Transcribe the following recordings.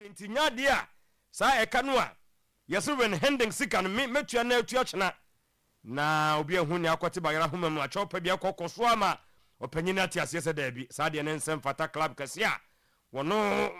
intinya dia sa eka no a yesren handing sika no metua na atua chena na obi ehun ne akote bayara homa mu acho pa bia kokoso ama opanyina atiase se da bi sa de ne nsem fata club kase a wono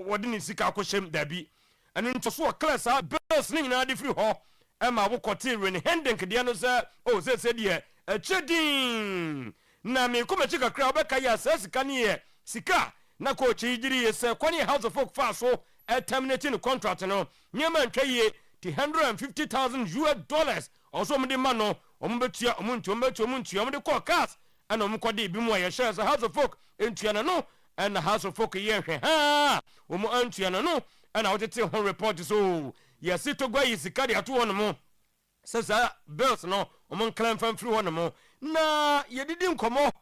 wodi ni sika akoshem da bi anu ntoso class a bills ni nyina de free ho ema wo kote ren handing de no se o se de chedin na me kuma chika kra obeka ya sika ni ye sika na coach yiri yese kwani house of folk fa so terminating contract no nyema ntwaye ti $150,000 also mde ma no ombetua omuntua omde call cars ana omkode bi mu aye share house of folk entua na no and house of folk ye hwe ha omu antua na no ana wotete ho report so yesi to gwa yisika de ato wono mo sesa bills no omon claim fan free wono mo na yedidi nkomo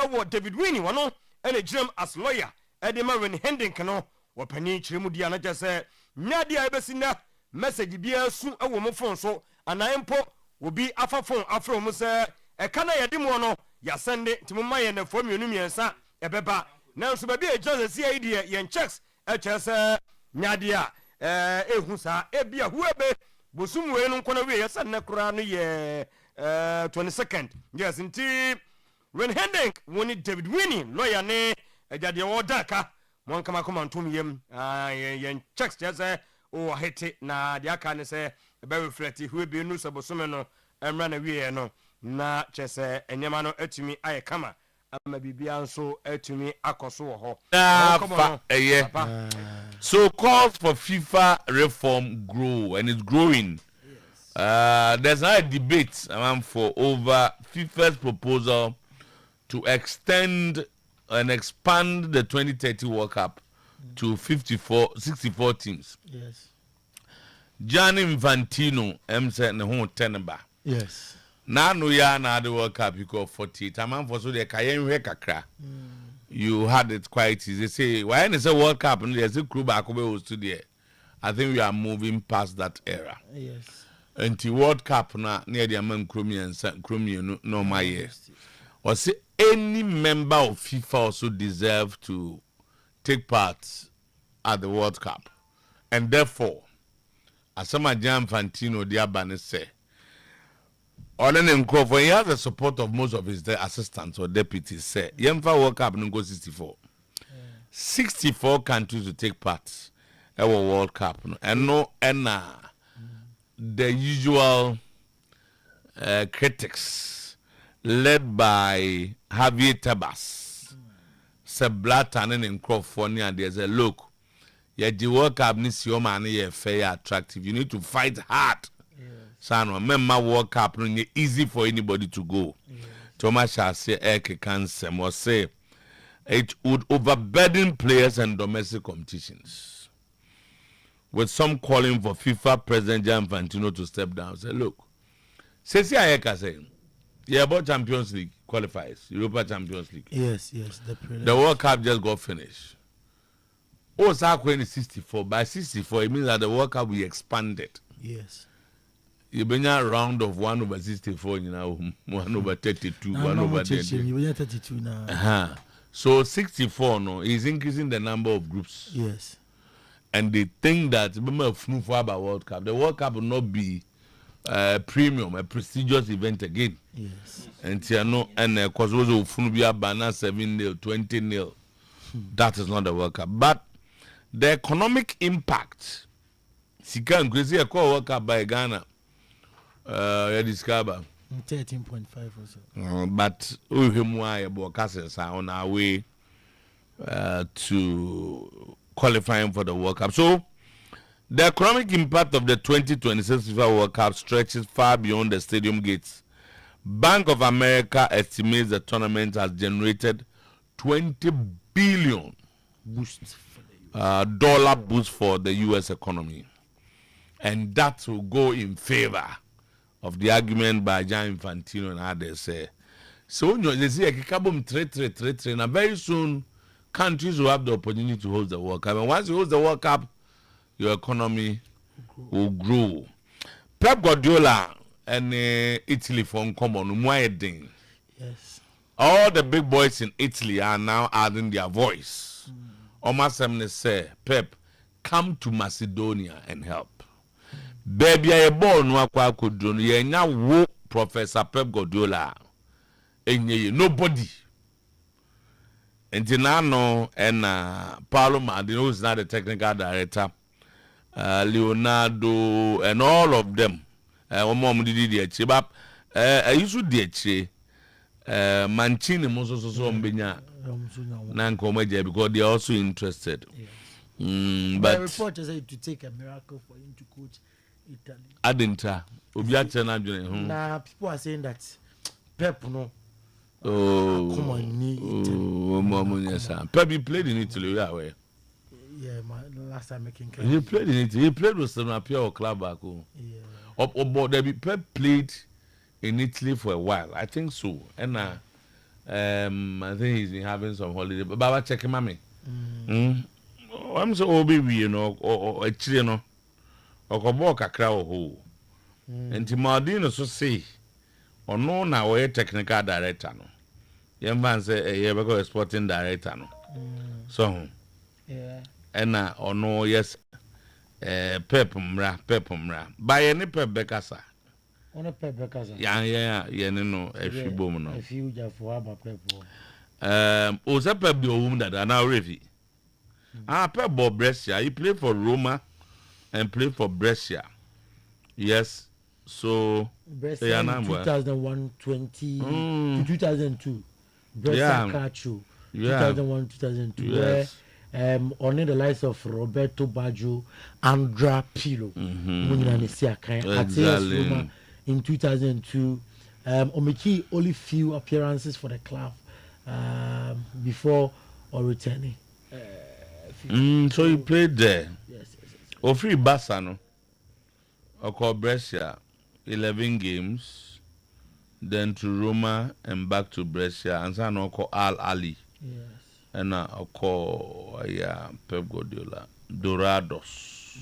ewo David Winnie wono ene jirem as lawyer ede ma ren handing kano wapani chiremu dia na jese nyade a ebesina message bia su ewo mo phone so anayempo obi afa phone afro mo se e kana yede mo no ya sende timuma ye na fo mienu miensa ebeba na nso ba bia eja se ide ye checks e chese nyade a ehu sa ebia huebe bosum we no nkona we yesa na kura no ye 22nd yes nti ren handing woni David Winnie lawyer ne ejade wo daka mon kama koma ntum yem yen checks just o hete na de aka ne se be reflect hu be nu sabosome no emra na wie no na chese enyema no atumi aye kama ama bibia nso atumi akoso wo ho so calls for FIFA reform grow and it's growing. There's now a debate for over FIFA's proposal to extend and expand the 2030 World Cup to 64 teams. Yes. Gianni Infantino said the whole teneba. Yes. Now no ya na the World Cup you got 48. For so the kayen kakra. You had it quite easy. They say why is a World Cup and there's a crew back over to there. I think we are moving past that era. Yes. Until World Cup na near the Aman Krumi no my year. Or say any member of FIFA also deserve to take part at the World Cup. And therefore, as some Infantino the Abane say, when he has the support of most of his assistants or deputies, say, Yemfa World Cup no go 64. 64 countries to take part at the World Cup. And no, the usual critics led by Javier Tebas, Seblatan and Crawford, and they say, look, the World Cup needs your money fair, attractive. You need to fight hard. So, remember, World Cup is easy for anybody to go. Thomas shall say, cancer, must say, it would overburden players and domestic competitions. With some calling for FIFA President Gianni Infantino to step down. Say, look, say, yeah, about Champions League qualifies, Europa Champions League. Yes. The World Cup just got finished. Oh, Sakwe is 64. By 64, it means that the World Cup will be expanded. Yes. You been a round of 1/64, you know, 1/32, 1/30. You 32 now. So 64 no is increasing the number of groups. Yes. And they think that about World Cup. The World Cup will not be premium, a prestigious event again. Yes. And you know, and because also Funubia banner 7-0, 20-0. That is not the World Cup. But the economic impact, Sika and Crazy a call World Cup by Ghana. Discover 13.5 or so. But we are on our way to qualifying for the World Cup. So the economic impact of the 2026 FIFA World Cup stretches far beyond the stadium gates. Bank of America estimates the tournament has generated $20 billion dollar boost for the U.S. economy, and that will go in favor of the argument by Gianni Infantino and others say. So they say trade, and very soon countries will have the opportunity to host the World Cup. And once you host the World Cup, your economy will grow. Pep Guardiola and Italy from common. Yes. All the big boys in Italy are now adding their voice. Almost say, Pep, come to Macedonia and help. Baby, I born no akwa kodro ye nya wo Professor Pep Guardiola. Enye nobody. Entinano and Paulo Maldini, who's not the technical director, Leonardo and all of them. I used to DH Mancini Moso Mbenya Nankomeja because they are also interested. But report said to take a miracle for him to coach Italy. Adinta Obiachana. Nah, people are saying that Pep no. Come on, Pep, he played in Italy. Yeah, my last time making. He played in Italy. He played with some Pure club back home. Yeah. Pep played in Italy for a while. I think so. And I think he's been having some holiday. But Baba check him, mommy. I'm so old, you know, or a chino, or Koboka crowd who. And Timardino so say, or no, now we're technical director. No, young man say, a go sporting director. No, so, yeah, and or no, yes, Pep Mra. By any Pep Becasa. On a Pep Becasa. Yeah, no, a few boom. No, a few for Pep. Was a Pep the woman that are now ready. Pep Bob Brescia, he played for Roma and played for Brescia. Yes, so Brescia 2001, 20 to 2002. Brescia Calcio, 2001, 2002. Yes. Where only the likes of Roberto Baggio, Andrea Pirlo, exactly. Roma in 2002. Omiki only few appearances for the club before or returning. So he played there. Yes. Free Bassano. Or Brescia, 11 games. Then to Roma and back to Brescia. And so I call Al Ali. Yes. And I call Pep Guardiola. Dorados.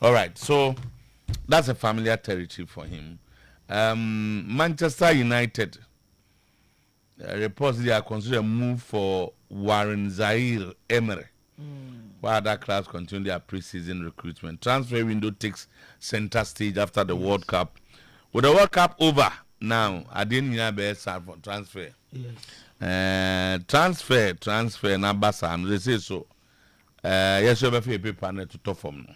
All right, so that's a familiar territory for him. Manchester United. Reports they are considering a move for Warren Zaire Emery. While other clubs continue their preseason recruitment. Transfer window takes center stage after the World Cup. With the World Cup over now, I didn't have a start for transfer. Yes. Transfer number and they say so. Yes, you have a paper to top from.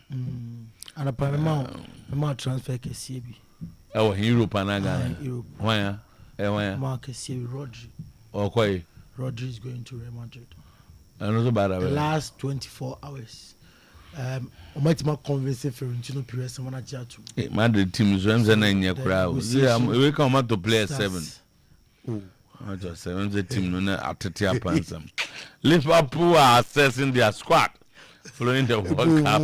And a transfer can see. Oh, Europe and Europe. Why? Marcus Rodri. Okay. Rodri is going to Real Madrid. And also by the last 24 hours. I might be convincing Fiorentino Perez someone at Jatu. Madrid team is in your crowd. Yeah, we come out to play 7. Oh, just 7 the team no at the Liverpool are assessing their squad following the World Cup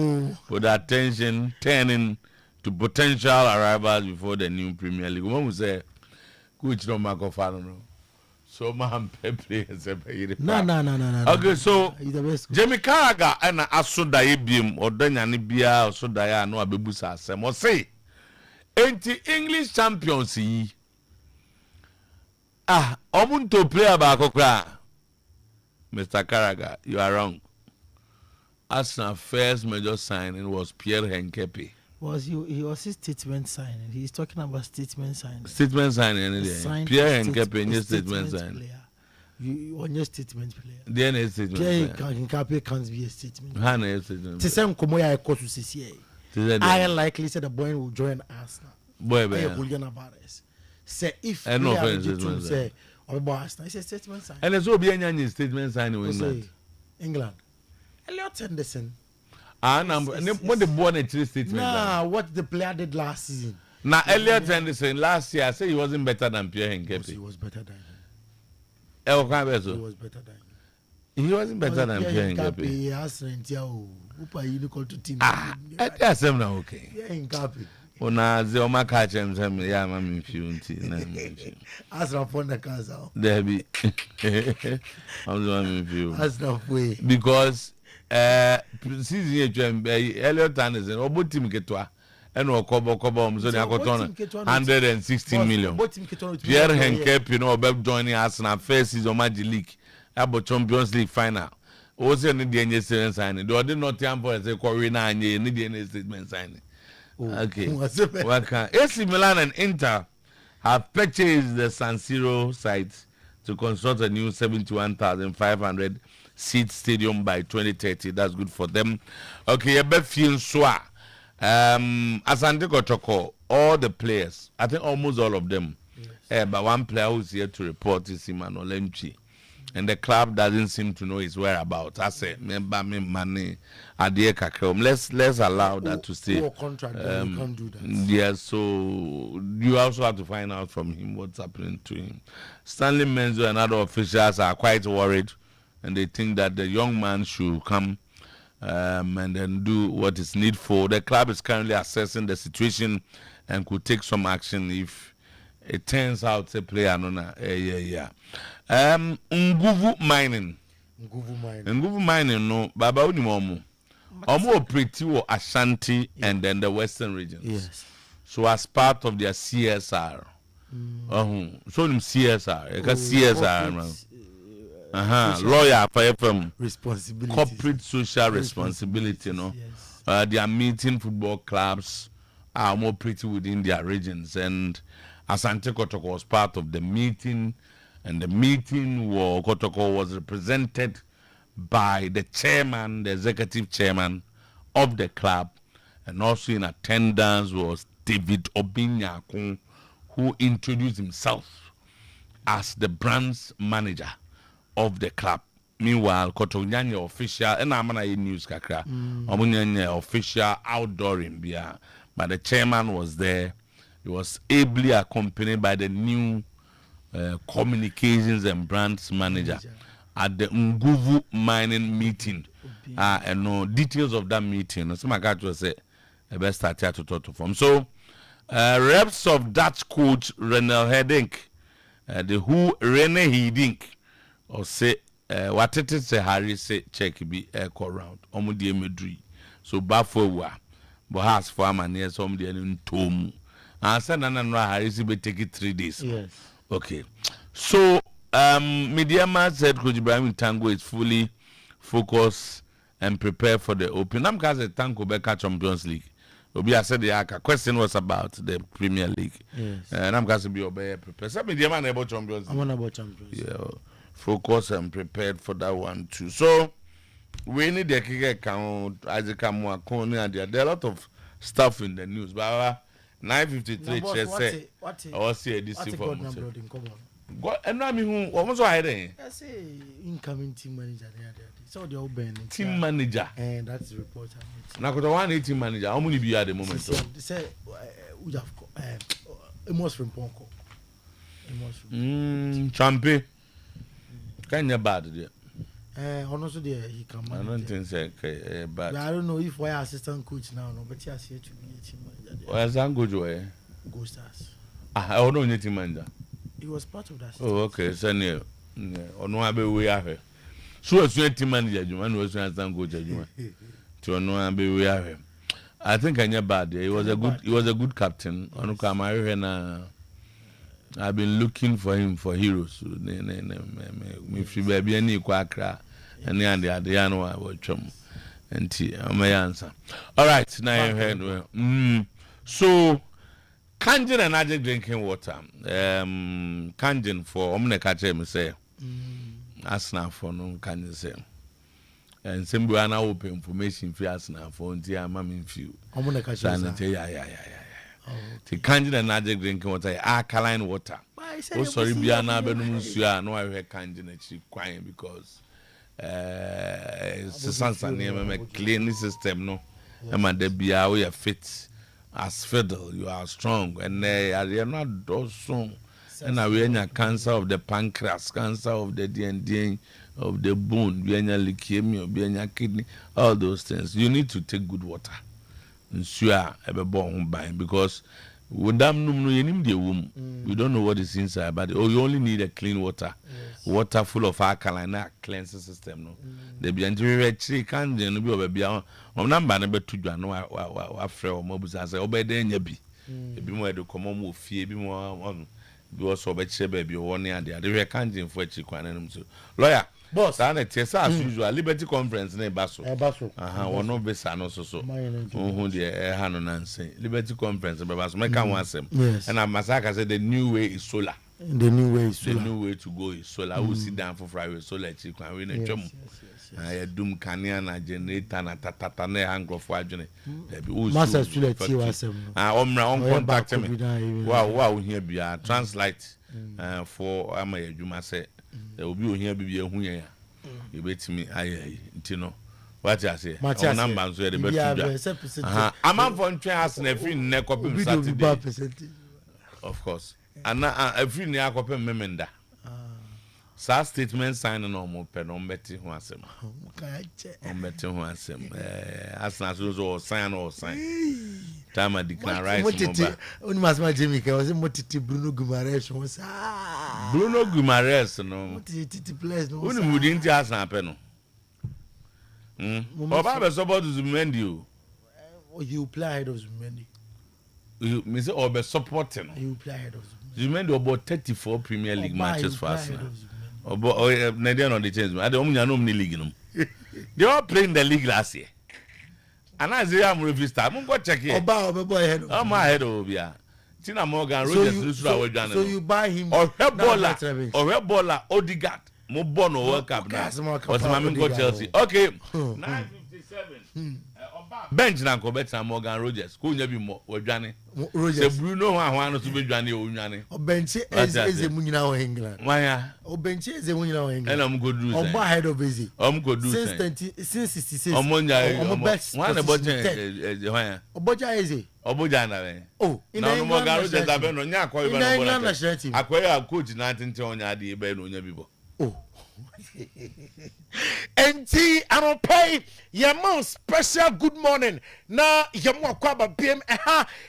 with attention turning to potential arrivals before the new Premier League. One would say, "Which no Marco Fano." So man players. No. Okay, so Jamie Carragher and Asoda Ibim or Danyani Bia or Sodaya no Abebusa Sam or say English champions. Omuntu player Bakokra. Mr. Carragher, you are wrong. Arsenal first major signing was Pierre Henkepi. He was his statement signing. He's talking about statement signing. Statement signing. Pierre Henkepi, your statement signing. You on your statement player. DNA statement. Pierre Henkepi can't be a statement. Hana statement. The same Komoya Eko to CCA. I likely said the boy will join Arsenal. Boy, Julian Alvarez. Say if I know say about Arsenal, it's a statement signing. And there's will be any statement signing in England. England. Elliot Henderson. When the born a statement. Nah, what the player did last season. Now Elliot Henderson last year I say he wasn't better than Pierre Henkepi. He was better than him. He was better than him. He wasn't better than Pierre Henkepi. He has to team. That's him now okay. Pierre Henkepi. Ona ze oma ka chem sem ya ma me fiu nti na me fiu. Asra for the casa. There be. I'm the me fiu. Asra way. Because season Elliot Anderson obo team ketwa eno okobo so they akoton 116 million. Pierre Henkepi no obe joining Arsenal first season Magic League abo Champions League final also need the any statement signing. Do did not tempo as a corina and you need any statement signing. Okay. Welcome. AC Milan and Inter have purchased the San Siro site to construct a new 71,500 seat stadium by 2030. That's good for them. Okay, Ebefin Swa. Asante Kotoko, all the players, I think almost all of them. Yes. But one player who's here to report is Emmanuel Lemchi. And the club doesn't seem to know his whereabouts. I say, money at the let's allow that to stay. Contract, you can't do that. Yeah, so you also have to find out from him what's happening to him. Stanley Menzo and other officials are quite worried, and they think that the young man should come and then do what is needful. The club is currently assessing the situation and could take some action if it turns out to play another. Nguvu mining. Nguvu mining, no, Baba Unimomu. Omo pretty or Ashanti and then the Western regions. Yes. So as part of their CSR. So them CSR. CSR. Lawyer for FM. Responsibility. Corporate social responsibility, you know. Yes. They are meeting football clubs are more pretty within their regions. And Asante Kotoko was part of the meeting. And the meeting where Kotoko was represented by the chairman, the executive chairman of the club. And also in attendance was David Obinyakun, who introduced himself as the brand's manager of the club. Meanwhile, Kotonyanya official, and I'm going to news kakra, official outdoor in Bia. But the chairman was there. He was ably accompanied by the new communications and brands manager at the Nguvu mining meeting. And no details of that meeting. So my guy was say, the best start to talk to form. So, reps of Dutch coach Renel Hedink, the who Rene Hedink, or say, what it is, Harry say, check be echo round. Omudi Medri. So, Bafo, but has farmer near somebody in Tom. And said, and Harry be take it 3 days. Yes. Okay. So, Mediama said Coach Ibrahim Tango is fully focused and prepared for the Open. I'm going to Tango Beka Champions League. Obi, I said the question was about the Premier League. Yes. And I'm going to be prepared. So, Mediama about Champions League. I'm about Champions League. Yeah. Focus and prepared for that one too. So, we need the kick account, Isaac Amwakoni, and there are a lot of stuff in the news. But 9:53 say, I was here this for God, and I mean, who almost hiding. I say incoming team manager there. So the open team manager, and that's the report. Now, got one team manager. How many be at the moment? They say we have almost from Ponko. Champion. Kind of bad there. Also there he come. I don't think so. But I don't know if why assistant coach now, no, but he has here to be a team manager there. Where's that good way? Go Stars. I don't know team manager. He was part of that. Oh, okay. So no, no, I be we are. So as you team manager, you man was assistant coach, you man. To no, I be we are. I think I bad. He was a good captain. Onu kamari na. I've been looking for him for heroes. Me free baby any kwakra and the other I will chum and my answer. All right, now you heard. So Kanjin and I drinking water. Kanjin for omne catch me say. Asna for no Kanjin say. And Simbu ana open information for Asna for until I'm in few. Omne catch yeah. The Kanjin and Najik drinking water, alkaline water. Oh, sorry, Biana Benumusia, no, I heard Kanjin actually crying because it's a Sansa name, a clean system, no. And my debia, we are fit as fiddle, you are strong, and they are not those strong. And I wear cancer of the pancreas, cancer of the DNA, of the bone, being leukemia, being kidney, all those things. You need to take good water. Ensure ever born by because with them we don't know what is inside, but you only need a clean water. Yes. Water full of alkaline cleansing system. No, they be actually can't be on number number 2. No, I feel mobs as I obey the be more to come on with fear, be more on. Be also bet baby 1 year. They can't for chicken. Lawyer, boss Sana tesa as usual Liberty Conference na baso. One no besa no so. Who the hano nanse. Liberty Conference be baso. Make one asem. And Masaka said the new way is solar. The new way is solar. The new way to go is solar. We sit down for Friday solar chick and we no chum. I doom kania na generator na tatata na hang of adwene. Master solar ti wasem. Omra on contact me. Wow here bia translate for ama adwuma say there will be here bibia hu yan. You bet me aye ntino. What I say? On number so the better. I'm for ntwe as na free na kopim Saturday. Of course. And every near copy memenda. Sa statement sign no more pen on betting who asem. On betting who asem. As na so sign or sign. Time I declare right. Only mas my Jimmy was motiti Bruno Guimaraes was Bruno Guimaraes no. Motiti place no. Uni mudinti as na pen no. Oba be support Zumendi o. You play ahead of Zumendi. You me say obe supporting. You play ahead of Zumendi about 34 Premier League matches for Arsenal. Nadia no the change. I don't know many league no. They all playing the league last year. And I say I'm revista. I'm go check here. Oba boy head. I'm ahead of Obia. Tina Morgan Rogers so you buy him or Bola Odegaard. Mo bono World Cup now. What's my man go Chelsea? Okay. 9:57. Bench na ko better Morgan Rogers. Ko nya bi mo wadwane. Se Bruno ho no so be dwane o nwane. O bench eze munyina ho England. Wanya. O bench eze munyina ho England. And I'm go do say. Oba head of Eze. Go do since 66. Omonya best. One about wanya. Oboja Eze. Oboja na we. Oh, na Morgan Rogers abe no nya akoy be no. Akoy coach na tente onya ade be no nya bibo. Oh. Enti anopai yamon special good morning na yamwa kwaba biem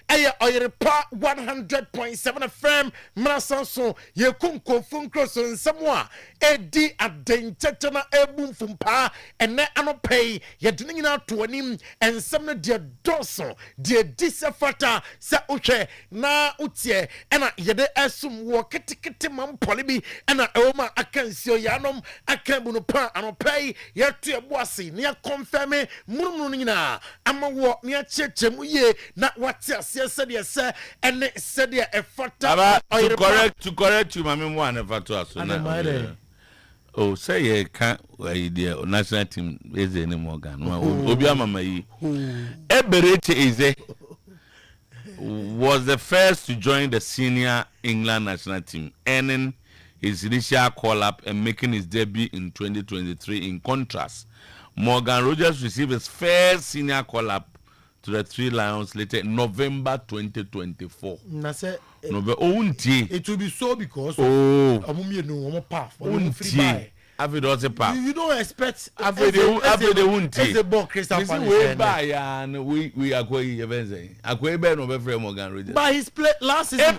eye Oyerepa 100.7 FM mrasanso ye kunkonfun kroso nsamwa edi adenchechana ebum fumpa ene anopai ye dinina to anim ensam na de doso de disafata sa uhwe na utie ena yede asum wo ketekete mampolibi ena ewoma akansio yanom akabuno pa anopai yatu ebuasi ni confirm murumuru nyina amawo ni achechemu ye na wate ase sede se ene sede efata to correct you mama one efata aso na oh say ye can idea national team is any Morgan obi amama yi Eberete Eze was the first to join the senior England national team, earning his initial call-up and making his debut in 2023. In contrast, Morgan Rogers received his first senior call-up to the Three Lions later in November 2024. It will be so because you don't expect we are going by his play last season.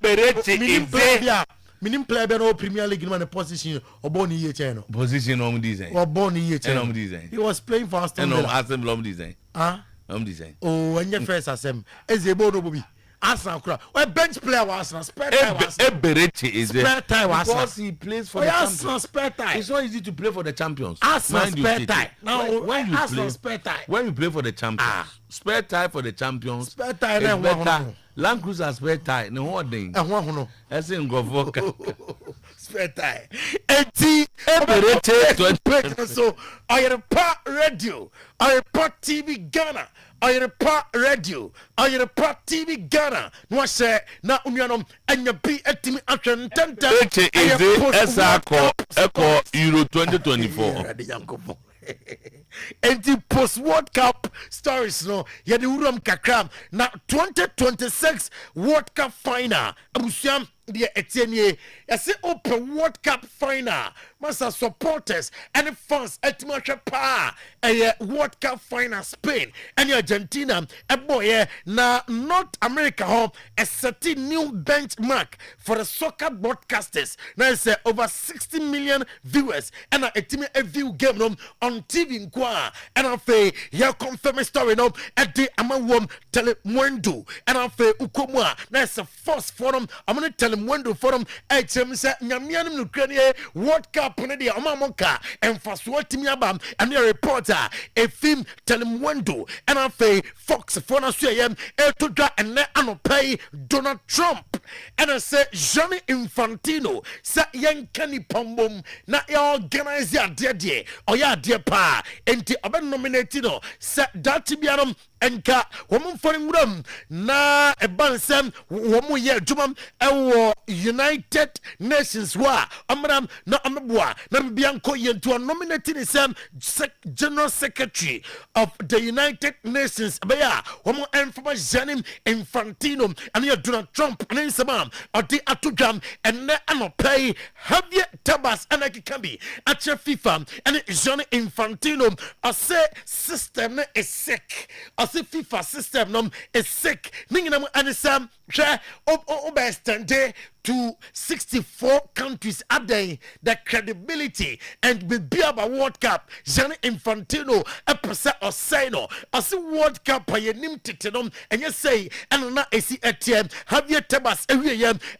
Minim player be no Premier League in position oboni ye channel. Position on design. Oboni ye channel. He was playing for Aston Villa. Aston Villa design. Design. Oh, and your first asem. Ezebo no bobi. Arsenal kura. Well, bench player was Arsenal. Spare time was Eberete is there. Spare time was because he plays for the Arsenal. Spare time. It's not easy to play for the champions. Arsenal spare time. Now when you Arsenal play spare time. When you play for the champions, spare time for the champions. Spare time is better. Land Cruiser spare time. No what thing. That's in Govoka. Spare time. Eberete. So Oyerepa Radio, Oyerepa TV Ghana. Oyerepa Radio, Oyerepa TV Ghana. No say na unyanom anya bi etimi atwententa. Echo Euro 2024. And the post World Cup stories no ya the uram kakram na 2026 World Cup final abusiam the etienne ya say open World Cup final masa supporters and fans etmasha pa World Cup final Spain and Argentina boy na North America home a certain new benchmark for the soccer broadcasters now say over 60 million viewers and a team a view game on TV nkwa and afa ya confirm story no at the amawom tele mwendo and afa ukomwa na say first forum I'm going to tell Telemundo Forum HMS Nyamianum Ukraine World Cup Nedia Omamonka and Faswatimiabam and your reporter a film Telemundo and I say Fox Fona Suyam Eltoda and Anopay Donald Trump and I say Johnny Infantino sa young Kenny Pombom na ya organize ya dear or ya dear pa enti aben nominated sa datibianum enka woman foreign room na ebansem woman ye jumam ewo United Nations wa amram na amboa na bianco ye to nominated sam General Secretary of the United Nations beya woman enfama Gianni Infantino and you Donald Trump and samam or the atujam and ne anopay Javier Tebas and Akikambi at FIFA and Gianni Infantino I say system is sick I say FIFA system is sick ninginam and sam obestande to 64 countries at the credibility and with Biaba World Cup Gianni Infantino a percent or say no as a World Cup by nim titenom and you say and na AC ATM Javier Tebas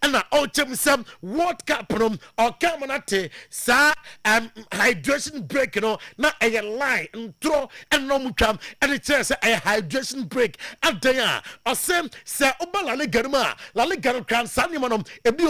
and na ultimate World Cup or camanate sa hydration break na a line and throw and no mukam and it says a hydration break at the or same say obala la liga kan sanimanom ebi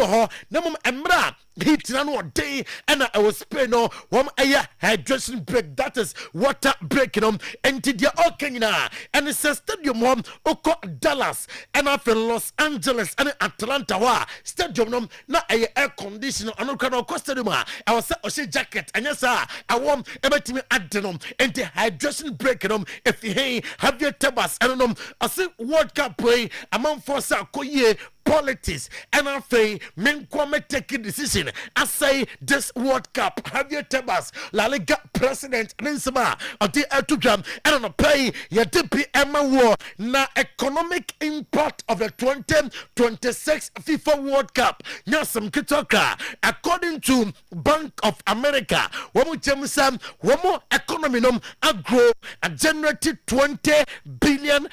namum emra hitina no day and I was paying no one hydration break that is water break and the okina and it's a stadium oko Dallas and after Los Angeles and Atlanta wa stadium na air conditioner and no stadium I was say jacket and yes I want everything adenum and the hydration break if you have your tabas and I say World Cup play among force koye politics and I say men come take a decision I say this World Cup have your tabas La Liga president Ninsama or the Atujam and on pay your DPM war na economic impact of the 2026 FIFA World Cup nyasam kitoka according to Bank of America wamu chemisam wamu economy agro and generated $20 billion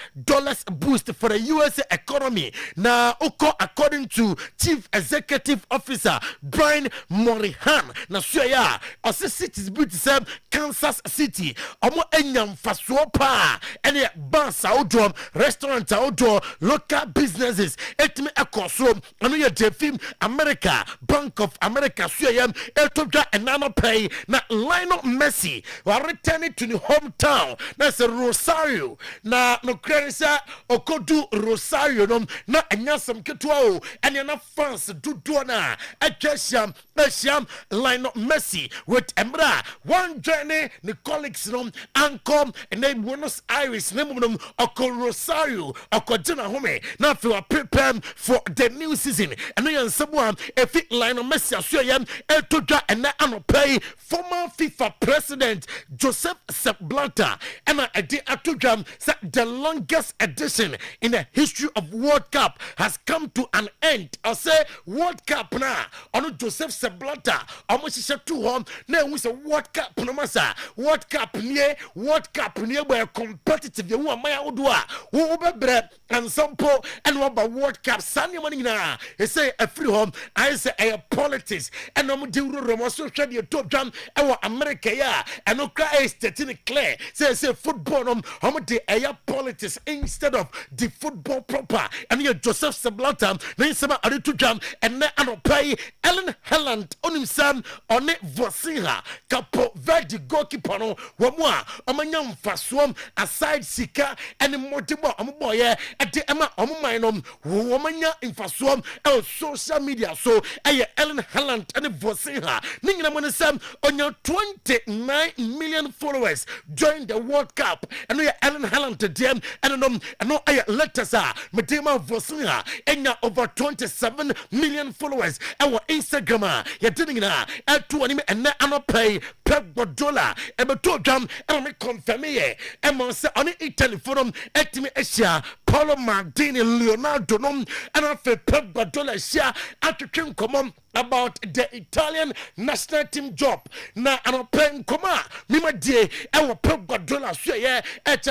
boost for the US economy na according to Chief Executive Officer Brian Morihan na suya ose cities beauty sam Kansas City omo enyam fasuo pa ene bars outdoor restaurant outdoor local businesses etime ekosro anu ye defim America Bank of America suya etodwa enano pay na Lionel Messi wa returning to the hometown na se Rosario na no krenisa okodu Rosario na enyasam ketwa and you're not fans do na Asham Lionel Messi with Emra one journey the colleagues Ancom and then Buenos Aires name Oko Rosario Oko Jena Home now for prepare for the new season and then someone if it Lionel Messi Asuyam Eltoja and now pay former FIFA president Joseph Sepp Blatter and I did Atujam said the longest edition in the history of World Cup has come to an end. I say World Cup na on Joseph Sepp Blatter almost share to home na we say World Cup no masa World Cup near where competitive you want my odua wo bebre and sample and what about World Cup sanya money na he say a free home I say a politics and no do romo so share the top jam e America ya and no cry stating clear say football how the air politics instead of the football proper and you Joseph Sepp Blatter Ninsama Aritu Jam and ne anopay Ellen Haaland on himself on it Vosinha Capo Verde goalkeeper no wamwa omanyam faswom aside sika and motibo omoboye at the Emma omominom womanya infaswom el social media so Ellen Haaland and Vosinha ningina monesam on your 29 million followers join the World Cup and we Ellen Haaland to them and no letters are Medema Vosinha and over 27 million followers our Instagram you're doing na at 20 and now pay $1 and to jam and me confirm ye and on it telephone at me Asia Paulo Maldini, Leonardo Nom, and after Pep Guardiola share atwetwe nkɔmmɔ about the Italian national team job. Na anopen koma mima die ewo Pep Guardiola so ye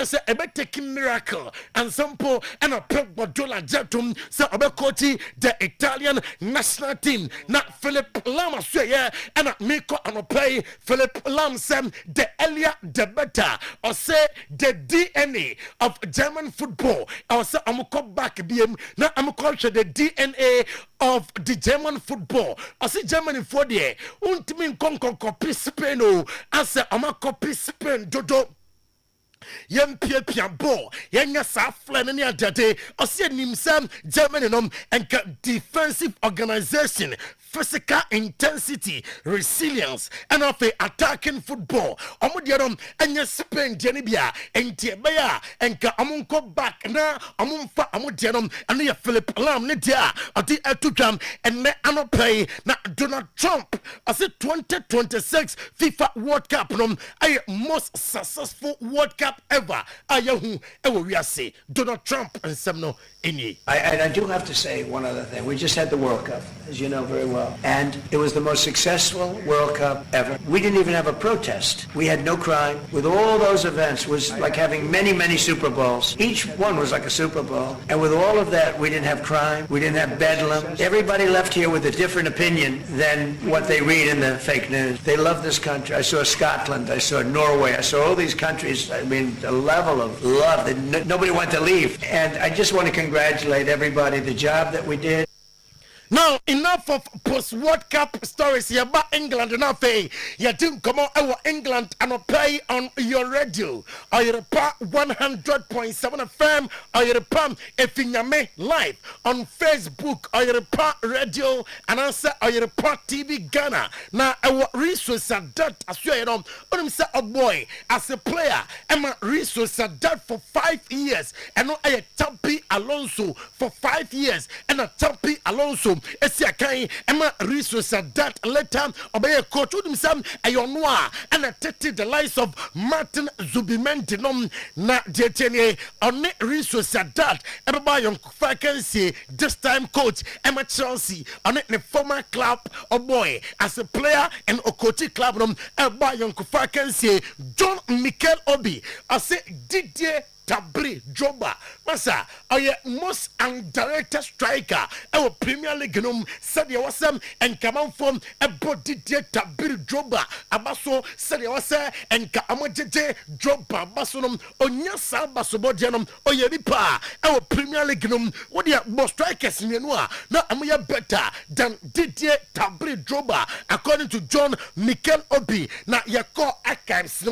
say e be taking miracle and sample and a Pep Guardiola jetum say obekochi the Italian national team. Na Philip Lam so ye and Miko anopen Philip Lam sem the earlier the better or say the DNA of German football or say amuko back biem na amuko the DNA of the German football. I see Germany for the ultimate copy Spain. I say I'm a copy Spain dodo. Yem pia bo yenya sa flan ni adade I see nimsam Germany and defensive organization, physical intensity, resilience, and of attacking football. Omudiadom enya Spain Janibia and Tiabaya and Amunko back na Amunfa Amudiadom and ya Philip Lam Nidia at the Etujam and ne Anope na Donald Trump. I said 2026 FIFA World Cup a most successful World Cup ever. Ayahu ever we say Donald Trump and Semno Ini. I do have to say one other thing. We just had the World Cup, as you know very well. And it was the most successful World Cup ever. We didn't even have a protest. We had no crime. With all those events, it was like having many, many Super Bowls. Each one was like a Super Bowl. And with all of that, we didn't have crime. We didn't have bedlam. Everybody left here with a different opinion than what they read in the fake news. They love this country. I saw Scotland. I saw Norway. I saw all these countries. I mean, the level of love that nobody wanted to leave. And I just want to congratulate everybody. The job that we did. Now, enough of post-World Cup stories here about England and Afe. You didn't come out our England and play on your radio. Oyerepa 100.7 FM. Oyerepa Efinyame live on Facebook. Oyerepa Radio and answer Oyerepa TV Ghana. Now, our resource are that as you know. Say a boy as a player. Emma resource are that for 5 years. And no a Tampi Alonso for 5 years. And a Tampi Alonso. Esia kai ema resource that later obey coach himself ayonwa and attended the lives of Martin Zubimendi na detene on resource that everybody on vacancy this time coach Emma Chelsea on the former club of boy as a player and Okoti club everybody on vacancy John Mikel Obi I say Didier Tabri Joba Masa are most undirected striker our Premier League said there was some and come on from a body Tabri Joba Abaso said there was and Kamaje Joba Basonum Onyasa Basobodianum Oyerepa our Premier League what the most strikers in Noa now Amuya better than Didier Tabri Joba according to John Mikel Obi na Yako Archives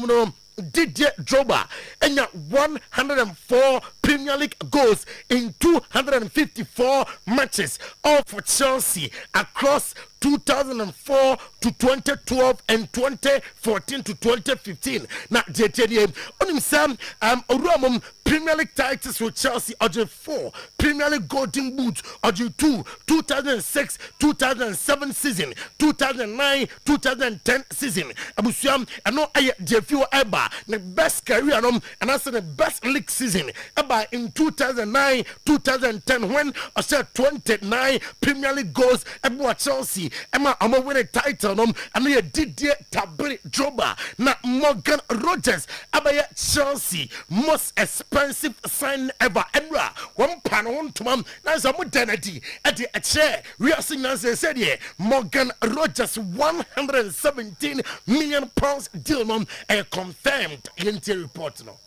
Didier Drogba and 104 Premier League goals in 254 matches, all for Chelsea across 2004 to 2012 and 2014 to 2015. Now, JTDM on himself, Oramum Premier League titles with Chelsea, Order 4 Premier League Golden Boots, Order 2 2006 2007 season, 2009 2010 season. Abusiam, I know I Jeffio Eba, the best career, and also the best league season. Eba in 2009 2010 when I said 29 Premier League goals about Chelsea. Emma, I'm a winning title, and we Didier Tabri Joba. Now, Morgan Rogers, Abaya Chelsea, most expensive sign ever. Emra, 1 pound to mom, that's a modernity at the chair. We are seeing as they said here, Morgan Rogers, 117 million pounds deal, mom, a confirmed interior report. No.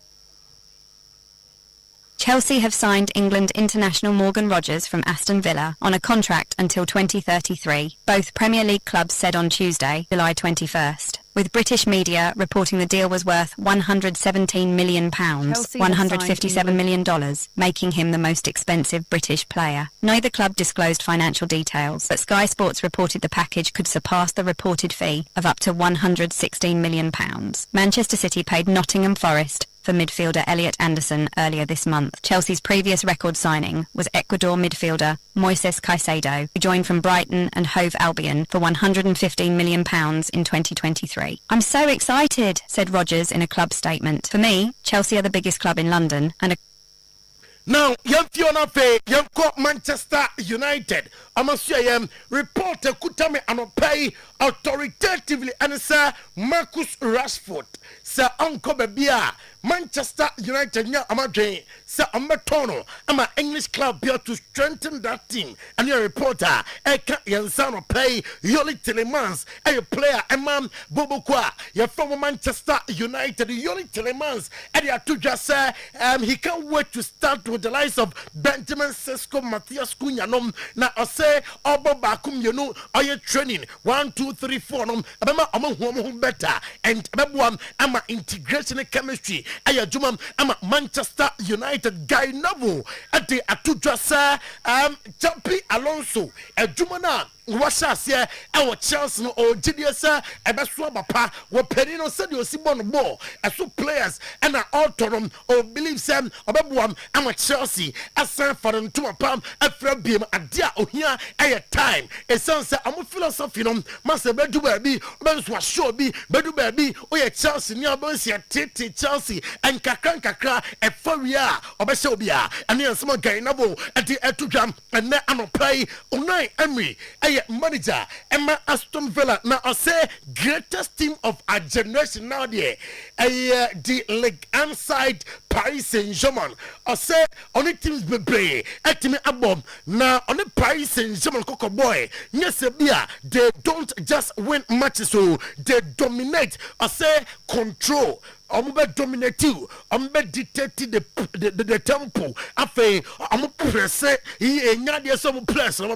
Chelsea have signed England international Morgan Rogers from Aston Villa on a contract until 2033, both Premier League clubs said on Tuesday, July 21st, with British media reporting the deal was worth £117 million, $157 million, making him the most expensive British player. Neither club disclosed financial details, but Sky Sports reported the package could surpass the reported fee of up to £116 million. Manchester City paid Nottingham Forest for midfielder Elliot Anderson earlier this month. Chelsea's previous record signing was Ecuador midfielder Moises Caicedo, who joined from Brighton and Hove Albion for £115 million in 2023. "I'm so excited," said Rodgers in a club statement. "For me, Chelsea are the biggest club in London and a..." Now, young Fiona Fay, young called Manchester United. I must say, reporter Kutame and pay authoritatively and Sir Marcus Rashford, Sir Uncle Babia, Manchester United, yeah, I'm a Jane, Sir Amatono, I'm an English club here to strengthen that team. And your reporter, Eka Yansano pay Yoli Telemans, a player, a man, Bobokwa, you're from Manchester United, Yoli Telemans, and you to just say, he can't wait to start with the likes of Benjamin Sesko, Matthias Cunha, now I say, Obo Bakum, you know, are you training 1, 2, 3, 4, I'm better, and one, I'm integration chemistry. Aya Jumam, I'm a Manchester United guy Navu at the Atudrasa Champi Alonso, a Jumana. What's here? Our Chelsea or Gideasa, a Baswabapa, were Perino said you see one ball, as two players, and an autorum or believe Sam, or Babuam, I'm a Chelsea, a San Faran to a palm, a Fred Beam, a dear Ohia, a time. A son said, I'm a philosophy, Master Bedu Baby, Ben's was sure be, Bedu Baby, or a Chelsea near Bonsia, Titi, Chelsea, and Kakra, a Foria, or Basobia, and near some guy Nabo, at the Etujam, and then I'm a play, Unai Emery, manager Emma Aston Villa. Now I say greatest team of our generation now there. The Ligue 1 side Paris Saint-Germain. I say only teams be play. Etime abom. Now only Paris Saint-Germain Coco boy. Yes, they don't just win matches, so they dominate. I say control. I'm dominate you. I'm dictate the tempo. I'm press it. He ain't not there some press. I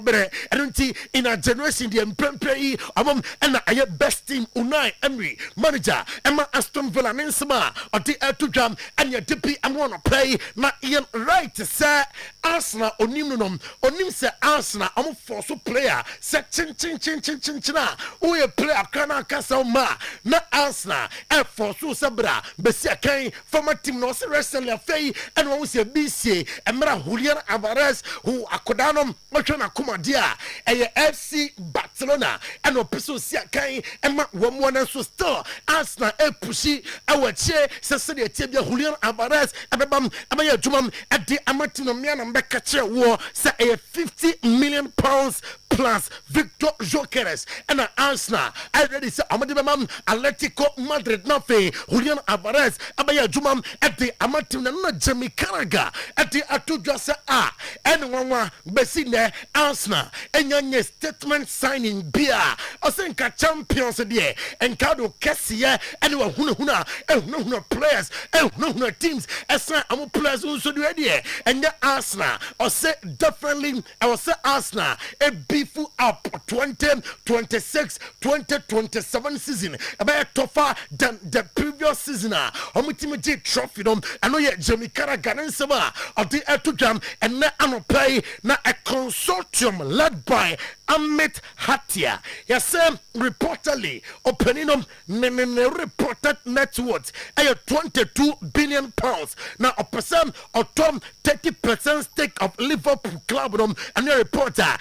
don't see in a generation the play. I'm and I best team Unai Emery manager Emma Aston Villa Ninsama or the to jam and your DP. I'm gonna play na Ian right sir Arsenal onim say Arsenal. I'm for so player. Say chin. Who a player kana kasa ma na Arsenal. For so sabra. Besia Kane, former team no wrestling affair, and one was a BC, and Mara Julian Alvarez, who Akodanom, Ochana Kumadia, and FC Barcelona, and Opiso Sia Kane, and one and so still, Arsenal, Pushi, our chair, Cecilia Tibia, Julian Alvarez, Abam, Amaya Jumam, at the Amatino and Bekacha war, say £50 million plus Victor Jokeres, and Arsenal. I already said, Amadimam, Atletico Madrid, nothing, Julian Alvarez, Abaya Jumam, at the Amatina, Jamie Caraga, at the Atujasa and one Bessine, Arsenal, and your statement signing beer, Osenka champions there, and Cardo Cassia, and Huna players, and teams, as I'm players also do it, and the Arsenal, or say definitely, I will say Arsenal, a beef up 2026, 2027 season, about tougher than the previous season. Omutimiji trophy I know yet Jamie Carragher Sama of the Etujam and now I'm play now a consortium led by Amit Hatia. Yes, reportedly opening reported net worth £22 billion. Now a person or Tom 30% stake of Liverpool club and a reporter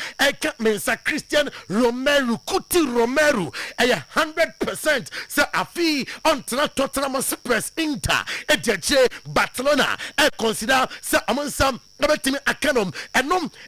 Mensa Christian Romero Kuti Romero 100% so a fee on Tottenham Spurs Inter Ejeche Barcelona consider so among some Akanom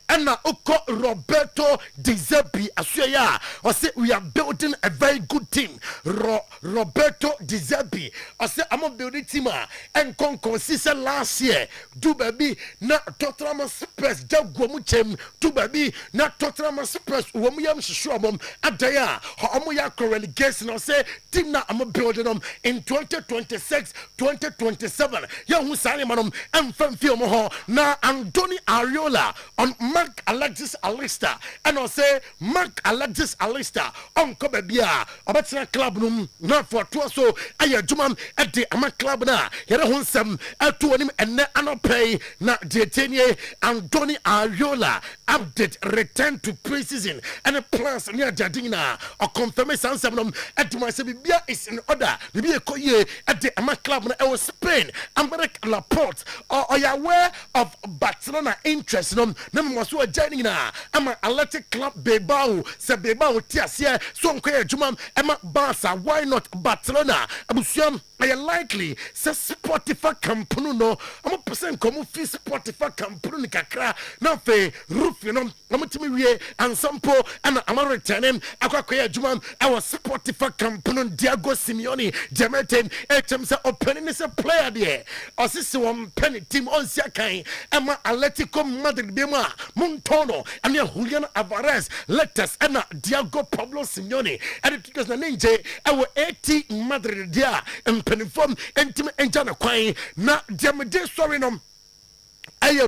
and now Oko Roberto Di Zerbi Asuya or say we are building a very good team. Roberto Di Zerbi or say I'm building team and consistent last year. Do baby na Tottenham Spurs Jagwamuchem to baby na Tottenham Spurs Wamiam Shishwamom Adaya Hamuya relegation or say team na I'm building them in 2026 2027. Young Salimanum and Femfiomo na Anthony Ariola on Mark Alexis Alista and I'll say Mark Alexis Alista on Kobebia about club room not for two so I Juman at the Ama club na yet on some at to him and now pay na Detenie Anthony Ariola update return to preseason and a plus near Jardina or confirmation some at my Sabia is in order to be a coye at the Ama club na Spain Americ Laporte or are you aware of Barcelona interest no was joining na ama Athletic Club Bilbao se Bilbao tiasia so nkoye adwuma ema Barca why not Barcelona abusuam I likely say Spotify company no. I'm a percent come fi Spotify company kakra na fe roof you know. I'm to me we and sample and I'm returning. Akwakoya Juma our Spotify company Diego Simeone Demerten HM say opening is a player there. Osisi one penny team on Siakai Emma Atletico Madrid Bema Montono and Julian Alvarez Letters and Diego Pablo Simeone and it was an NJ our 80 Madrid dia and penifom intimate enjana kwai na Demede sorry no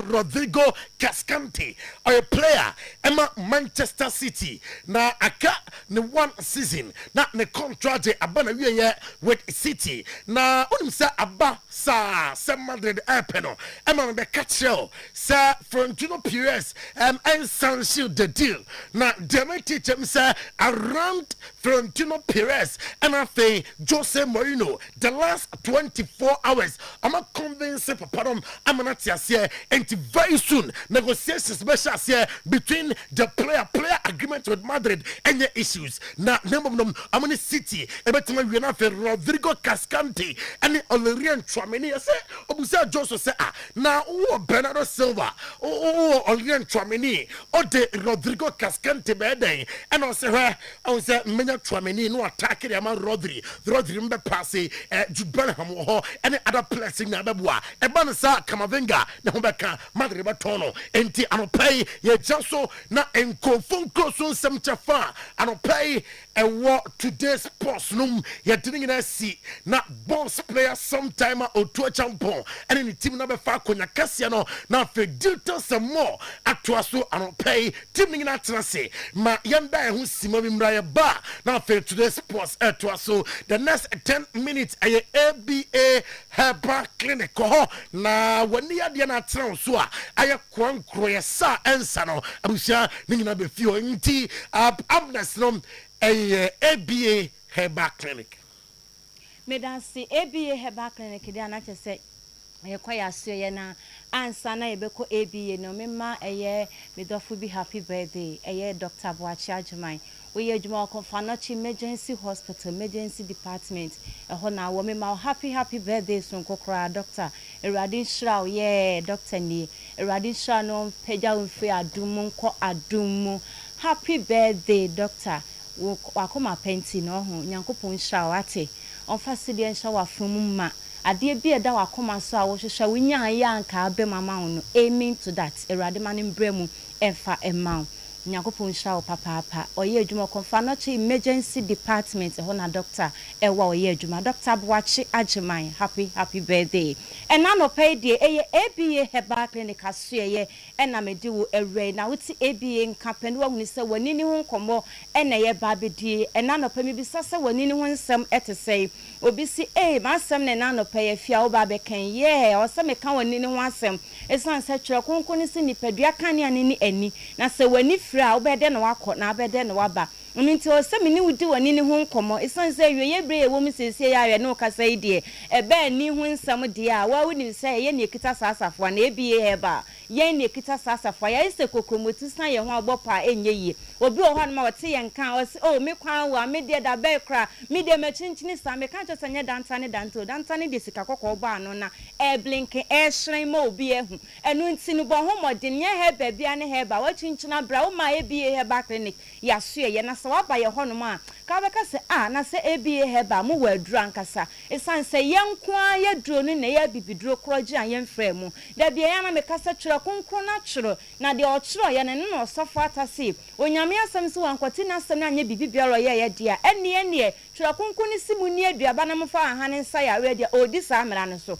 Rodrigo Cascante, a player, Emma Manchester City. Na aka ne one season, na ne contract abana wiye with City. Na unimsa aba sa Madrid Apeno. Emma be catcho sa Florentino Perez and sanction the deal. Na Demete say around Florentino Perez and afe Jose Mourinho the last 24 hours. I'm not convinced papadom amanatiasie. And very soon, negotiations here between the player agreement with Madrid and the issues. Now, I'm in the city. Every time we have Rodrigo Cascante and Olerian Tchouameni. I say, Obusa Joseph say, now, Bernardo Silva, Olerian Tchouameni, the Rodrigo Cascante bede, and I say, Menya Tchouameni no attack the man Rodri mbe passe, Jubenham and other players in Nababwa. Ebanasa Kamavinga, Nahubeka. Madre Batono, enti anopay ye jaso na enkofon krosun semchafa anopay e wo today's post num ye didn't na see na boss player Sometymer Otuo-Acheampong and in the team number 5 konya kasia no na fe dilto some more atoaso anopay team ni na tenase ma yanda e hu sima bi mra ye ba na fe today's post atoaso the next 10 minutes aye ABA Herbal Clinic ho na wani ya dia na tran so aya kwankro sa ensa no abusia ningina be fio nti amnes no ABA Herbal Clinic medansi ABA Herbal Clinic dia na chese kwaya asuye na ansa na yebeko ABA no mema medofo bi happy birthday Dr. Otuo-Acheampong we ejuma konfanochi emergency hospital emergency department na wo mema happy birthday so kokora doctor Eradin Shrow doctor ni Eradin Shrow no peja unfe adum nko adum happy birthday doctor wakoma penti no ho nyankopon Shrow ate on facility shower from ma ade bi eda wakoma so a wo hwehwe wonya ya anka abe mama no aiming to that Erade manim bremu emfa emma Nyakopon Shrow papa oye adwuma konfanochi emergency department na doctor ewa oye adwuma Dr. Otuo-Acheampong happy birthday and na no pay dey ABA Herbal Clinic asuye na medi wo ewre na wuti ABA nkapen wo hunu se wani ni ho nkomo na ye ba bedi na no pay mi bi sase wani ni ho nsem etesei obi si masem na no pay afia wo ba be kan o se me kan wani ni ho asem esan se twere konkon si nipadua kan ani ni ani na se wani fra obede na wakọ na abede na waba nti o se me ni wudi wani ni ho nkomo isan se ye bre wo mi sese ya no kasa ide ebe ni ho nsam de a wa woni se ye ne kita sasafo na ebie heba ye ne kita sasafo ya ise kokromoti san ye ho abopa enye yi obi o ho na wote ye nkan o se o me kwan wa me de da be kra me de me chinchini sa me kan chose nye dantane de sika kokko ba no na blink shrin ma obi ehu enu nti no bo ho modin ye heba bia ne heba wa chinchina bra wo ma ebie Herbal Clinic ya so ye na sa wa ba ye ho no ma ka be ka se na se ebie Herbal mu wa aduru ankasa esan se ye nkoa ye duro no na ye bibiduro kroji an ye mfra mu da bia ya na me kasa twere konkro na twere na de o twere ye ne no sofo atase onyame asem se wankoti na asem na anye bibibiaro ye dia ene twere konkro ni simu ni aduaba na mfa ahane nsa ya we dia odi sa amra no so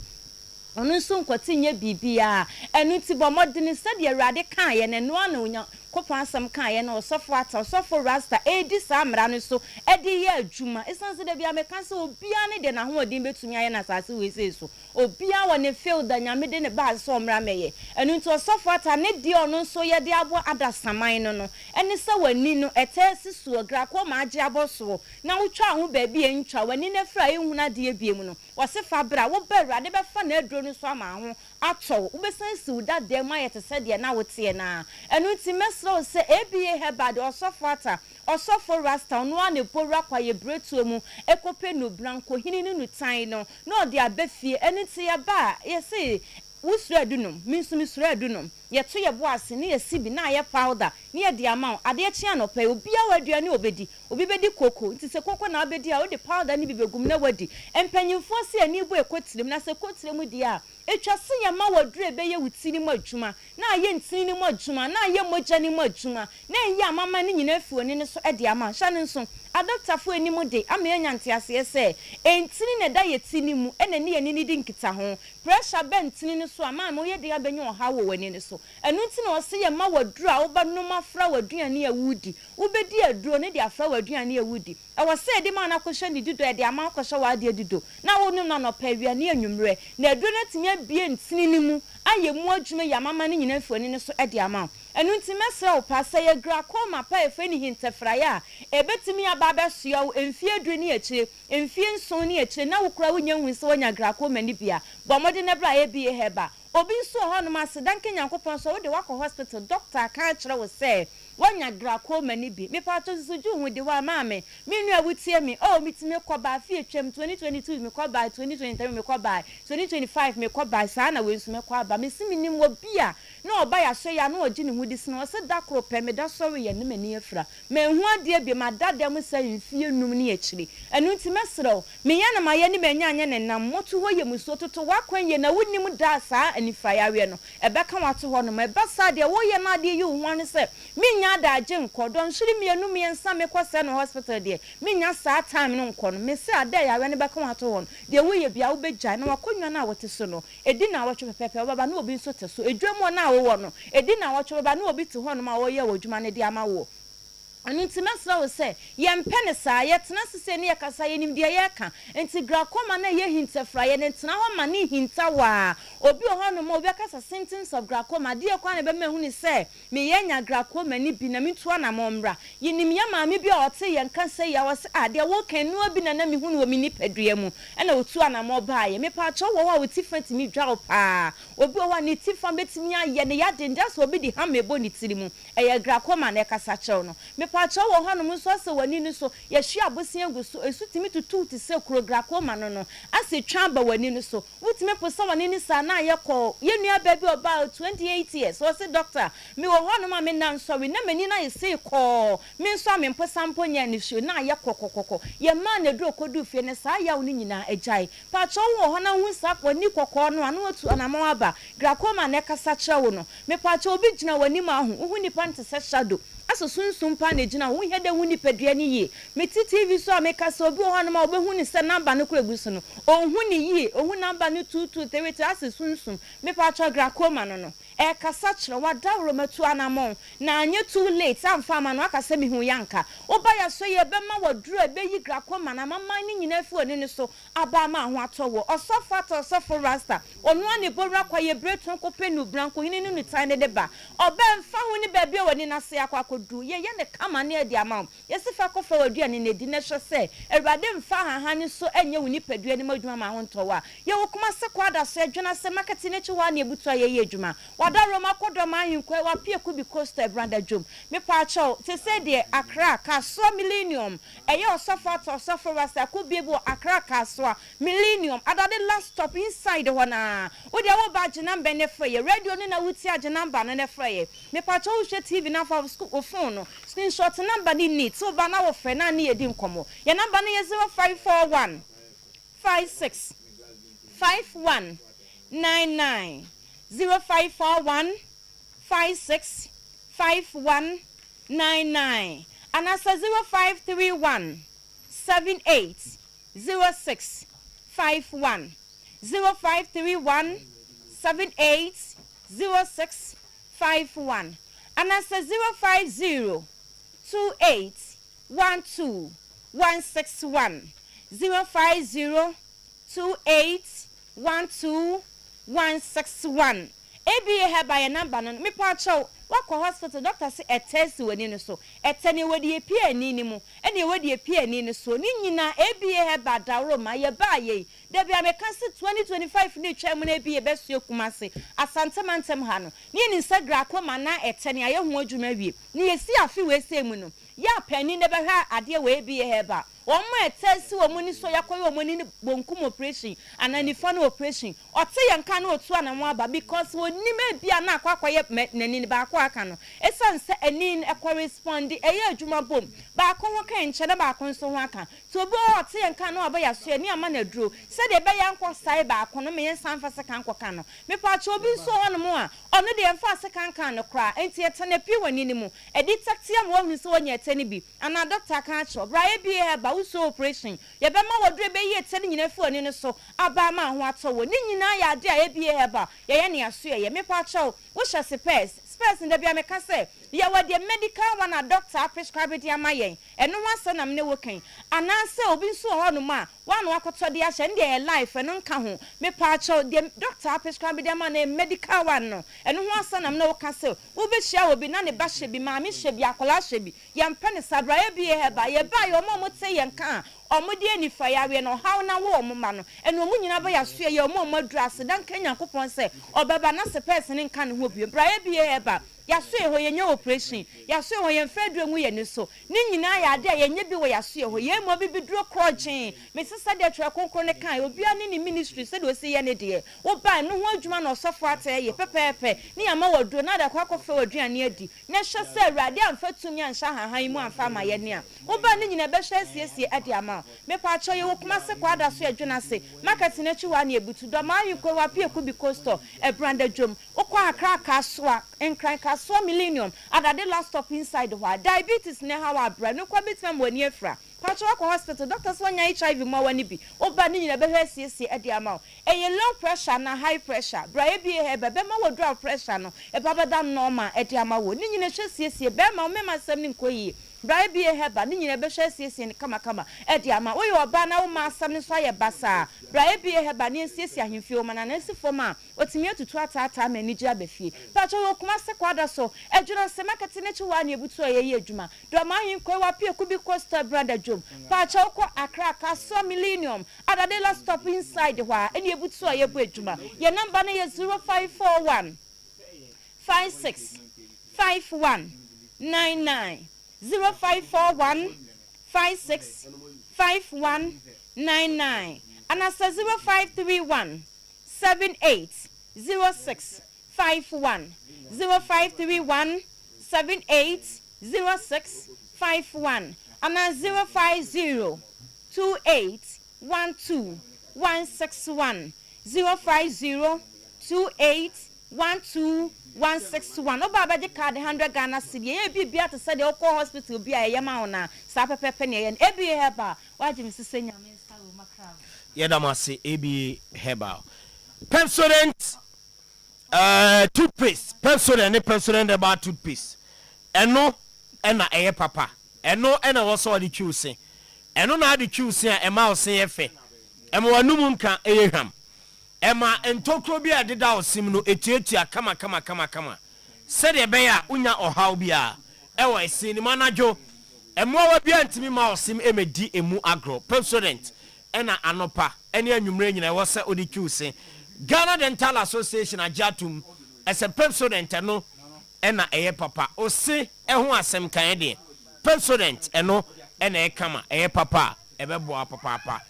onu nso nkwati nye bibia enu ti bo modini sade Erade kan ye ne no na onya kopon asem kan ye na osofo ata osofo rasta edi sa amra no so edi ye adwuma esanse de bia meka se obia ne de na ho odin betumi aye na sase we se so obia wo ne field nyame de ne ba so omra meye enu nti osofo ata ne di ono nso ye de abo adasaman no eni se wani no etesi so gra ko ma age aboso na wotwa ho ba bia ntwa wani ne fra ehuna de ebiem no wose fa bra wo ba Erade be fa na adro no so ama ho atɔ ubesensi that there my to said ya na wotie na enu nti mesro se ABA heba de osofo ata osofo rasta no ane powura kwaye bretuo mu ekope no branko hini no tan no na ode abafie enu nti ya ba yesi wusura dunum minsumi sura dunum yeto ye boase ne yesi bi na ye powder ne ye de amount ade e chia no pe obi a waduane obi bedi koko nti se koko na obedi a wo de powder ne bi begum na wadi empanyimfo se ani bo ekotirim na se kotirem di a etwa se ye ma waduru ebe ye wutini mu adwuma na ye ntini mu adwuma na ye mogya ni mu adwuma na ye amama ne nyina afi oni ne so e de ama hwa ne nso adoptafo ani mu de ama enya ntiase se entini ne da ye tini mu ene ne ye ni di nkita ho pressure bentini ne so ama mo ye de abenye oha wo wani ne so enu nti na ose ye ma waduru a wo ba no mafra waduane ya wudi ubedi aduro ne de afra waduane ya wudi e wo se de ma na kohwe ni dido e de ama kohwe wa de dido na wonu na no pa wiane anwumre na aduro na tinya bie ntini ni mu aye mu adwuma ya mama ne nyina fuani ne so e de ama enu nti mesra wo pa se ye glaucoma pa e fe ni hintefraya e betimi aba ba soa wo emfie aduro ni akire emfie nson ni akire na wo kura wo nya hu se wo nya glaucoma ni bia bo mode na bra ye bie heba obi nso ho no masedan kenyankopon so wo de wakọ hospital doctor ka kire wo se wanya glaucoma ni bi me pa to suju hu de wa maame me nu awutie me oh mitime kọ ba fi etwem 2022 me kọ ba 2023 me kọ ba 2025 me kọ ba sa na we nso me kọ ba me simi nim wo bia na oba ya so ya na oji ne hu dis na o se dakro pe me da sorry ye ne mani afra me hu ade bia ma dadam sa mfie num ne akire enu nti mesrew me ya na ma ye ne manya anya ne nam moto ho ye muso toto wakwan ye na wunnim da sa anifra ya we no ebe ka wato ho no me ba sa de wo ye na de yi hu an se me da aje nkodo nhiri mienu miensa me kwose no hospital de menya saa time no nko no me se ade ya we ne be ka wato won de wo ye bia wo begja na wakonwa na wote so no edi na wocho pepepe baba na obi nso te so edwemo na wo no edi na wocho baba na obi te ho no ma wo ye wodwuma ne de ama wo ani ntimesra wo se ye mpene saa ye tena sese ne ye kasa ye nim de ye ka enti glaucoma na ye hintefra ye ne tena ho ma ne hinta wa obi ho no ma obi kasa symptoms of glaucoma de kwa na be mahu ni se me ye nya glaucoma ni bi na mitua na momra ye nim ya ma me bi a ote ye nka se ya wo se ade wo kan nu obi na me hu no mi ni padua mu e na otua na mo ba ye me pa cho wo wa wo tifant mi dwa pa obi wa ni tifam betimi aye ne ya de just obi di ha mebo ni tiri mu e ye glaucoma na kasa chew no me pacho wo hanum so se wani ni so ye hwe abosia gu so esutimi tutu ti se kuro glaucoma no ase twa ba wani ni so wutimi posa wani ni sa na ye ko ye nua ba bi about 28 years so se doctor me wo hanum a me nan so we na mani na ye se ko me so me posa mponya ni hwe na ye kokokoko ye ma na duro kodu fie ne sa ya woni nyina ajai pacho wo hana hu sa ko ni kokko no anu atu anamo aba glaucoma na kasa chewo no me pacho obi gina wani ma hu hu ni pante se shadow aso sunsun pa na gina hu hede hu ni padua ni ye me TV so ameka so obi ho no ma obehu ni se number no kura gusu no onhu ni ye ohu number no 2233 aso sunsun me pa cha glaucoma no e kasa kire wa dawro matu anamon na anye too late amfa ma no akasa mi hu yanka oba ya so ye be ma waduru ebe yi glaucoma na mama ni nyina fi oni ni so aba ma ho atowo osofo rasta onu ani borra kwa ye breton ko penu branko hini ni tane de ba oba mfa hu ni ba bi woni na se akwa kodu ye ne kama ne adi ama yesifa kofa waduane ne di ne hwe se erade mfa haha ni so enye woni padua ni madwuma ma ho ntowa ye wokuma se kwada so adwuna se market ne chi wa ne ebutu aye adwuma wada roma kodoma hinkwe wa pie ku bi coaster branda jom me pa cho se se de Accra Kaso Millennium eye osofo rasta ku bi bo Accra Kaso Millennium adade last stop inside ho na wo de wo badge number ne freye radio ne na wuti age number ne freye me pa cho wo hwe TV na fa school phone no screenshot number ni need so ba na wo fe na ne yedi nkomo ye number ne 0541 56 51 99 0541 56 51 99 and asa 0531 78 06 51 0531 78 06 51 and asa 050 28 12 161 050 28 12 161 ABA have by a number no me pa cho wakɔ hospital doctor say a test wani no so etene wadi epia ni ni mu ene wadi epia ni ni so ni nyina ABA heba dawro ma ye ba ye da bia me kan se 2025 ni twam na ABA besuo kumase asantemantem ha no ni Instagram akoma na etene aye ho adwuma wie ni yesi afi we se mu no ya pani ne behwa ade we ABA heba Omo etesi omuni so yakoye omuni bonkum operation anani fano operation ote yanka na otu ana mo aba because onime bia na akwakoye nani ba akwa aka no esanse anin correspond eye adwuma bom ba akọ ho kan nche na ba akọ nso ho aka to bo ote yanka na aba yaso ani ama na duro se de be yankọ sai ba akọ no me yansan fa se kan kwaka no me pa cha obi nso ho no mo a ono de yanfa se kan kan no kra enti etene pi wani ni mu e detect am wo hu so wonya etene bi ana doctor kan cho bra e bi e ba so operation ye be ma wodre be ye tene nyina fu ani no so aba ma ho atowo ni nyina ya de a ebie heba ye ne aso ye me pa chaw wo hye space nda bia me ka se ye wode medical one doctor prescribe dia ma yen eno wasa nam ne wokan ananse obi nso ho no ma wanu akoto de ahye nde life eno nka ho me pa chaw de doctor prescribe dia ma na medical one no eno ho asa nam ne woka se wo be hia obi na ne ba hye bi ma me hye bi akola hye bi ye mpa ne sabra ebie heba ye ba ye mo te ye nka omudi enifa yawe no haw na wo omma no eno omu nyina ba yaso ye omu omadurase dan kan Nyankopon se obeba na se person nka ne ho bie bra ebie heba yaso ye ho ye operation yaso ye ho ye mfedru mu ye ne so ni nyina ya ade ye nye bi wo yaso ye ho ye mo bi duro krochen me sesa de twa konkro ne kan obia ni ministry se do se ye ne de wo ba no ho adwuma na osofo ata ye pepepe ni ama woduro na da kwa kofe woduane adi na hye se awrade amfatum ya nhya hahan mu amfa ma ye ne a wo ba ni nyina be hye siesie ade ama me pa cho ye wo kuma se kwa da so adwuna se market na chi wa na ebutu do ma yiko wa pie ku bi costo e branda dwom wo kwa akra ka so a enkran ka so millennium ada the last stop inside wha diabetes ne ha wa bra no kwa bitam wani afra patcho akọ hospital doctors wanya HIV mo wani bi oba ni nyina be hwasiesie ade ama e low pressure na high pressure bra e bi he be ma wo drop pressure no e baba da normal ade ama wo ni nyina hwasiesie be ma o mema sam ni nkoyi bra e bi he ba ni nyina be hwasiesie ni kama ade ama wo yo oba na wo ma asam ni so aye basa bra e bi he ba ni siesie ahemfi o mana na sifoma otimi atutu atata ma ni gira befie patcho wo kuma se kwada so edwuna se market ne chi wa na ebutu aye adwuma do ma hin koi wa pie ku bi costa brother job patcho ko akra ka so millennium ada de last stop inside wha ene ebutu aye bu adwuma ye number na ye 0541 56 51 99 0541 56 51 99 and as 0531 78 06 51 0531 78 06 51 and 050 28 12 161 050 28 12 161 oba ba de card 100 Ghana cedi e bibia to say de okọ hospital bia e yema ona sa pepepe ne ye e bi heba waje mi sese nyame sa wo makra ye da mase e bi heba Pepsodent toothpaste Pepsodent about toothpaste eno na eye papa eno na wo so de twuse eno na de twuse a e ma o se efe e ma wanum nka eye hwam ema entokro bia de da osim no etietia kama se de be ya unya ohaw bia e wo esini manadwo emo wa bia ntimi ma osim emedi emu agro Pepsodent ena anopa ene anwumre nyina wo se odi twuse Ghana Dental Association ajatum ese Pepsodent no ena eye papa o se ho asem kan de Pepsodent eno ena e kama eye papa ebeboa papa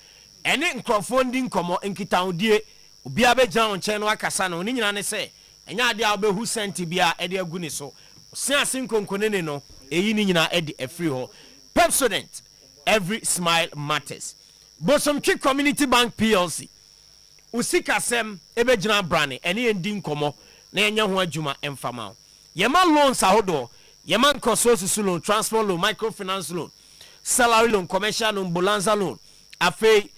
ene nkrofo ndi nkomo nkitaudie obi abegyan onche no akasa no ni nyina ne se enya ade a obehu senti bia e de agu ni so se asin konkonene no eyi ni nyina e de afri ho Pepsodent every smile matters Bosomtwe Community Bank PLC usikasem ebegyina brane ene endi nkomo na enya ho adwuma emfama yema loans ahodo yema nkoso loan transport loan microfinance loan salary loan commercial loan bonanza loan afi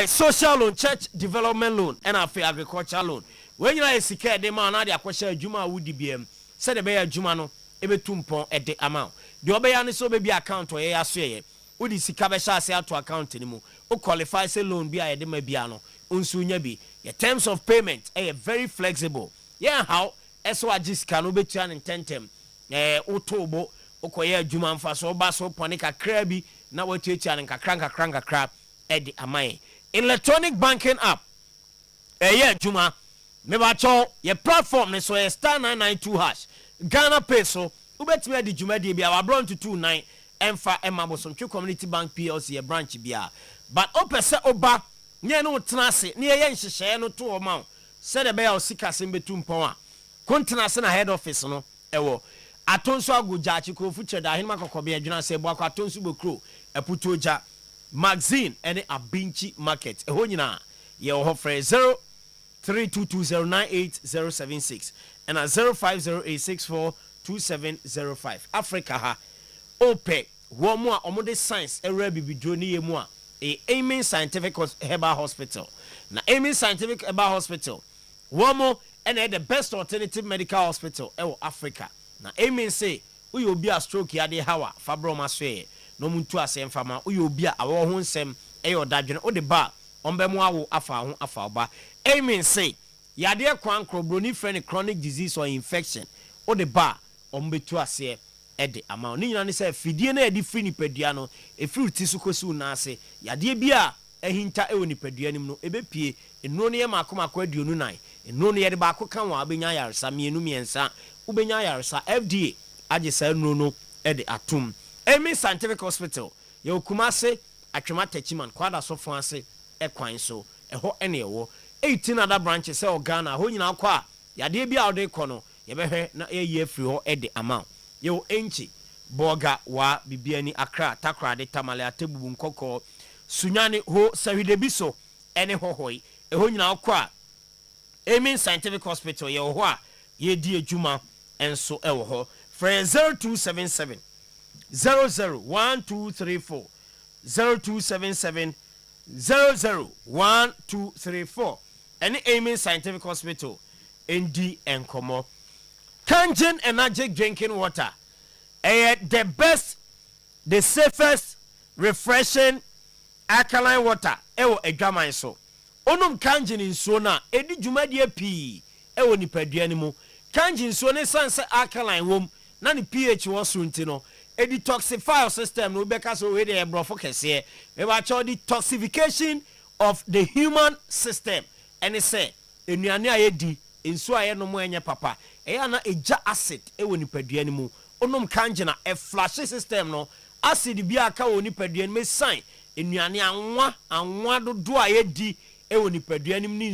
social loan church development loan and afi agriculture loan when you are sika de ma na de akwhya adwuma wudi biem se de be adwuma no ebetumpon ede amount de obeya ne so be bi account o ye aso ye wudi sika be sha ase ato account ni mu o qualify say loan bi a ye de ma bia no unsunya bi your terms of payment are very flexible yeah how eso agiska no betua ne tentem utobo okoye adwuma mfa so ba so pone kakra bi na watuatua ne kakra edi amai electronic banking app adwuma me ba cho ye platform ne so ye star 992 hash Ghana peso ubetime adi dwuma de bia wa bron to 29 emfa emabosomtwe community bank plc ye branch bia but opese oba nye no tenase ne ye nhyehyɛ no to o ma se de be ya osika se betu mpon a kontenase na head office no ewo atonso agoja achikofu cheda hinma kokobe adwuna se bo akwa atonso bokro eputoja magazine ene abinchi market eho nyina ye ho frɛ 0322098076 and 0508642705 Africa ha ope wo mu a omode science era bibidro ni yemu a Aiming Scientific Herbal Hospital. Na Aiming Scientific Herbal Hospital wo mu ene the best alternative medical hospital ewo Africa. Na Aiming say uyi obi a stroke ya de hawa fabroma so no muntu asem fama uyi obi a awo ho nsem odadwene o de ba ombemu awo afa ho afa oba. Aiming say yade kwan krobro friend chronic disease or infection o de ba ombetu ase ede ama ni nyina ne say fidie na edi free nipadua no e free tisu kosu na ase yade bia ehinta ewo nipadua nim no ebepie enu no ye makomako aduonu nan enu no ye de ba ko kan wa abenya yaresa mienu miensa ubenya yaresa FDA agesa enu no ede atum Emi Scientific Hospital ye okumase atwema tachiman kwada sofo ase ekwan so eho ene ewo 18 other branches e Ghana ho nyina kwa yade bia ode kɔ no ye behwe na ye free ho ede amount ye enchi boga wa bibiani Accra Takra de Tamale atebubu nkoko sunyane ho sahidebiso ene hohoi eho nyina kwa Emi Scientific Hospital ye ho a ye di adwuma enso ewo ho frɛ 0277 001234 0277 001234 any Aiming Scientific Hospital ND Enkomo Kangen energy drinking water the best, the safest, refreshing alkaline water ewo edwaman so onum kangen nsuo na edi dwumadie pii ewo nipadua nimu kangen nsuo ne sanse alkaline wom na ne pH wo so ntino a detoxify system no be so we dey brofo kese we ba cho detoxification of the human system and say enuane ayedi ensu aye no mo enye papa eya na eja acid e woni padua ni mu onom kanjina e flash system no acid bi aka woni padua ni me sign enuane anwa dodo ayedi e woni padua ni mu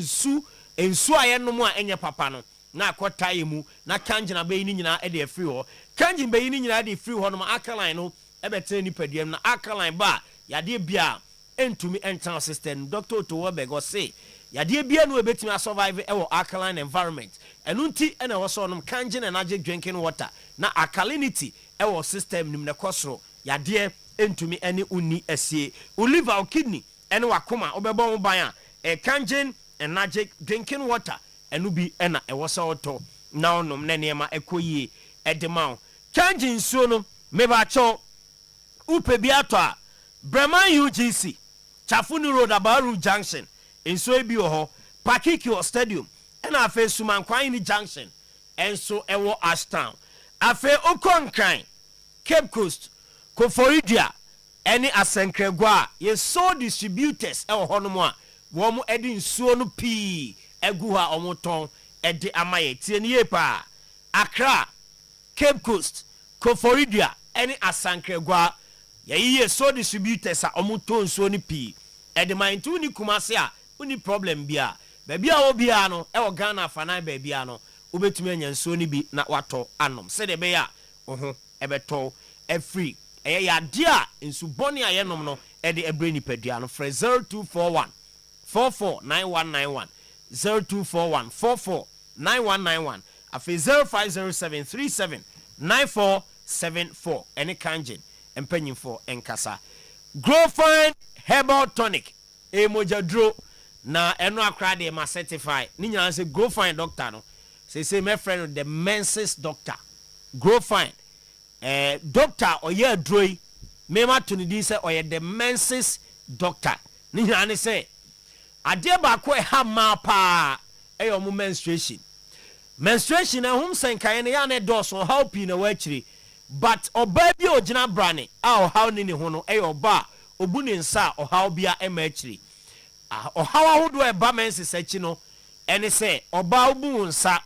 ensu aye no mo enye papa no na akotaye mu na kanjina be ni nyina e dey free ho kanjin be ni nyina dey free ho no alkaline no e betre ni padua na alkaline ba yade bia entumi enter system Dr. Otuo-Acheampong say yade bia no ebetumi survive ewo alkaline environment enunti ena wo so no kanjin energy drinking water na alkalinity ewo system nim ne kosoro yade entumi ene uni asie liver or kidney ene wakoma obebo mo ban a kanjin energy drinking water enu bi ena ewo so to na onom na niema ekoyie edema kanjin suo no meba cho upe bi ato a Bremen UGC Chafuni Road Abaru Junction enso ebi ho Pakikio Stadium ena afa Sumankwan ni Junction enso ewo Ashtown afa Okonkran Cape Coast Koforidia eni Asenkregwa ye so distributors ewo hono a wo mo edi nsuo no pii egu ha omoton edi amaye tie ni yepa Accra Cape Coast Koforidia eni Asenkregwa ye so distributors a omoton nsuo ni pii edi maintu ni kumase a uni problem bia baby a obi a no e wo Ghana fanan baby a no obetumi anya nsuo ni bi na wato anom se de be ya oho ebeto free ya dia nsu boni a yenom no e de ebre ni padua no frɛ 0241 449191 0241 449191 afi 0507379474 ene kanjin empanyimfo enkasa grow fine herbal tonic emojadro na eno akra de ma certify ni nyana se grow fine doctor no say my friend the menses doctor grow fine doctor Oyerepa mema to ni din say oye the menses doctor ni nyana say ade ba ko ha ma pa e yo menstruation menstruation hom senkan ya na dɔso how pi na wachiri but oba bi ogina brane a how ni ne ho no oba obu ne nsa how bia ema achiri how ahodo eba menses achi no ene se oba obu nsa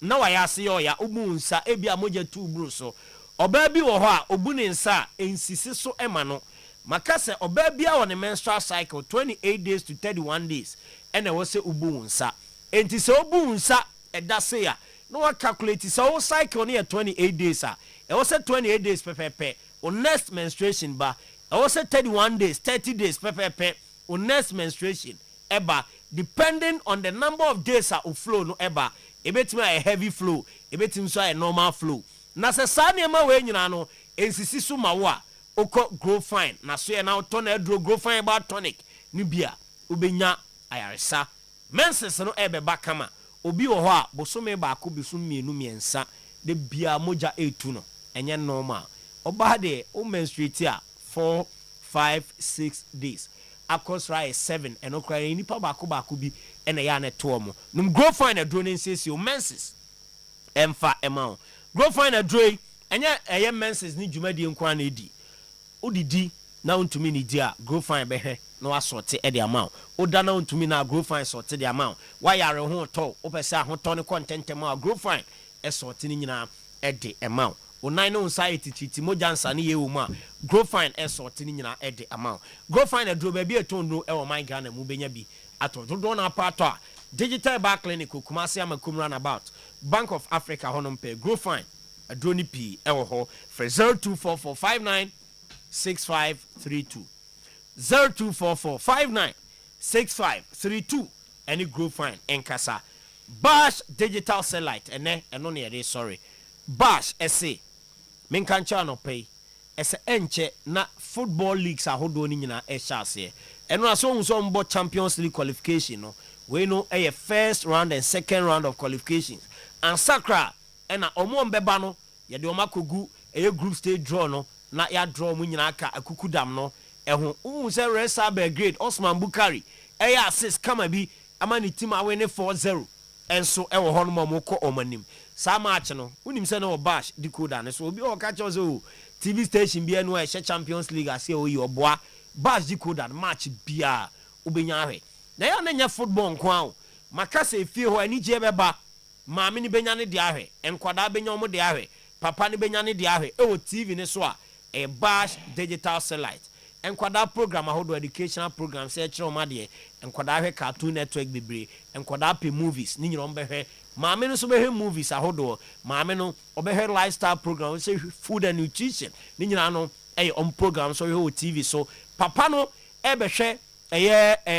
na waya ase ya obu nsa ebia moja tu buru so oba bi wo ho a obu ne nsa ensisi so ema no makase oba bia on the menstrual cycle 28 days to 31 days ene wo se obu nsa enti se obu nsa eda se ya no wa calculate so wo cycle ne 28 days a e wo se 28 days pepepe o next menstruation ba e wo se 31 days 30 days pepepe o next menstruation eba depending on the number of days of flow no eba ebetima a heavy flow ebetim so a normal flow na se sa ne ma we nyina no ensisi so ma wo a oko grow fine na so ye na to na adro grow fine ba tonic ni bia obenya ayaresa menses no ebeba kama obi wo ho a bosome ba ko bisu mienu miensa de bia moja etu no enye normal oba de o menstruate a 4 5 6 days across right 7 and okra nipa ba ko bi ena ya na to mo num grow fine adro ne nsesi o menses emfa ema grow fine adro enye eye menses ni dwumadi nkwa na edi odidi na untumi ni dia grow fine behwe no asorte e the amount oda na untumi na grow fine sorte the amount why yare ho to opese ahoto ne content ma grow fine e sorte ni nyina e the amount onan no society titi moja nsa ne ye wo ma grow fine e sorte ni nyina e the amount grow fine adro ba bi etondo e wo man Ghana mu benya bi ato do na pato a digital bar clinic Kumasi amakum runabout Bank of Africa honom pe grow fine adro ni pi e wo ho for 024459 6532 0244596532 any grow fine enkasa Bash digital satellite eno ne yede sorry Bash ese menkancha no pay ese enche na football leagues ahodo ni nyina e hyase eno aso nso mbo Champions League qualification no we no e first round and second round of qualifications and sakra ena omo mbeba no yede omakogu e group stage draw no na ya draw mu nyina aka akukudam no ehun wu se Resa Belgrade Osman Bukari eya assist kama bi amani team awe ne 4-0 enso ewo ho no mo ko omanim sa match no unim se no Bash decoder ne so obi o ka cho TV station bia no e Champions League ase o yi oboa Bash decoder match bia obenya ahwe na ya na nya football nko awo makase efie ho ani je beba maame ni benya ne de ahwe enkwada benya omo de ahwe papa ni benya ne de ahwe e wo TV ne so a a Bash digital satellite enkwada program ahodo educational program se chiro made enkwada hwe Cartoon Network bebre enkwada pe movies ni nyiro mbehwe maame no so behwe movies ahodo maame no obehwe lifestyle program say food and nutrition ni nyira no on program so yo TV so papa no ebehwe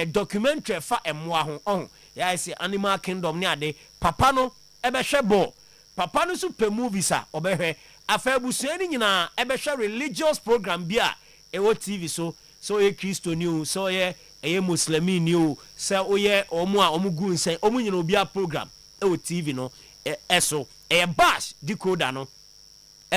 documentary fa emwa ho ya say Animal Kingdom ni ade papa no ebehwe bo papa no so pe movies a obehwe afa busuani nyina ebehwe religious program bia ewo TV so ye Christo new so ye Muslimi new so ye omu a omu gu nsen omu nyina obia program ewo TV no eso Bash decoder no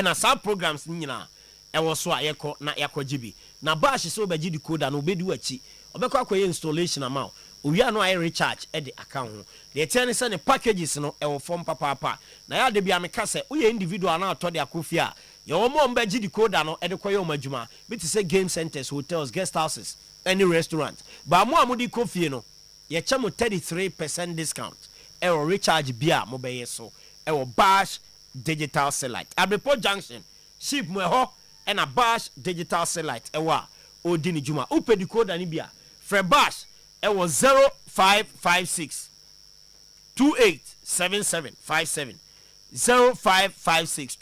na some programs nyina ewo so a yeko na yakogibi na Bash so be decoder no obedi wachi obekọ akoye installation amount owia no I recharge e de account ho de tell say ne packages no ewo form papa na ya de bia meka say uye individual na atọ de akofia your mom be decoder no e de koye omadwuma be to say game centers hotels guest houses any restaurant ba mo amudi kofie no ye chamo 33% discount e o recharge bia mo be yeso e o Bash digital satellite Abripo junction ship mo ho e na Bash digital satellite e wa odi ni juma upe decoder ni bia fre Bash e wo 0556 287757 0556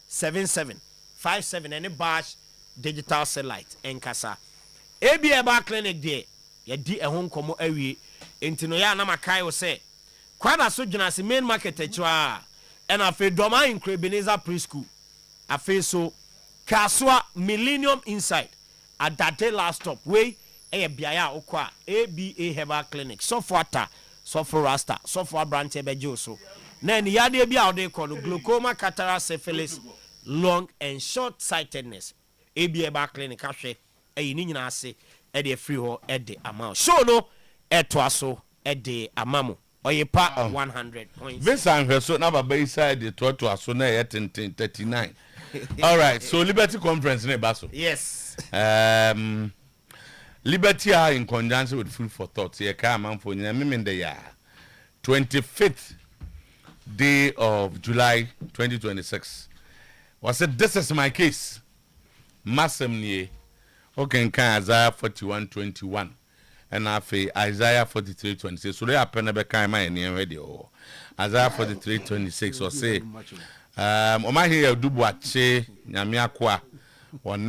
287757 any Bash digital satellite enkasa Oyerepa clinic there ye di ehon komo awie entino ya na makai wo se kwada so dwuna se main market achwa and afi doma in Ebenezer preschool afi so Kaswa Millennium inside at that day last stop way e bia ya okwa Oyerepa clinic so for rasta so for branch ebejo so na ni yade bia o de call glaucoma cataract syphilis long and short sightedness Oyerepa clinic ahwe e ni nyina ase e de free ho e de amount so no e to aso e de amamo Oyerepa 100 points. This and so now by side the to so na 39. All right, so Liberty Conference ne baso. Yes. Liberty are in conjunction with Food for Thought. Here come man for in the year 25th day of July 2026. Was said this is my case. Massam okay, can Isaiah 41:21 and Isaiah 43:26. So they are penebe my name radio. Isaiah 43:26 or say Oma here Dubuache Nyamiakwa one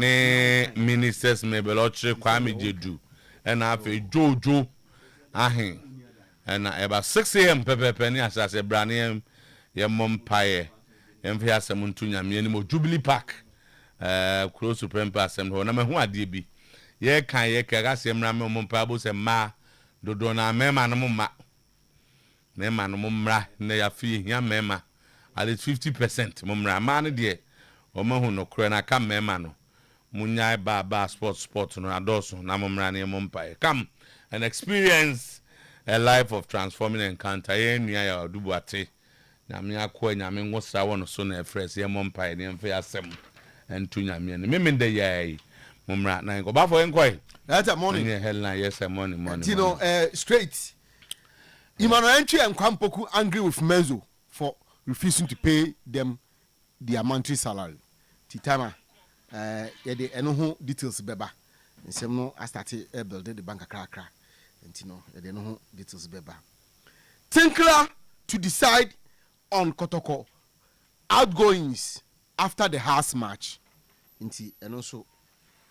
ministers Mebeloche Kwame Jedu and Jojo Ahin and about 6 a.m. Penny as I said Branium Yamom Paye Mfia Samuntunya Mianimo Jubilee Park close to Prempass and Honama Huadibi. Ye can ye Kagasem Ramon Pabos and Ma Dodona Mema Namuma Mema Namumra Nea Fee Yam Mema at least 50% Mumra man dear or Mahuno Crana come Memano Munyai Baba Sport no Adoso Namumrani Mumpai. Come and experience a life of transforming encounter near Dubuate. Namia Kwe Namin was I want to soon a fresh Mumpai and Fair Sem and Tunyamian. Mimin the Yay Mumra Nine go back for inquiry. That's a morning. Yes, a morning. You know, straight. Emmanuel Entry and Kwampoku angry with Menzo for refusing to pay them their monthly salary. Titama, the enoho details beba. And some no, I started building the bank a crack. And you know, the enoho details beba. Tinkler to decide on Kotoko outgoings after the house match. And also,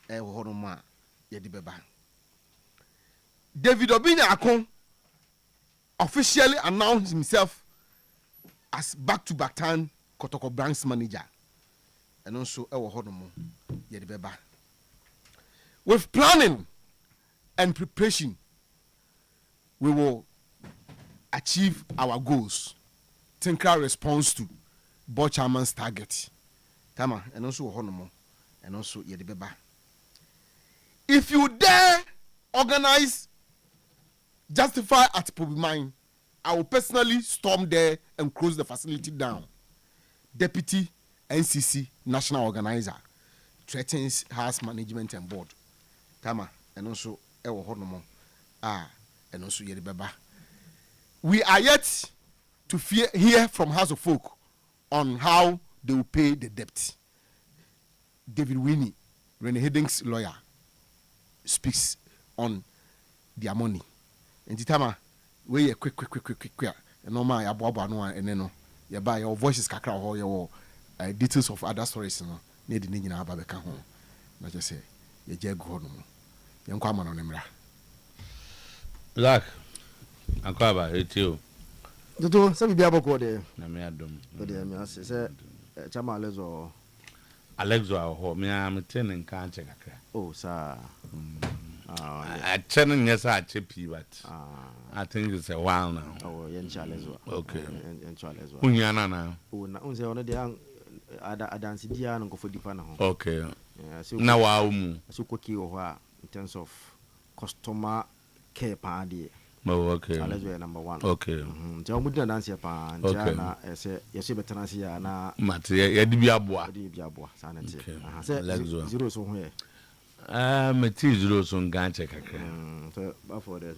Horoma, Yedi beba. David Obinya Akon officially announced himself as back-to-back time Kotoko Branch manager. And also Honomo Yedibeba. With planning and preparation, we will achieve our goals. Tinker response to board chairman's target. Tama, and also Honomo, and also Yedibeba. If you dare organize, justify at Pobi Mine, I will personally storm there and close the facility down. Deputy NCC National Organizer threatens House Management and Board. Tama, and also Ewo Honomo. And also Yedibeba. We are yet to hear from House of Folk on how they will pay the debt. David Winnie, Rene Hiddings' lawyer, speaks on their money. And Titama, we quick. And no my ababa no and no. You buy your voices kakra or your details of other stories no. Need the nina ababeka home. Not just say, you jag go no. Young Kwama on Emra. Black. Akwaba, it's you. Dodo, some be able to go there. Namiadum. But I say, Chama Alexo, or me, I'm attending can't check. Oh, sir. I challenge yes, I chip you, but I think it's a while now. Oh, Yen Charles. Okay. Yen Charles. Unyana now. Oh, now on the young I dance Diana and go for Dipana. Okay. Now, I so quickly in terms of customer care party. Oh, okay. Charles number one. Okay. John would dance your pan. Okay. I say, yes, you better see na Matia, Yadibiabwa. Diabwa, sanity. Alexo. Zero somewhere. Material son ganche kakra. So before the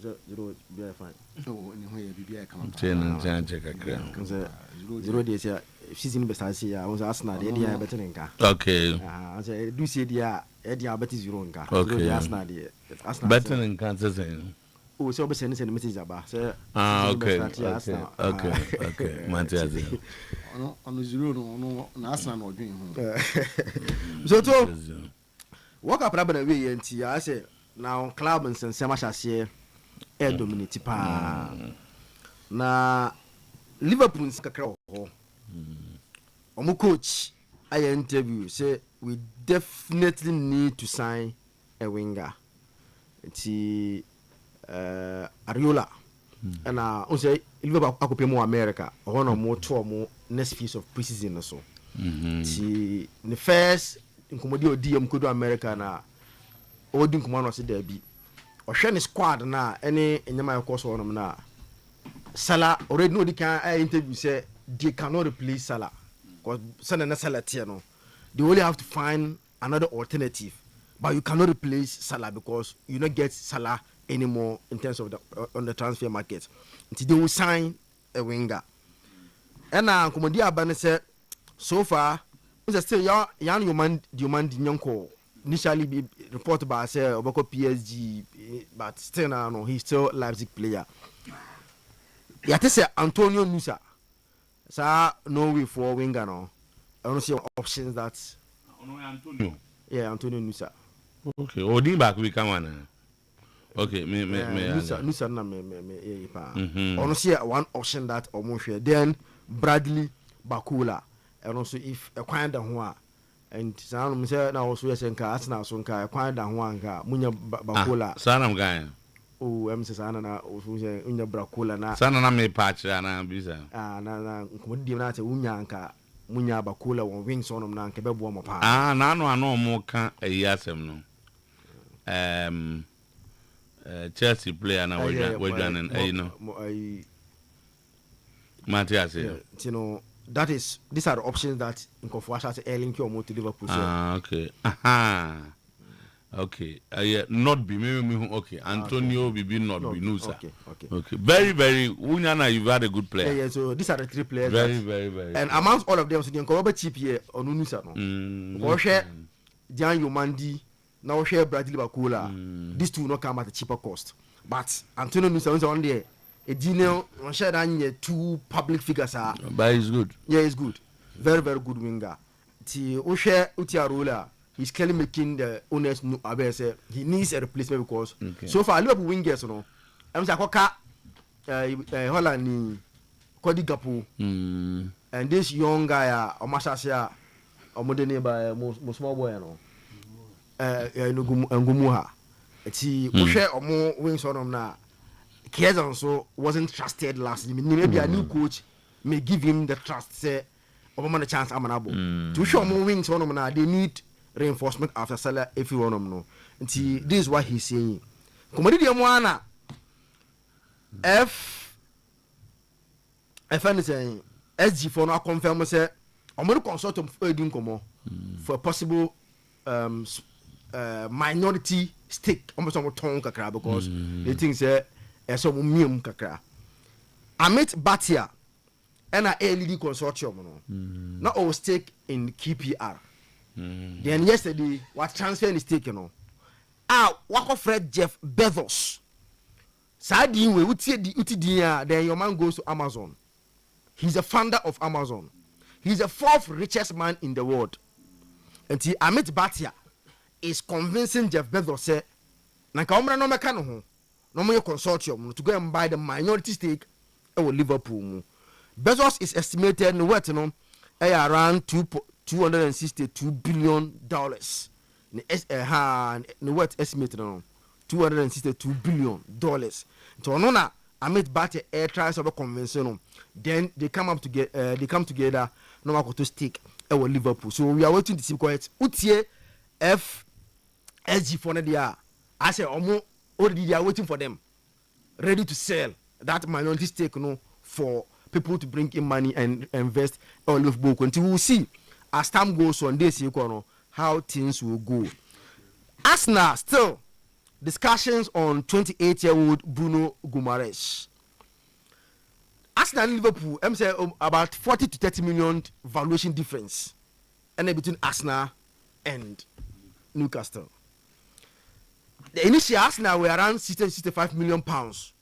zero be fine. So anyway, BBI come up. Ganche kakra. Zero days here. Season best I see. I was asking the idea better than ka. Okay. I say do see the idea better zero nka. Okay. Asking the better than cancer saying. Oh, so be send message about. Say okay. Okay. Matias. On zero no Arsenal no dream. So to work up problem we enti I say now club and some match here e dominate pa na Liverpool kakra ho omo coach I interview say we definitely need to sign a winger. Enti Ariola and on say Liverpool akopem America one or more to more next phase of preseason so the first incomodi odi am kodo America na odi nkomo no se da bi Osheni squad na any nyama course on na Salah already know the can interview say they cannot replace Salah because Salah tier no. They only have to find another alternative, but you cannot replace Salah because you don't get Salah anymore in terms of the on the transfer market. Until they will sign a winger. And now Komodi Abane said so far it's still young Nyonko initially be reported by say Obako PSG, but still now no, he's still Leipzig player. Yate say Antonio Nusa. So no way for winger no. I don't see options that. Antonio. Yeah, Antonio Nusa. Okay. Odin back we come on. Okay, me. Nusa na me pa. I don't see one option that almost share. Then Bradley Bakula. And also if a kind of one and some say na also yes nka Arsenal so nka a kind of one nka munya Bakula. Sanam guy. Oh, sana na usuze unya Bakula na. Sana na me patch na bisa. Na nkomodi na te unya nka munya Bakula won wings on na nka bebo mo pa. Na no mo ka ayasem no. Chelsea player na wajan you know. Matthias. You know, that is these are the options that in Kofuasha say Erling or to Liverpool. Okay. Aha. Okay. Not be maybe okay. Antonio be not be Nusa. Okay. Very Unyana, you've had a good player. Yeah, so these are the three players. Very. And amongst all of them, so you can cheap here on Nusa no. Or share Jan Yomandi, now share Bradley Bakula. These two will not come at a cheaper cost. But Antonio Nusa is on there. A dinner on share than two public figures are. But he's good. Yeah, he's good. Very good winger. Ti Oshe Utiarola, he's clearly making the owners know say he needs a replacement because so far Liverpool wingers no. I'm Koka Holland ni Cody Gakpo. And this young guy Omashasia Omodene by small boy no. Ngumuha. Ti Oshe omo wings on him na. Kies also wasn't trusted last year. Maybe a new coach may give him the trust. Say, "Obama the chance Amanabo." To show more wings on them now, they need reinforcement after Salah if you want them no. And see, this is what he's saying. Commodity Amwana F anything SG for now confirm say I'm going to consult for a possible minority stake almost on tongue kakra because they think say so mumium kakra. Amit Batia and a LED consortium no. Not all stake in KPR. Then yesterday what transfer is taken no. Wako Fred Jeff Bezos. Sadi we uti then your man goes to Amazon. He's a founder of Amazon. He's the fourth richest man in the world. And Amit Batia is convincing Jeff Bezos say na ka omra no meka no ho no mo consortium to go and buy the minority stake in Liverpool. Bezos is estimated no worth no around $262 billion. No worth estimated no $262 billion. So no na Amit Batia air tries of a convention. Then they come together no go to stake in Liverpool. So we are waiting to see quite utie F SG for the I say already they are waiting for them, ready to sell that minority stake for people to bring in money and invest in Liverpool. Until we will see as time goes on this how things will go. Arsenal still discussions on 28-year-old Bruno Guimaraes. Arsenal and Liverpool, I'm saying about 40 to 30 million valuation difference, and between Arsenal and Newcastle. The initial Arsenal were around 65 million pounds.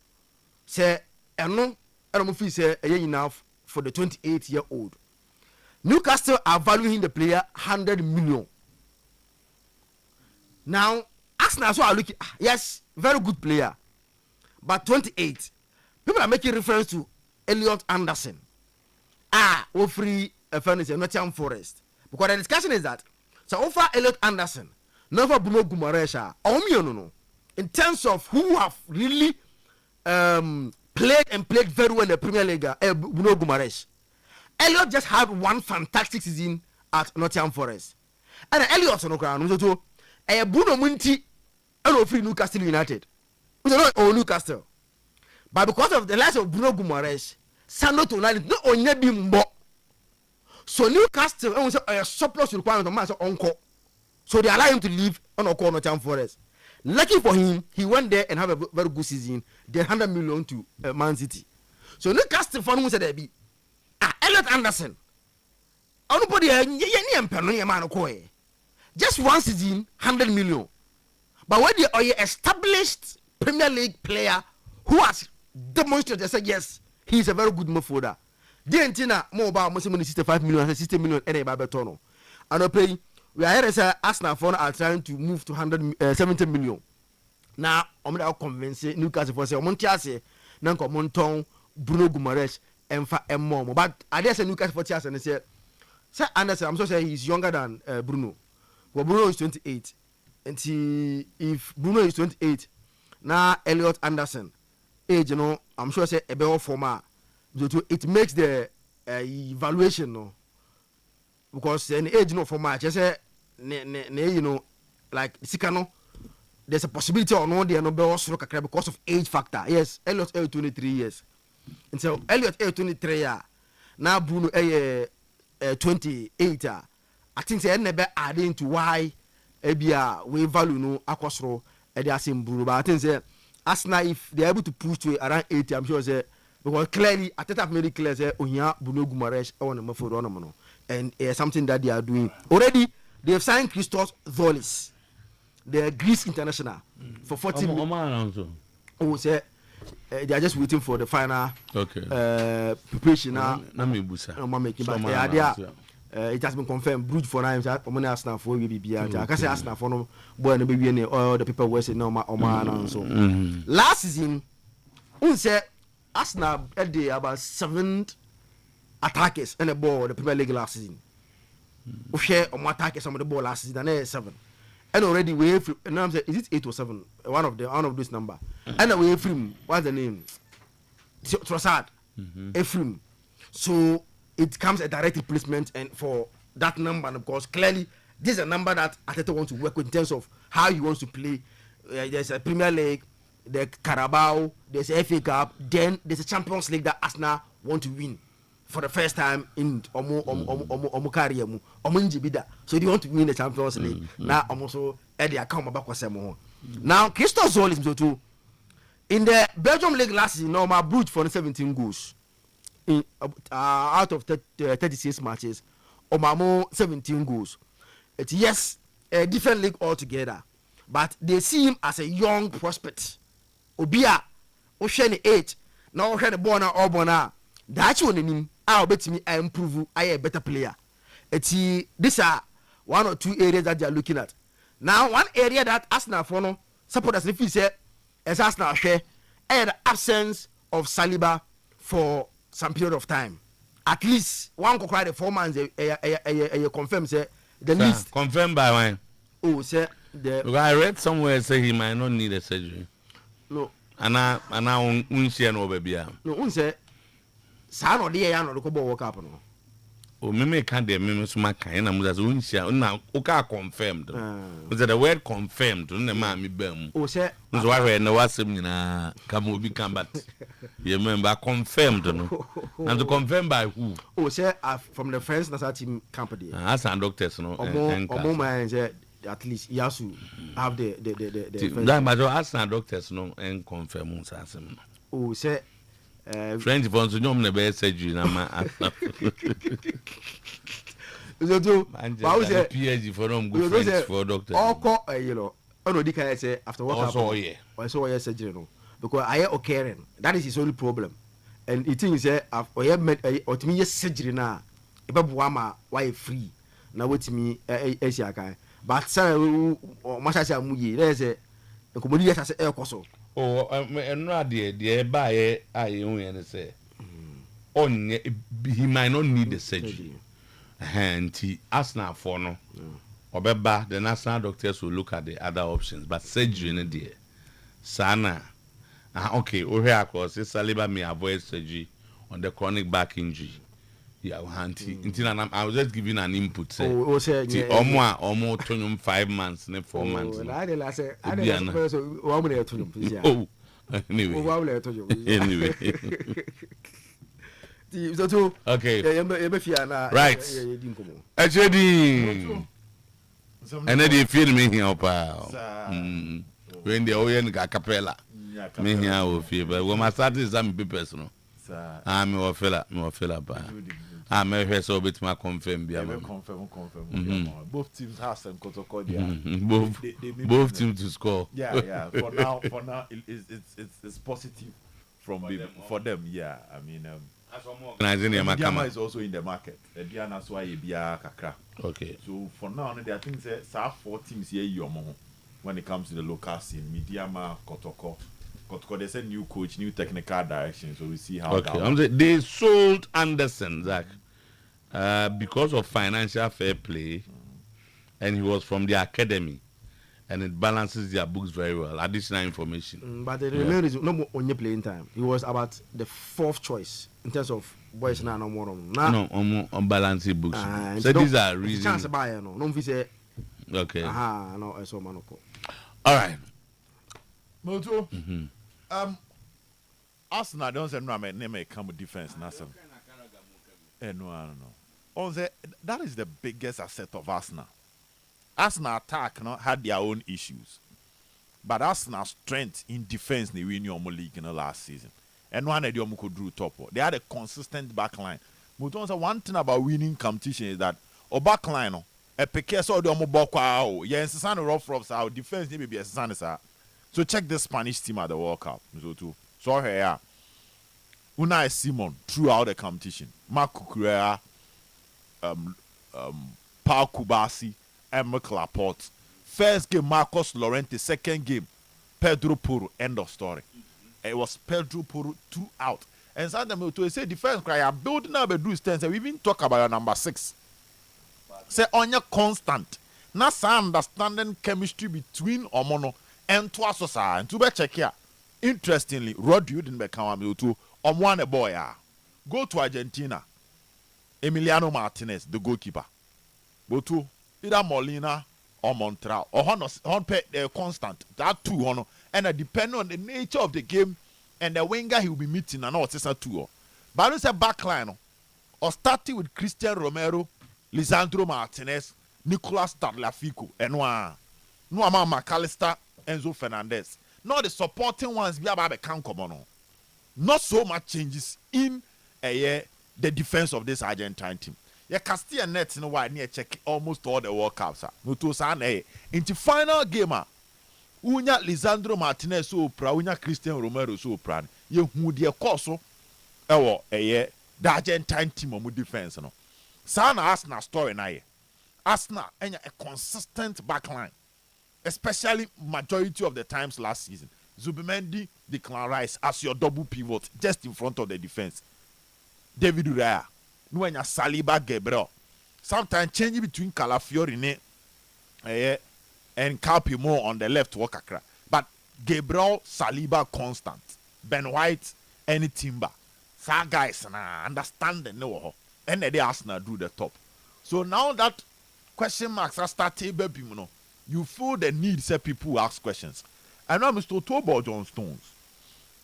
Say, I don't feel say enough for the 28-year-old. Newcastle are valuing the player 100 million. Now, Arsenal so are looking, yes, very good player, but 28. People are making reference to Elliot Anderson. Free furniture, Nottingham Forest. Because the discussion is that so offer Elliot Anderson, never Bruno Guimaraes, no. In terms of who have really played very well in the Premier League, Bruno Guimaraes. Elliot just had one fantastic season at Nottingham Forest. And Elliot no ground, so Bruno Munti and free Newcastle United. or Newcastle. But because of the likes of Bruno Guimaraes, Sandro Tonali, no onye bi mbo. So Newcastle, and a surplus requirement of Master Uncle. So they allow him to leave on Nottingham Forest. Lucky for him, he went there and have a very good season. They 100 million to Man City. So Newcastle fan who said there be Elliot Anderson. Nobody just one season, 100 million. But when they are established Premier League player who has demonstrated, said yes, he is a very good midfielder. The Antina more about 65 million, 60 million, and a Babetono. And okay, we are here as Arsenal for are trying to move to 170 million. Now, I'm not convinced Newcastle for say Montiase, Nanko Monton, Bruno Guimaraes, and Momo. But I dare say Newcastle for Tias and say, Sir Anderson, I'm so say he's younger than Bruno. Well, Bruno is 28. And if Bruno is 28, now Elliot Anderson, age, you know, I'm sure say a better former. It makes the evaluation, no. Because an age, no, for my, just say, you know, like Sikano, there's a possibility or no, they are no better because of age factor. Yes, Elliot 23 years. And so Elliot 23 years. Now Bruno 28. I think they never adding to why we value no akosro they are saying Bruno. But I think say Arsenal, if they are able to push to around 80, I'm sure say because clearly I think I've made it clear say Onya Bruno Guimaraes on the Mafuro, and something that they are doing already. They have signed Christos Zolis, the Greece international, for 40 million. Oh, say they are just waiting for the final preparation now. It has been confirmed. Bruges for now. I'm Arsenal for BB. I can say Arsenal for no boy and baby and all the people were saying no man and so. Last season, we said Arsenal had about 7 attackers and a ball the Premier League last season. We share on attackers some of the ball last season and 7. And already we have. And I'm saying, is it 8 or 7? One of those number. And we have him. What's the name? Trossard. Ephraim. So it comes a direct replacement and for that number, and of course clearly this is a number that Arteta wants to work with in terms of how he wants to play. There's a Premier League, the Carabao, there's a FA Cup, then there's a Champions League that Arsenal want to win for the first time in omo career mu omo. So they want to win the Champions League. Now also Eddie account back was now Christos Zolis too. In the Belgium League last season, normal Bruges for 17 goals. Out of 36 matches, Omamo 17 goals. It's yes, a different league altogether, but they see him as a young prospect. Obia, Ocean 8, now Ocean Bona or Bona. That's one in him. I'll bet me I improve. I a better player. These are 1 or 2 areas that they are looking at. Now, one area that Arsenal for no supporters if you say as Arsenal share, and the absence of Saliba for some period of time. At least one could cry the 4 months. Confirm say the list confirmed by when. Oh, say the. I read somewhere say he might not need a surgery. No. And I won't share no baby. No, say. Son or the no look about work up no. Oh, me can't be me so much kind of as won't share. Now, okay, confirmed. Was that the word confirmed? On the mammy bem. Oh, say. Was why no was him come will become but you remember confirmed no. And to confirm by who? Oh, say from the friends that team company. As and doctors no. Or man say at least he has to have the that but as and doctors no and confirm us as him. Oh, say French bonds no me be surgery na ma. So do I was a PhD for them good friends for doctors. All call you know. Oh no, can I say after what happened? I saw surgery no. Because I am occurring. That is his only problem. And it is or you met or to me surgery na. Ebabuama why free. Na wait me Asia but say much as I'm muyi. There's a comedy as a koso. Oh, no the buy I say. He might not need the surgery. And he Arsenal for no. Obeba the national doctors will look at the other options, but surgery in there. Sana. Okay, over across Saliba may avoid surgery on the chronic back injury. Yeah, hunting. I was just giving an input. Say, Oh, say, omo 5 months, 4 months. I didn't say, I Obiana. didn't say, one minute to you. Oh, anyway. One minute to you. Anyway. So, Okay. Right. Actually, and then they feel me here, pal. When the Oyen got capella, me here will feel, but when my start is I'm personal. I'm a fella, pa. I'm a head so bit my confirm. Both teams have some protocol. Both teams to score. Yeah. For now, it's positive for them. Yeah, I mean, Diama is also in the market. That's why you be a kakra. Okay. So for now, I think there 4 teams here when it comes to the local scene. Midiama, Kotoko. There's a new coach, new technical direction, so we see how. Okay, they sold Anderson, Zach, because of financial fair play, and he was from the academy, and it balances their books very well. Additional information. But the main reason, no only playing time. He was about the 4th choice in terms of boys now no more on balancing books. So these are reasons. Chance buy no say. Okay. No, I saw Manoko. All right. Moto. Arsenal don't say no, may come with defense. No, I don't know. That is the biggest asset of Arsenal. Arsenal attack had their own issues, but Arsenal's strength in defense they win your league in the last season. And one of them could do top. They had a consistent back line. But one thing about winning competition is that our back line, a piquet so the Moboko, yes, it's rough our defense maybe be a son. So check the Spanish team at the World Cup. So here, Unai Simon throughout the competition. Marco Correa, Paul Kubasi, Emerick Laporte. First game, Marcos Llorente. Second game, Pedro Porro. End of story. It was Pedro Porro 2 out. And sometimes to say defense cry, I'm building up a do stance. We even talk about your number 6. Say on your constant. Now some understanding chemistry between Omono and Twasosa and to be check here. Interestingly, Rod you didn't become to one a boy. Go to Argentina. Emiliano Martinez, the goalkeeper. Go to either Molina or Montreal or on constant. That 2 and depending on the nature of the game and the winger he will be meeting and all it's a 2. But it's a backline or starting with Christian Romero, Lisandro Martinez, Nicolas Tagliafico, and Noama McAllister, Enzo Fernandez. Not the supporting ones be about the common. Not so much changes in the defense of this Argentine team. Yeah, Castilla Nets in a while near check almost all the World Cups. Into final game, Unya Lisandro Martinez so proud, Unya Christian Romero so proud. You who dear Corso, the Argentine team of defense. No, Sana Arsenal story na Arsenal and a consistent backline, especially majority of the times last season. Zubimendi, Declan Rice as your double pivot just in front of the defense. David Raya, Nuenya Saliba Gabriel. Sometimes changing between Calafiori and Calpimo on the left Wakakra. But Gabriel, Saliba constant. Ben White, any Timber. Sa guys understand the no. And the Arsenal do the top. So now that question marks are starting, you feel the need say people ask questions. I know Mr. Tobo John Stones.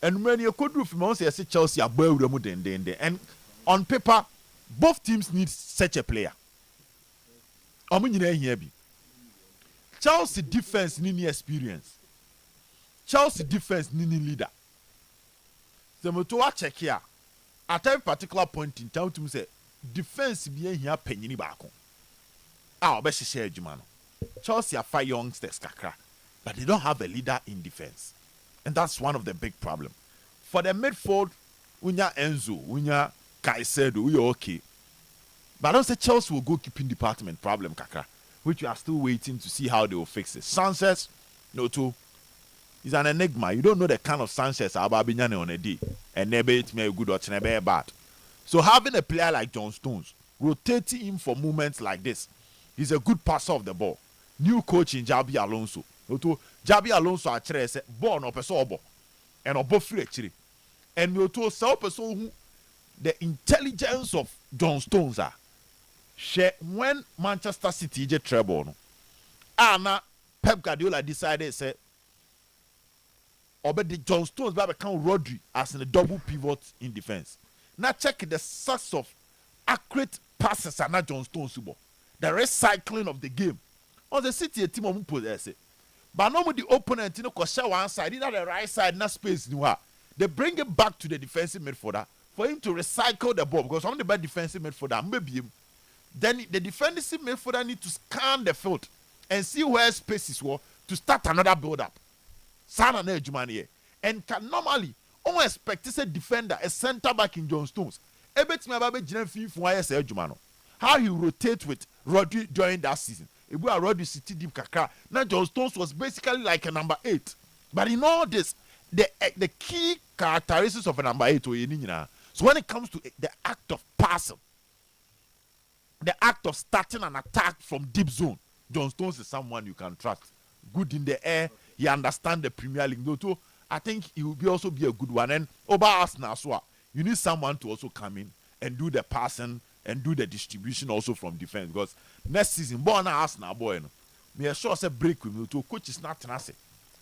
And when you could do from say Chelsea are boy and on paper, both teams need such a player. Chelsea defense need experience. Chelsea defense need leader. So Motoa check here. At every particular point in time to say defense be here penny back. Share Jumano. Chelsea are 5 youngsters kakra, but they don't have a leader in defense. And that's one of the big problems. For the midfield, Unya Enzo, Unya Caicedo, we are okay. But I don't say Chelsea will go keeping department problem kakra, which we are still waiting to see how they will fix it. Sanchez, too, is an enigma. You don't know the kind of Sanchez Ababinyane on a day. And never it may good or never bad. So having a player like John Stones, rotating him for movements like this, he's a good passer of the ball. New coach in Jabi Alonso. Jabi Alonso actually said, "Born up a sobo, and a free actually." And we told some person who the intelligence of John Stones when Manchester City get treble no na Pep Guardiola decided say the John Stones ba become Rodri as in a double pivot in defense. Now check the source of accurate passes and not John Stones subo. The recycling of the game. On the City a team of possess. But no the opponent you know cause one side, either the right side, not space they bring it back to the defensive midfielder for him to recycle the ball because on the bad defensive midfielder maybe him. Then the defensive midfielder need to scan the field and see where spaces were to start another build up. Sana na ejumani and can normally on expect a defender, a center back in John Stones. Ebetimi ababe jina fi fun ayese ejuma no. How he rotate with Rodri during that season. Ebu Rodri City deep kakra. Now John Stones was basically like a number 8. But in all this, the key characteristics of a number 8 so when it comes to the act of passing, the act of starting an attack from deep zone, John Stones is someone you can trust. Good in the air, he understands the Premier League. So I think he will also be a good one. And over Arsenal as well, you need someone to also come in and do the passing and do the distribution also from defense. Because next season, born Arsenal boy, me sure say break with me to coach is not tenacity.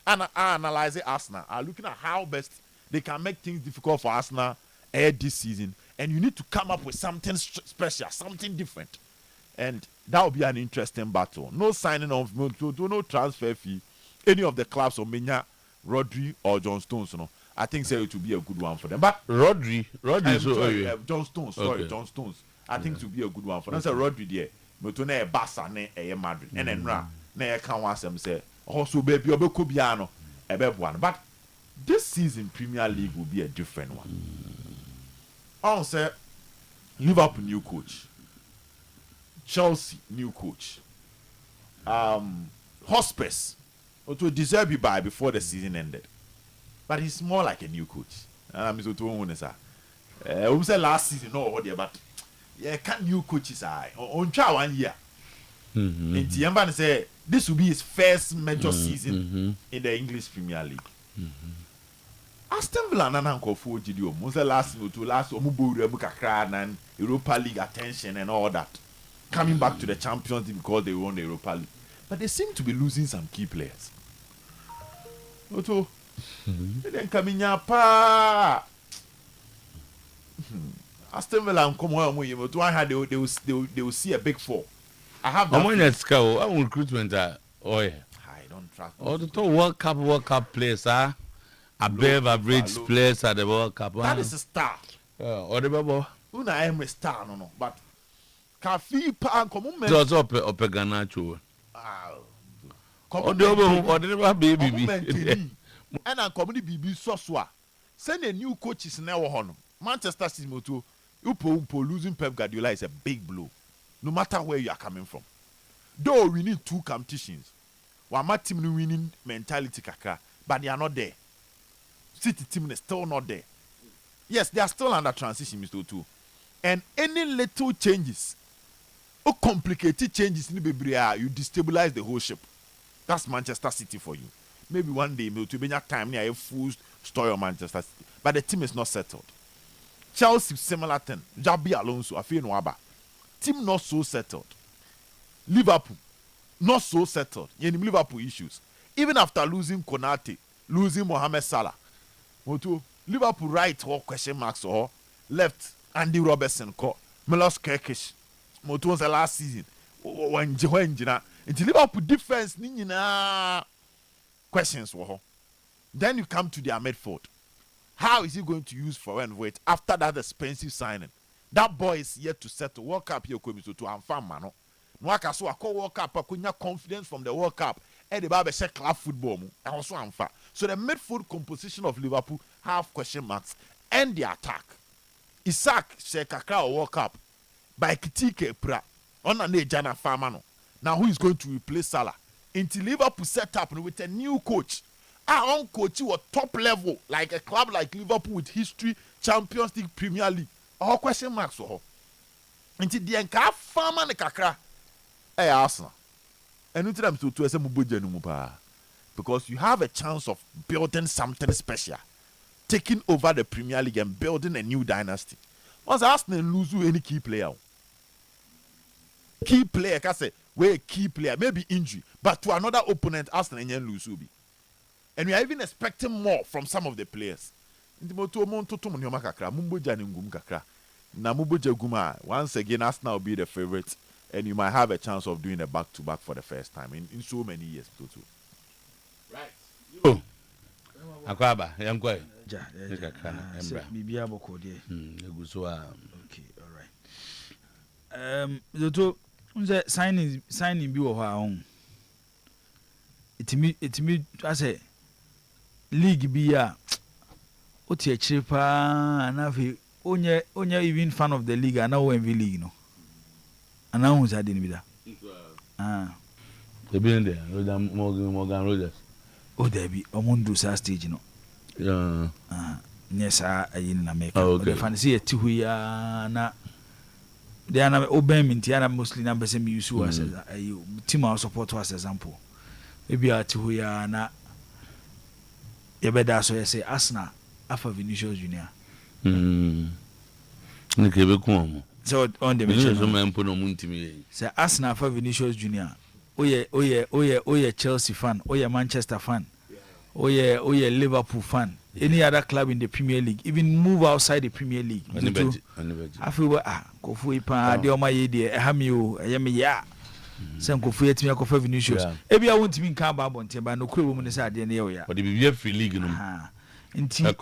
And I analyze Arsenal, are looking at how best they can make things difficult for Arsenal this season. And you need to come up with something special, something different. And that will be an interesting battle. No signing of no transfer fee. Any of the clubs of Minya, Rodri or John Stones, I think it will be a good one for them. But Rodri John Stones, okay. John Stones. I think it will be a good one for them. So Rodri there, but na Barca na Madrid. And then na can want them say also baby obekobiano one. But this season Premier League will be a different one. Also, Liverpool new coach. Chelsea new coach. Hospice to deserve you by before the season ended, but he's more like a new coach. I'm so to say, we said last season no, but yeah, can new coaches on try 1 year. And Tiamba say this will be his first major season in the English Premier League. Aston Villa na nko for GDO. We said last Omuboru Kakra and Europa League attention and all that. Coming back to the Champions League because they won the Europa League. But they seem to be losing some key players. Oto, they then coming up. Aston Villa come on with you. They will see a big fall. I have that. I'm recruitment. I don't trust. All the World Cup players are above average players at the World Cup. That is a star. Or the bubble. Una am a star, no, but Kafi pa come on. Just up Ganacho. Baby. And I'm coming BB Soswa. Send a new coaches now on Manchester City Moto. Upo losing Pep Guardiola is a big blow. No matter where you are coming from. Though we need 2 competitions. One team winning mentality kaka, but they are not there. City team is still not there. Yes, they are still under transition, Mr. Otu. And any little changes or complicated changes in the baby, you destabilize the whole ship. That's Manchester City for you. Maybe one day, maybe time near a full story of Manchester City. But the team is not settled. Chelsea, similar thing. Jabi Alonso, I feel no aba. Team not so settled. Liverpool, not so settled. In Liverpool issues. Even after losing Konate, losing Mohamed Salah. Liverpool right or question marks or left Andy Robertson, Milos Kerkish. Moto was the last season. Until Liverpool defense, questions were. Then you come to their midfield. How is he going to use foreign weight after that expensive signing? That boy is yet to settle. World Cup here to Anfam Mano. Nwaka so akọ World Cup akunya confidence from the World Cup. And the Bible say club football mu. And also Anfa. So the midfield composition of Liverpool have question marks. And the attack. Isaac Shekaka World Cup by Kitike Pra. On a Jana Famano. Now who is going to replace Salah? Until Liverpool set up with a new coach. Our own coach was top level, like a club like Liverpool with history, Champions League, Premier League. All question marks for her. Until the entire farmer ne kakra. Hey Arsenal. And until I'm to say because you have a chance of building something special, taking over the Premier League and building a new dynasty. Once Arsenal lose any key player. Key player, can say, we're a key player, maybe injury, but to another opponent, Arsenal and lose. And we are even expecting more from some of the players. Once again, Arsenal will be the favorite, and you might have a chance of doing a back-to-back for the first time in so many years. Right. Oh. Akwaba, I'm going. Maybe I'm okay. Okay, all right. The signing be of our own. It me I say league be a Otuo-Acheampong and have onye even fan of the league and now envy league no. And now who's adding be that? The being there, Morgan Rogers. Oh, there be Omundu stage no. Yeah. Yes, I in America. The fancy a 2 year na. They are obeying Mintiana mostly numbers and use as a team of support as example. Maybe a 2 year na. You better so say Asna after Vinicius Junior. So on the mission, say Asna for Vinicius Junior. Oye Chelsea fan, Oye Manchester fan, Oye Liverpool fan, any other club in the Premier League, even move outside the Premier League. I feel Kofu Ipa, the Oma Yedi, Hamio, Yamia, Sam Kofu Etmia Kofu Vinicius. Maybe I won't even come back on Timba, no crew woman is at the area. But if you have free league,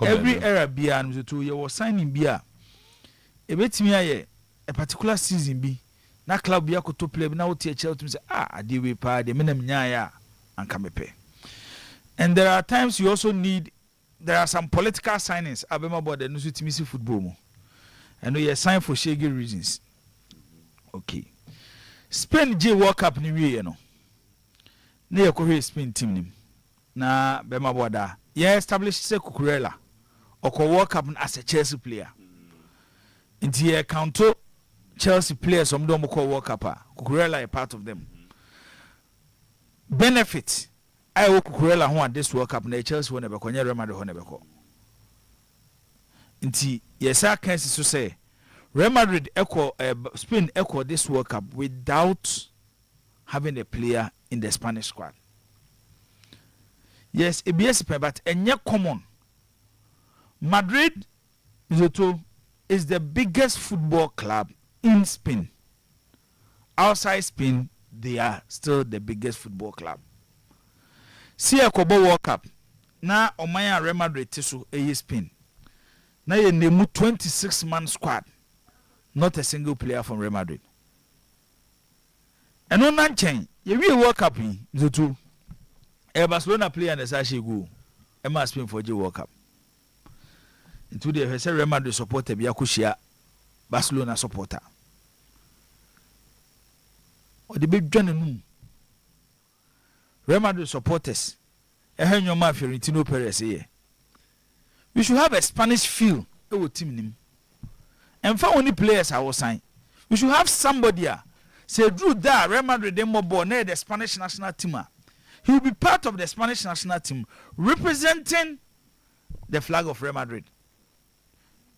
every era beyond the 2 year was signing beer. A bit me a particular season be. Na club ya to play na Otuo-Acheampong say adiwe pa de menem nyaaya anka mepe. And there are times you also need, there are some political signings abema board no so timisi football mo. And we sign for shaggy reasons. Okay. Spain J World Cup ni wie no. Na ye ko Spain team nim. Na bema board ye establish say Cucurella or World Cup as a Chelsea player. Inti ye counto Chelsea players some don't call World Cup. Cucurella a part of them. Benefit. I will Cucurella who this World Cup na Chelsea won never konya Real Madrid won never ko. Inti yes I can say Real Madrid echo Spain echo this World Cup without having a player in the Spanish squad. Yes, ABS but enye common. Madrid is the biggest football club in Spain. Outside Spain, they are still the biggest football club. See a Kobo World Cup. Na Omaya Real Madrid tisu Spain. Na ye nemu 26-man squad. Not a single player from Real Madrid. And on that chain, you will World Cup in the two. A Barcelona player and a Sashi go. Emma Spain for the World Cup. Into the Real Madrid supporter Biakushia Barcelona supporter. Or the big journey. Real Madrid supporters. Ehenyo ma Fiorentino Perez here. We should have a Spanish feel. Team name. And for only players I was sign. We should have somebody say Drew that Real Madrid demo born near the Spanish national team. He will be part of the Spanish national team representing the flag of Real Madrid.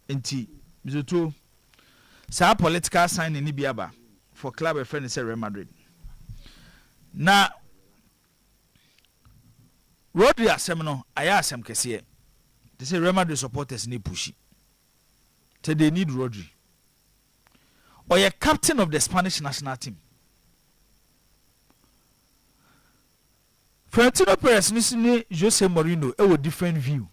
Inti Mizutu sa political sign in Ibiaba for club a friend is Real Madrid. Na Rodri asemno aya asem kese. They say Real Madrid supporters need pushy. So they need Rodri. Or a captain of the Spanish national team. Florentino Perez ni Jose Mourinho a different view.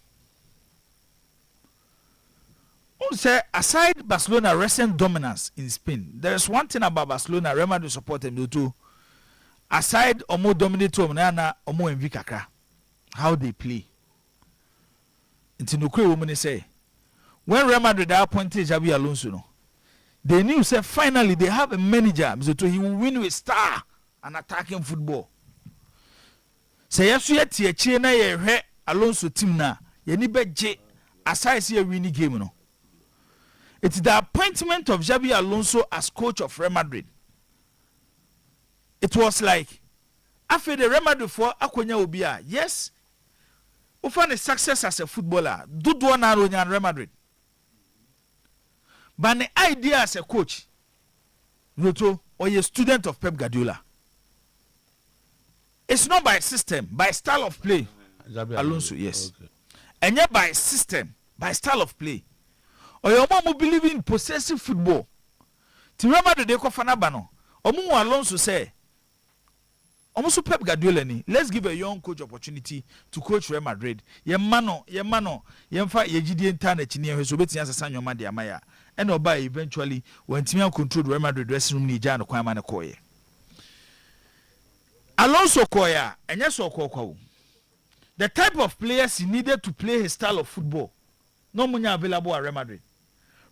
Say aside Barcelona recent dominance in Spain, there is one thing about Barcelona Real Madrid support them too. Aside Omo dominate na Omo envy kakra, how they play. It's no kwe woman say when Real Madrid appointed Xabi Alonso no, they knew say finally they have a manager so he will win with star and attacking football. Say yes yet ye na ye Alonso team na ye ni beje aside see a winning game no. It's the appointment of Xabi Alonso as coach of Real Madrid. It was like, after the Real Madrid for Akonya Obia, yes, we find a success as a footballer. Do one Real Madrid. but the idea as a coach Noto or a student of Pep Guardiola. It's not by system, by style of play. Alonso, yes. Okay. And yet by system, by style of play. Or your mom will believe in possessive football. To remember the Deco Fanabano, or Mumu Alonso say, almost Pep Guardiola ni. Let's give a young coach opportunity to coach Real Madrid. Yemano, yemfa yejidi entane chini ya sobeti yansa sanyo madi amaya. And oba eventually when Timia controlled Real Madrid dressing room ni jano kwa mane koye. Alonso koya, and yes or koko. The type of players he needed to play his style of football, no money available at Real Madrid.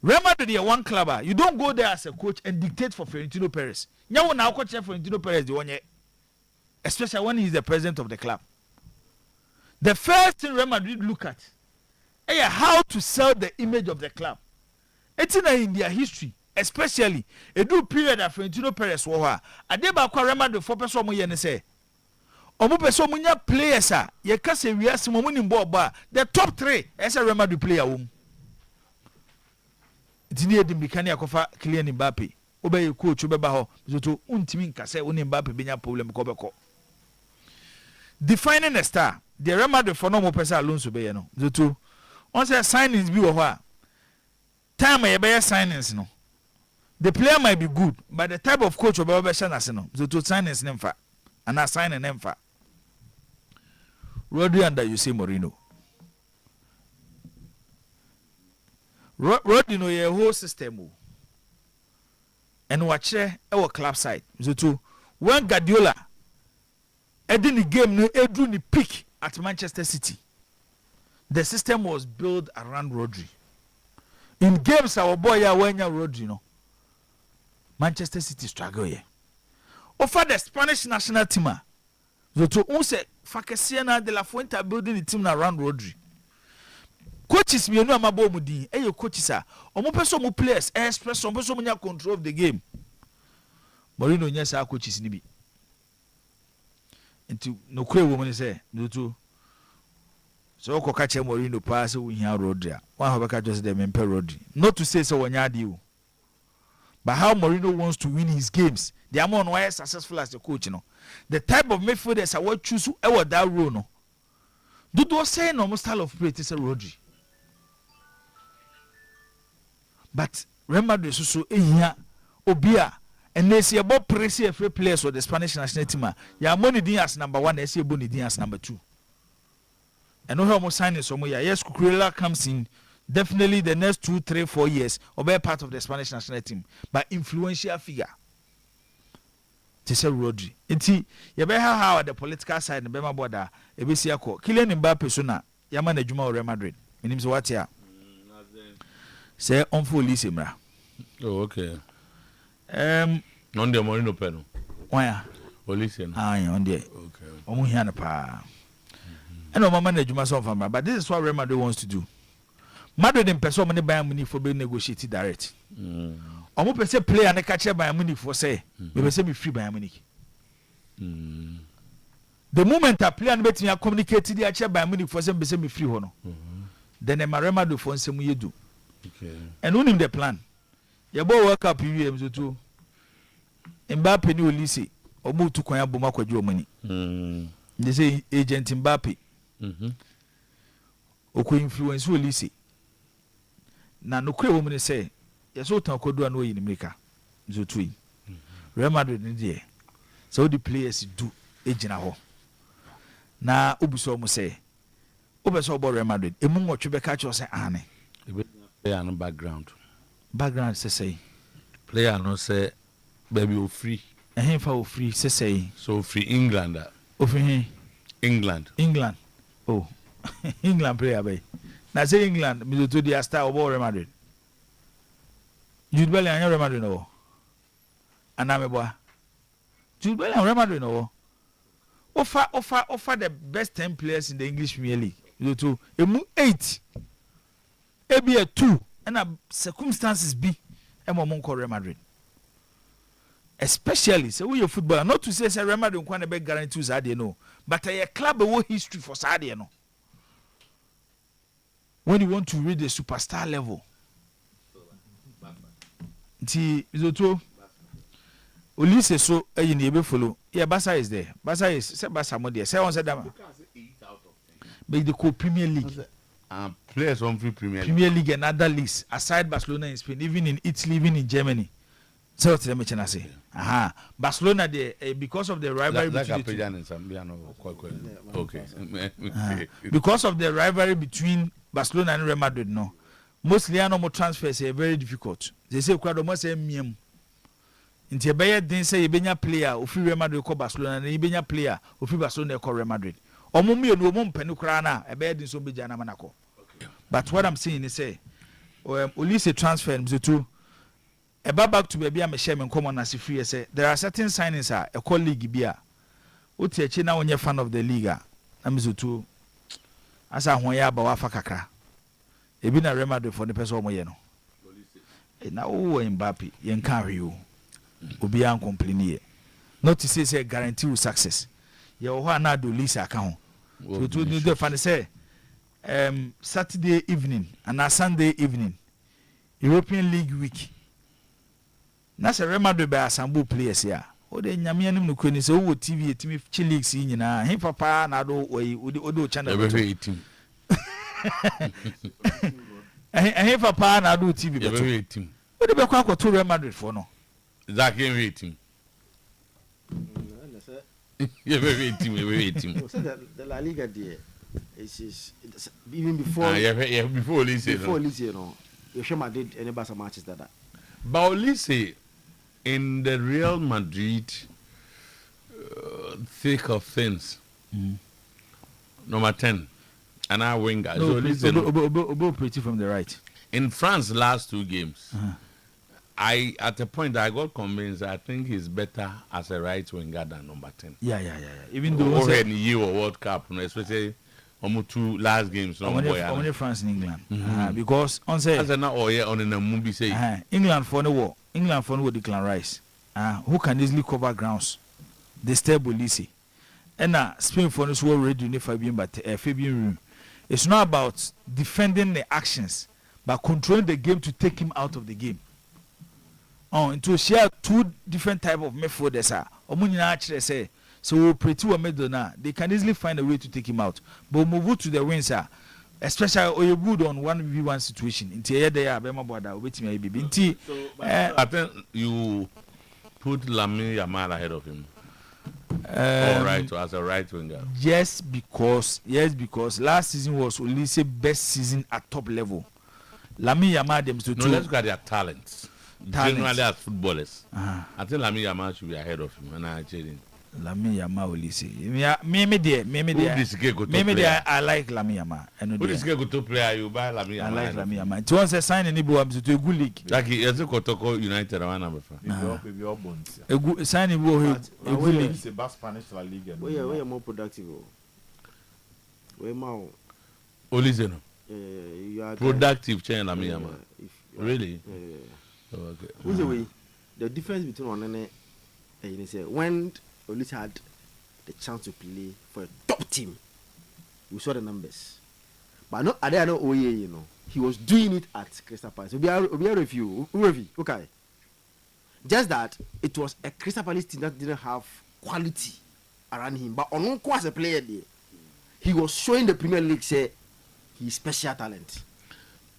Real Madrid is one clubber. You don't go there as a coach and dictate for Florentino Perez. Now when I coach Florentino Perez, the one especially when he's the president of the club. The first thing Real Madrid look at is how to sell the image of the club. It's in their history, especially a do period that Florentino Perez was. I did back Real Madrid for person mo yene say. Omo person mo nya players a ye ka se wiase mo ni mbo ba the top 3 as a Real Madrid player wom. Dini edim bikani akofa Kylian Mbappe. Obe coach obe ba ho so untimi nka se oni Mbappe benya problem ko be ko. Defining a star, the Real Madrid for no more person Alonso be no. So once a signings be over, time e be signings no. The player might be good, but the type of coach obe be shana no. So to signings nemfa, and a signing nemfa. Rodri under you say Mourinho. Rodri no your whole system. And watch our club side. So to when Guardiola Edin the game no Edru ni peak at Manchester City. The system was built around Rodri. In games our boy ya wenya Rodri no. Manchester City struggle here. Over the Spanish national team. So to unse Fakesiana de la Fuente building the team around Rodri. Coaches me no amabo mudi. Eh your coaches are. Omo person mo players express omo person mo control of the game. Mourinho nyesa coaches ni bi. Into no kwe woman say no to so ko ka che Mourinho pass we here Rodri. One have ka just them emperor Rodri. Not to say so wanya deal. But how Mourinho wants to win his games. The amount why successful as a coach, you know. The type of midfielders I will choose whoever that role, no. Do those say no style of play is a Rodri. But remember the so here Obia and they see about pressure free players for the Spanish national team. Ya money din as number 1, they see Boni din as number 2. And no how signing somewhere. Yes, Cucurella comes in. Definitely the next 2, 3, 4 years or be part of the Spanish national team. But influential figure. To say Rodri. Inti you be how the political side be my border. E be see akọ. Kylian Mbappe so na yama na adwuma Real Madrid. Menim so what ya. Say on for lise mra. Oh okay. Non de Mourinho peno. Why? Olise no. Ah, on there. Okay. Omo hia na pa. And mama na adwuma so famra, but this is what Real Madrid wants to do. Madrid in person money Bayern Munich for be negotiate direct. Omo pese player na catch Bayern Munich for say, we be say be free Bayern Munich. The moment a player na betimi communicate the catch Bayern Munich for say be say me free ho no. Then e Real Madrid for nsem yedu. Okay. And who him the plan? Your boy work up you so too. Mbappe ni Olise, omo tu kwan aboma kwadwo money. They say agent Mbappe. Oko influence Olise. Na no kwe woman say yeso tan kodo an oyi ni meka zo tui Real Madrid ni de so the players do ejina ho na obuso mo say obeso bo Real Madrid emu nwotwe be ka che say ane player no background say player no say baby o free fa o free say so free England o free England oh England player bay. Now say England, me to the star of Real Madrid. Jude Bellingham Real Madrid no. Aname boy. Jude Bellingham Real Madrid no. Offer the best 10 players in the English Premier League. You to 8. Maybe a 2 and a circumstances be call Real Madrid. Especially say we your footballer, not to say Real Madrid can be guarantees Sadia no, but a club with history for Sadia no. When you want to read the superstar level, Nti Otuo Olise so ayi ne be follow. Yeah, Basa is there. Basa is say Basa mo there. Say on say dama. But the Premier League. Players on free Premier League and other leagues aside Barcelona in Spain, even in Italy, even in Germany. So what let me say. Barcelona there because of the rivalry between because of the rivalry between Barcelona and Real Madrid, no. Mostly no transfers are very difficult. They say kwado mo say miem. Nti ebeye den say ebenya player ofi Real Madrid ko Barcelona na ebenya player ofi Barcelona ko Real Madrid. Omo me no omo mpani kra na ebeye din so beja na manako. But what I'm saying is say Olise transfer Mzutu eba back to baby am share me come na free say there are certain signings a call league bia. Oti echi na onye fan of the league a Mzutu asa ho ya ba wa fa kakra. Ebi na Real Madrid for the person omo ye no. Na wo Mbappe yen kan hwe o. Obi an complain here. Not to say guarantee you success. Ye ho na do Lisa aka ho. So to do the fan say Saturday evening and Sunday evening European League week. Na se Real Madrid by Asambu players here. O de nyame anim no kwani se wo TV etimi chi leagues yi nyina. He papa na do odo channel. Every team. He papa na do TV beto. Every team. O de be kwa to Real Madrid for no. Exactly every team. Every team. The La Liga there is even before before Olise no. You show Madrid any Barca matches that. But Olise in the Real Madrid thick of things. Number 10 and our winger. No, Olise pretty from the right. In France last 2 games. I at a point I got convinced I think he's better as a right winger than number 10. Yeah. Even though in the Euro World Cup, especially almost 2 last games. Only France and England. Because on say as an on a movie say England for the war. England for the war Declan Rice. Who can easily cover grounds. They stay Olise. And Spain for the war ready in Fabian but Fabian. It's not about defending the actions, but controlling the game to take him out of the game. To share 2 different type of methods actually say so pretty well made they can easily find a way to take him out. But move to the wins especially Oyerepa on 1v1 situation. I think you put Lamine Yamal ahead of him. As a right winger. Yes, because last season was Olise's best season at top level. Lamine Yamal them to let's look at their talents. Generally as footballers, I think Lamine Yamal should be ahead of him. And I cheating. Lamine Yamal Olise. Maybe I like Lamine Yamal. Who is going to play? You buy Lamine Yamal. I like Lamine Yamal. It was a sign in Ibu to a good league. Like it's a Kotoko United one number. A good sign in Ibu a good league. It's a Spanish La Liga. We are more productive. We more Olise no. Productive change Lamine Yamal. Really? Okay. The difference between one and when Olise had the chance to play for a top team, we saw the numbers. But not at no Oye, you know. He was doing it at Crystal Palace. We'll be a review. Okay. Just that it was a Crystal Palace team that didn't have quality around him. But on as a player there, he was showing the Premier League say he's special talent.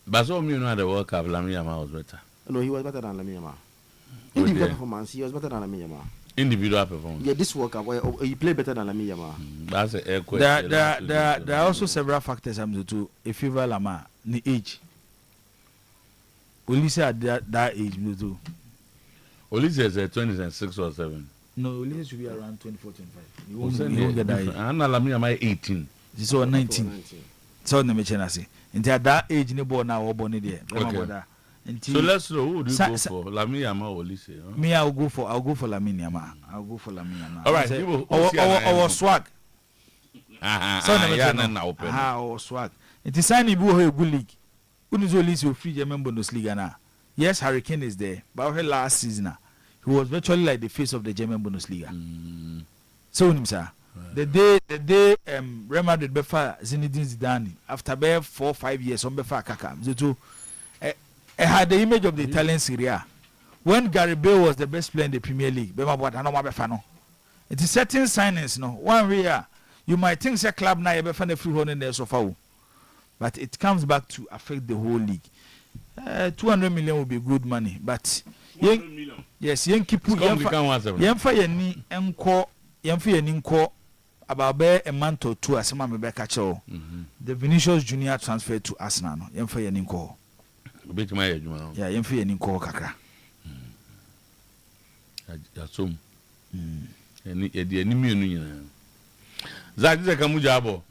But so you know at the World Cup, Lamine Yamal was better. No, he was better than Lamine Yamal. Individual performance, he was better than Lamine Yamal. Individual performance. Yeah, this World Cup, he played better than Lamine Yamal. That's a question. There are also several factors to a favor Lama, the age. Olise at that age, too. Olise is 26 or 7. No, Olise should be around 24, 25. You won't get that age. And Lamine Yamal 18. This is 19. So the mention say. Until that age, no born now or born there. Okay. So let's know who do you go for, Lamine Yamal or Olise? Huh? Me, I'll go for Lamine Yamal. All right, our swag. Our swag. It is signing a good league. Who is Olise free German Bundesliga now? Yes, Hurricane is there, but last season he was virtually like the face of the German Bundesliga. So sir. The day Real Madrid befa Zinedine Zidane after 4-5 years on befa Kaka. Zutu had the image of the Italian Serie A. when Gary Bale was the best player in the Premier League, bema boy no mabe fa no. It is certain signings no. One year you might think say club na be fa na free hold in there so far. But it comes back to affect the whole league. 200 million will be good money, but yes, yen keep yenfa yeni enko about a month or two asema me be catch o. The Vinicius Junior transfer to Arsenal no. Yenfa yeni enko. Bit my adwuma. Yeah, yenfa yeni enko kakra. Asom. Eni mienu nyina. Zach this kamu jabo.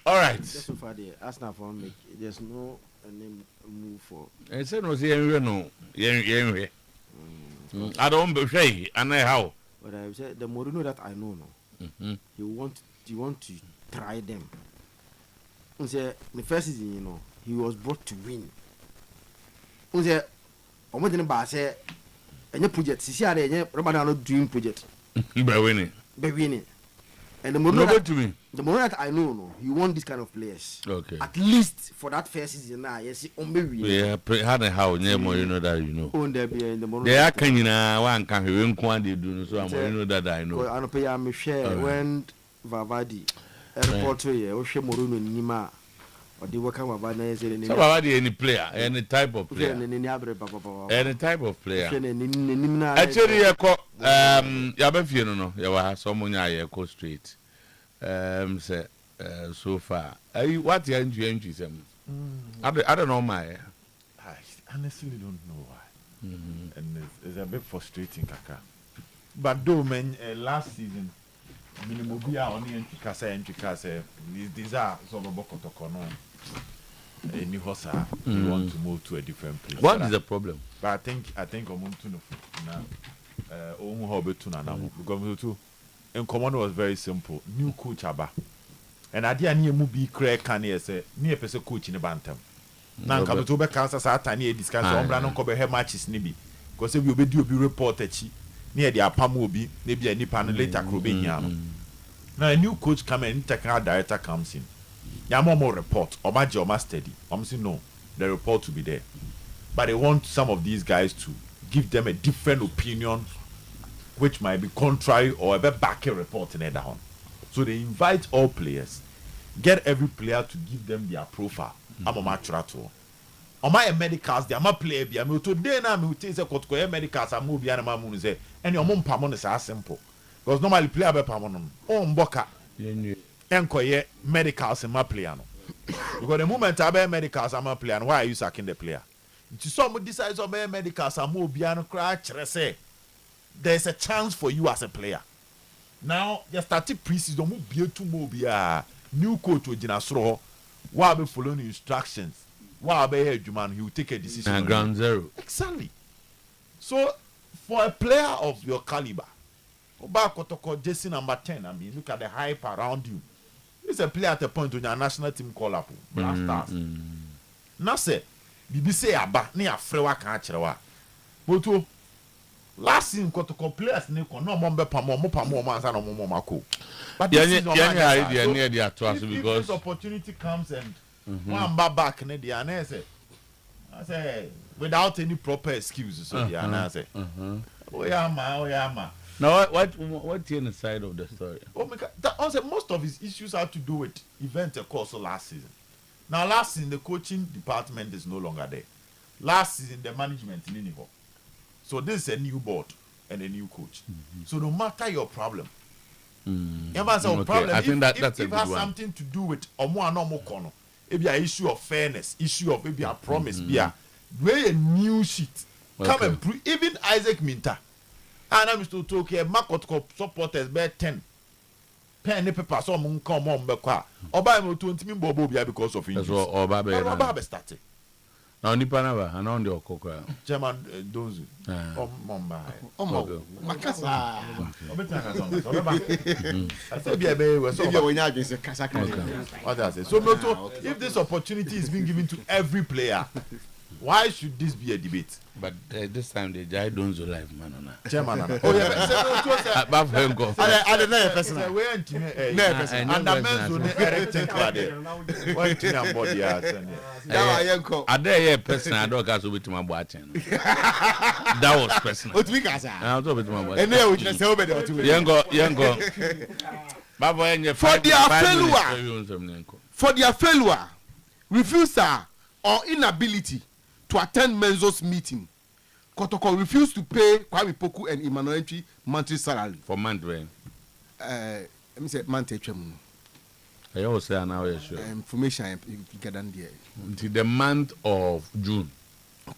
All right. So far there, Arsenal for make there's no name move for. I said no say yenwe no. Yenwe. I don't be shy and how. But I said the Mourinho that I know no. He want to try them. Say the first season, you know, he was brought to win. Say omo didn't ba say any project sisi are any Ramadan no dream project. Be winning. And the Mourinho that I know no, he want this kind of players. Okay. At least for that first season now, yes, he only win. Yeah, had a how near Mourinho that you know. On there be in the Mourinho. They are can one can he win quantity do so Mourinho that I know. I know pay am share when Vavadi report here, o share Mourinho nima. Or the work Vavadi na say so Vavadi any player, any type of player. Any type of player. Actually ya be fie no no ya wa so munya ya ko straight. Say so far. What you entry them? I don't know my. I honestly don't know why. And it's a bit frustrating, Kaka. But though, man, last season, Minimobia only entry kasa. These are sort of Bokotokono. A new horse. We want to move to a different place. What is the problem? But I think Omuntuno now. Because in command was very simple. New coach aba. And idea near movie crack can say near person coach in the bantam. Now come to back cancer Satani discuss on Brandon Cobe hair matches nibi. Because if you be reported near the Apamobi, maybe a nipan later Crobiniano. Now a new coach come and technical director comes in. Yamomo report or my job steady. I'm saying no, the report will be there. But they want some of these guys to give them a different opinion, which might be contrary or a bit back a report in it down. So they invite all players, get every player to give them their profile. I'm a match rato. On my medicals, they are my player. Be a today now. Me take a quote medicals. I'm moving and my moon say. And your mom pamon is as simple. Because normally player be pamon. Oh mboka. Enkoye medicals in my player no. Because the moment I be medicals, I'm a player. And why are you sacking the player? To some decides on be medicals, I'm moving and crash. Say. There's a chance for you as a player. Now, you started pre-season, new coach with Jinasro, while be following instructions, while be here, man, he will take a decision. And ground zero. Exactly. So, for a player of your caliber, Jesse number 10, I mean, look at the hype around you. He's a player at a point when your national team call up. Black Stars. Now, say, BBC Abba, near Frewa Kanchewa. But last season, players no mombe pamo man sa no mako. But this is because if this opportunity comes and one back in the I say without any proper excuses. So I say, oh yeah. Now what's in the side of the story? Most of his issues have to do with event course last season. Now last season the coaching department is no longer there. Last season the management in Nivo. So this is a new board and a new coach. So no matter your problem, problem I think that's if it has something to do with maybe an issue of fairness, issue of maybe a promise, be a new sheet. Come and prove. Even Isaac Minta, and I'm still talking. Makot supporters bear 10. Pen and paper, some come on, Oba mo 20 min bobo because of injuries. That's what Oba started. Now nipa never, I know the okokra. German Donzu. Makasa. I said be a baby. So if this opportunity is being given to every player, Why should this be a debate? But this time the guy don't so live man on that. Chairman. Oh yeah, But for him go. I don't know person. We ain't and the men's will erecting clad. One thing I'm body I dare yeah person I don't got to be to my watching. That was personal. What we got? I'll talk to my watch. And then we just tell me that to Young go. For their failure, refusal or inability to attend Menzo's meeting, Kotoko refused to pay Kwame Poku and Emmanuel Entry monthly salary. For month when? Let me say month. I always say now you're sure. Information you get on there. Until the month of June.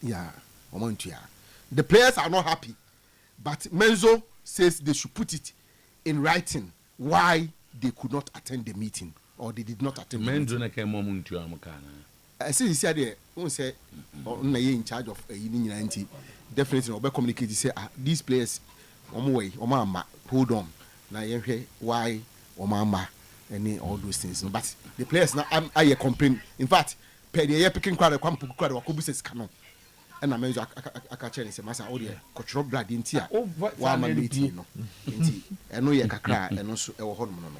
Yeah, the players are not happy, but Menzo says they should put it in writing why they could not attend the meeting or they did not attend. Menzo came home to Amaka. I see he said there, who say, in charge of a union, definitely, no communicate. Say, these players, hold on. Now, why, Omama, and all those things. But the players now, I complain. In fact, per the year picking crowd, or says, come on. And I'm a catcher and say, Massa, oh, dear, coach Rob Blood in Tia. Why am I meeting? I know you're a cry and also a hormone.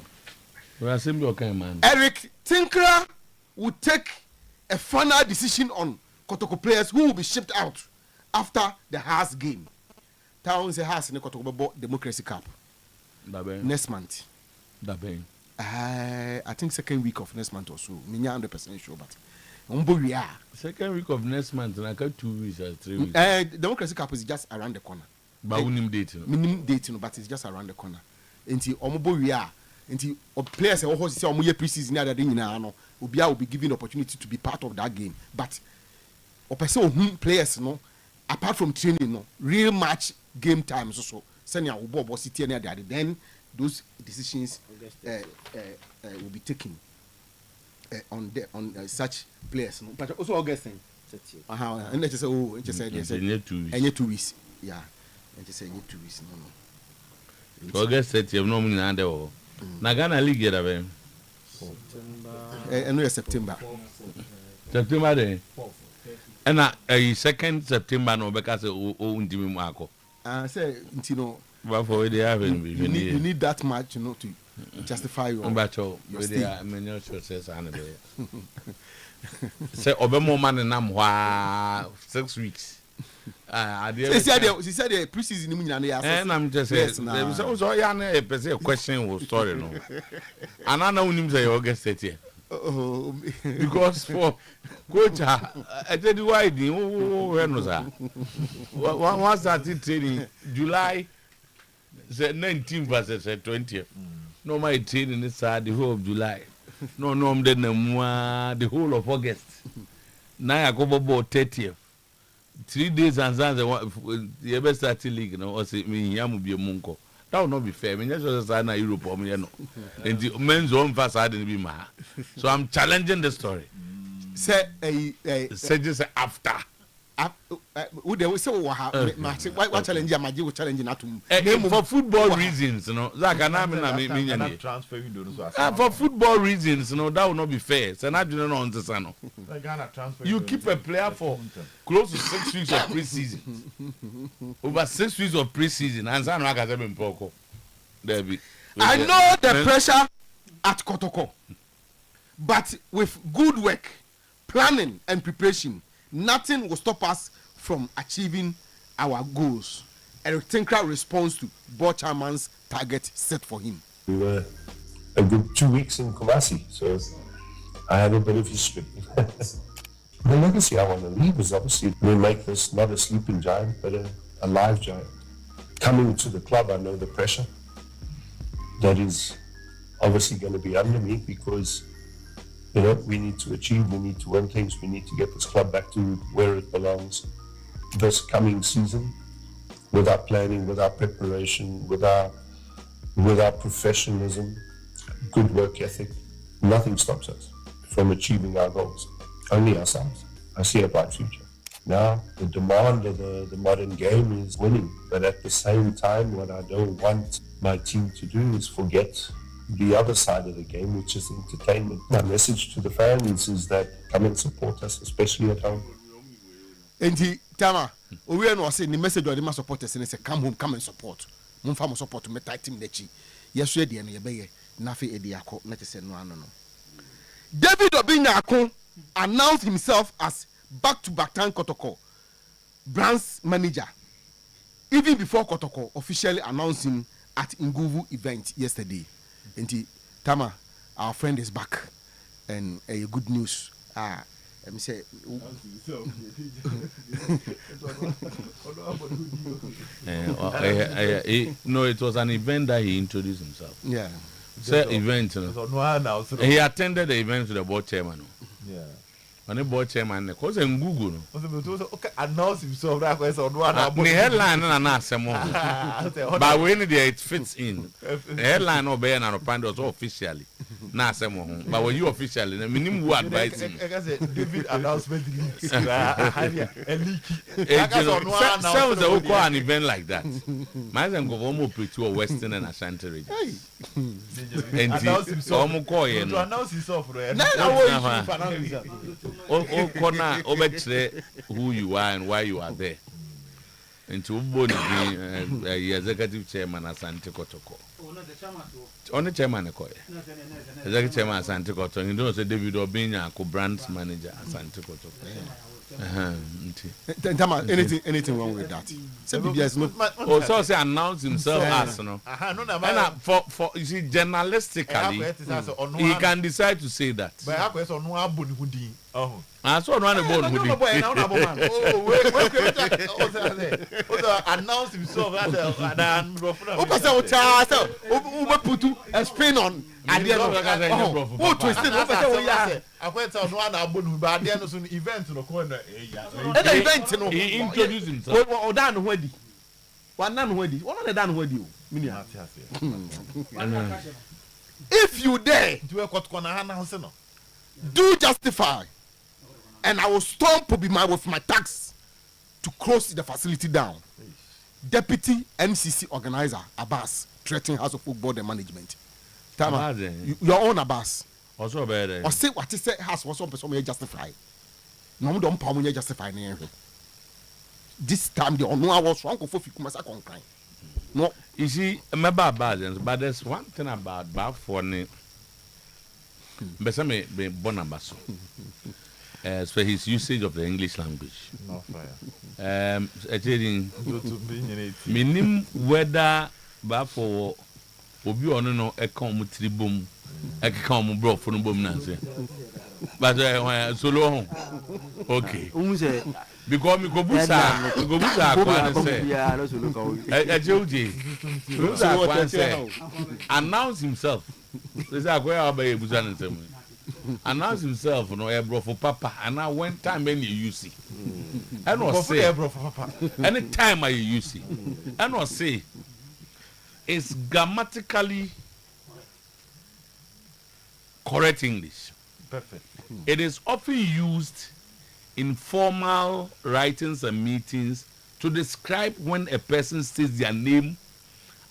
Well, I simply okay, man. Eric Tinkra would take a final decision on Kotoko players who will be shipped out after the Haas game. Town is a Haas in the Kotoko Democracy Cup. Next month. I think second week of next month or so. I'm 100% sure, but second week of next month, and I got 2 weeks or 3 weeks. Democracy Cup is just around the corner. But minimum date, but it's just around the corner. Until Omoboria, until players say, oh, say, Omoye preseason, other than you Ubia will be given the opportunity to be part of that game. But players, no, apart from training, no, real match game times also. Senior Ubo City and then those decisions will be taken on such players. No? But also Augustine. And they say, oh, and just say, 2 weeks. Yeah, and just say 2 weeks. No. August said you have no money under. Nagana League get away. September. September day. And a second September no because Jimmy Marco. Say but for they have you need that much, to justify your stay. Say Obama man and I'm 6 weeks. She said the preseason and I'm just saying so question was story no. And I know him say August 30th. Because for coach I tell you why when was that? Once started training July 19th versus 20th. No my training is the whole of July. No then the whole of August. Now I go about 30th. 3 days and the best starting league or say me yamu be a munko. That would not be fair. I mean, just as I Europe or me, and the men's own fast I didn't be my. So I'm challenging the story. Say just after. Would they say what challenge am I challenging at for football reasons, Zach and I transfer window. For football reasons, that would not be fair. So I do not understand. You keep a player for close to 6 weeks of preseason. Over 6 weeks of preseason, and San Raka Poko. I know the pressure at Kotoko, but with good work, planning, and preparation, nothing will stop us from achieving our goals. Eric Tinkra responds to board chairman's target set for him. We were a good 2 weeks in Kumasi, so I have a bit of history. The legacy I want to leave is obviously we make this not a sleeping giant, but a live giant. Coming to the club, I know the pressure that is obviously going to be under me because we need to achieve, we need to win things, we need to get this club back to where it belongs this coming season. With our planning, with our preparation, with our professionalism, good work ethic, nothing stops us from achieving our goals. Only ourselves. I see a bright future. Now, the demand of the modern game is winning, but at the same time, what I don't want my team to do is forget the other side of the game, which is entertainment. My message to the fans is that come and support us, especially at home. enti tama owie no say the message of the supporters say come home, come and support. Mum fam support me tight team nechi. Yeso e de no ye beye na fe e de akọ na che say no ano no. David Obinyako announced himself as back-to-back time Kotoko Brands manager even before Kotoko officially announced him at Nguvu event yesterday. Enti Tama, our friend is back and good news. Let me say no, it was an event that he introduced himself. Yeah. Event. He attended the event to the board chairman. Yeah. On the board chairman, because in Google. Okay, announce himself that way. So the headline and an but when it fits in, the headline or Bayan and Pandos officially. But when you officially, the minimum who advise him. David announcement leaks. Sounds an event like that. My son go home to a Western and Ashanti region. And announce himself. To announce himself. Who you are and why you are there. And to the executive chairman Asante Kotoko. On the chairman, executive chairman Asante Kotoko. You don't say David Obinyako brands manager Asante Kotoko. Anything wrong with that? Also, say announce himself as no. And for you see, journalistically, he can decide to say that. I saw one about announce himself a spin on. I went to one abon but the end of an event in the corner. He introduced himself. If you dare do justify, and I will stomp with my tax to close the facility down. Deputy MCC organizer Abbas threatening House of Football and management. Tama, your own Abbas. Also better. Or say what he said has was some justify. No, don't power me justify. This time the honor was wrong for Fikumasa Concline. No, you see, but there's one thing about bad for me. Besame be Bonabaso. So his usage of the English language. No fire. Minim whether bad for Obi ono no ekon tribum ekon bro for no bom nanse. But solo okay. Because me go busa kwan say announce himself. Say akwa ba busa nsem. Announce himself no e bro for papa and now when time any you see. I no say bro for papa. Any time I you see. I no say it's grammatically correct English. Perfect. It is often used in formal writings and meetings to describe when a person states their name,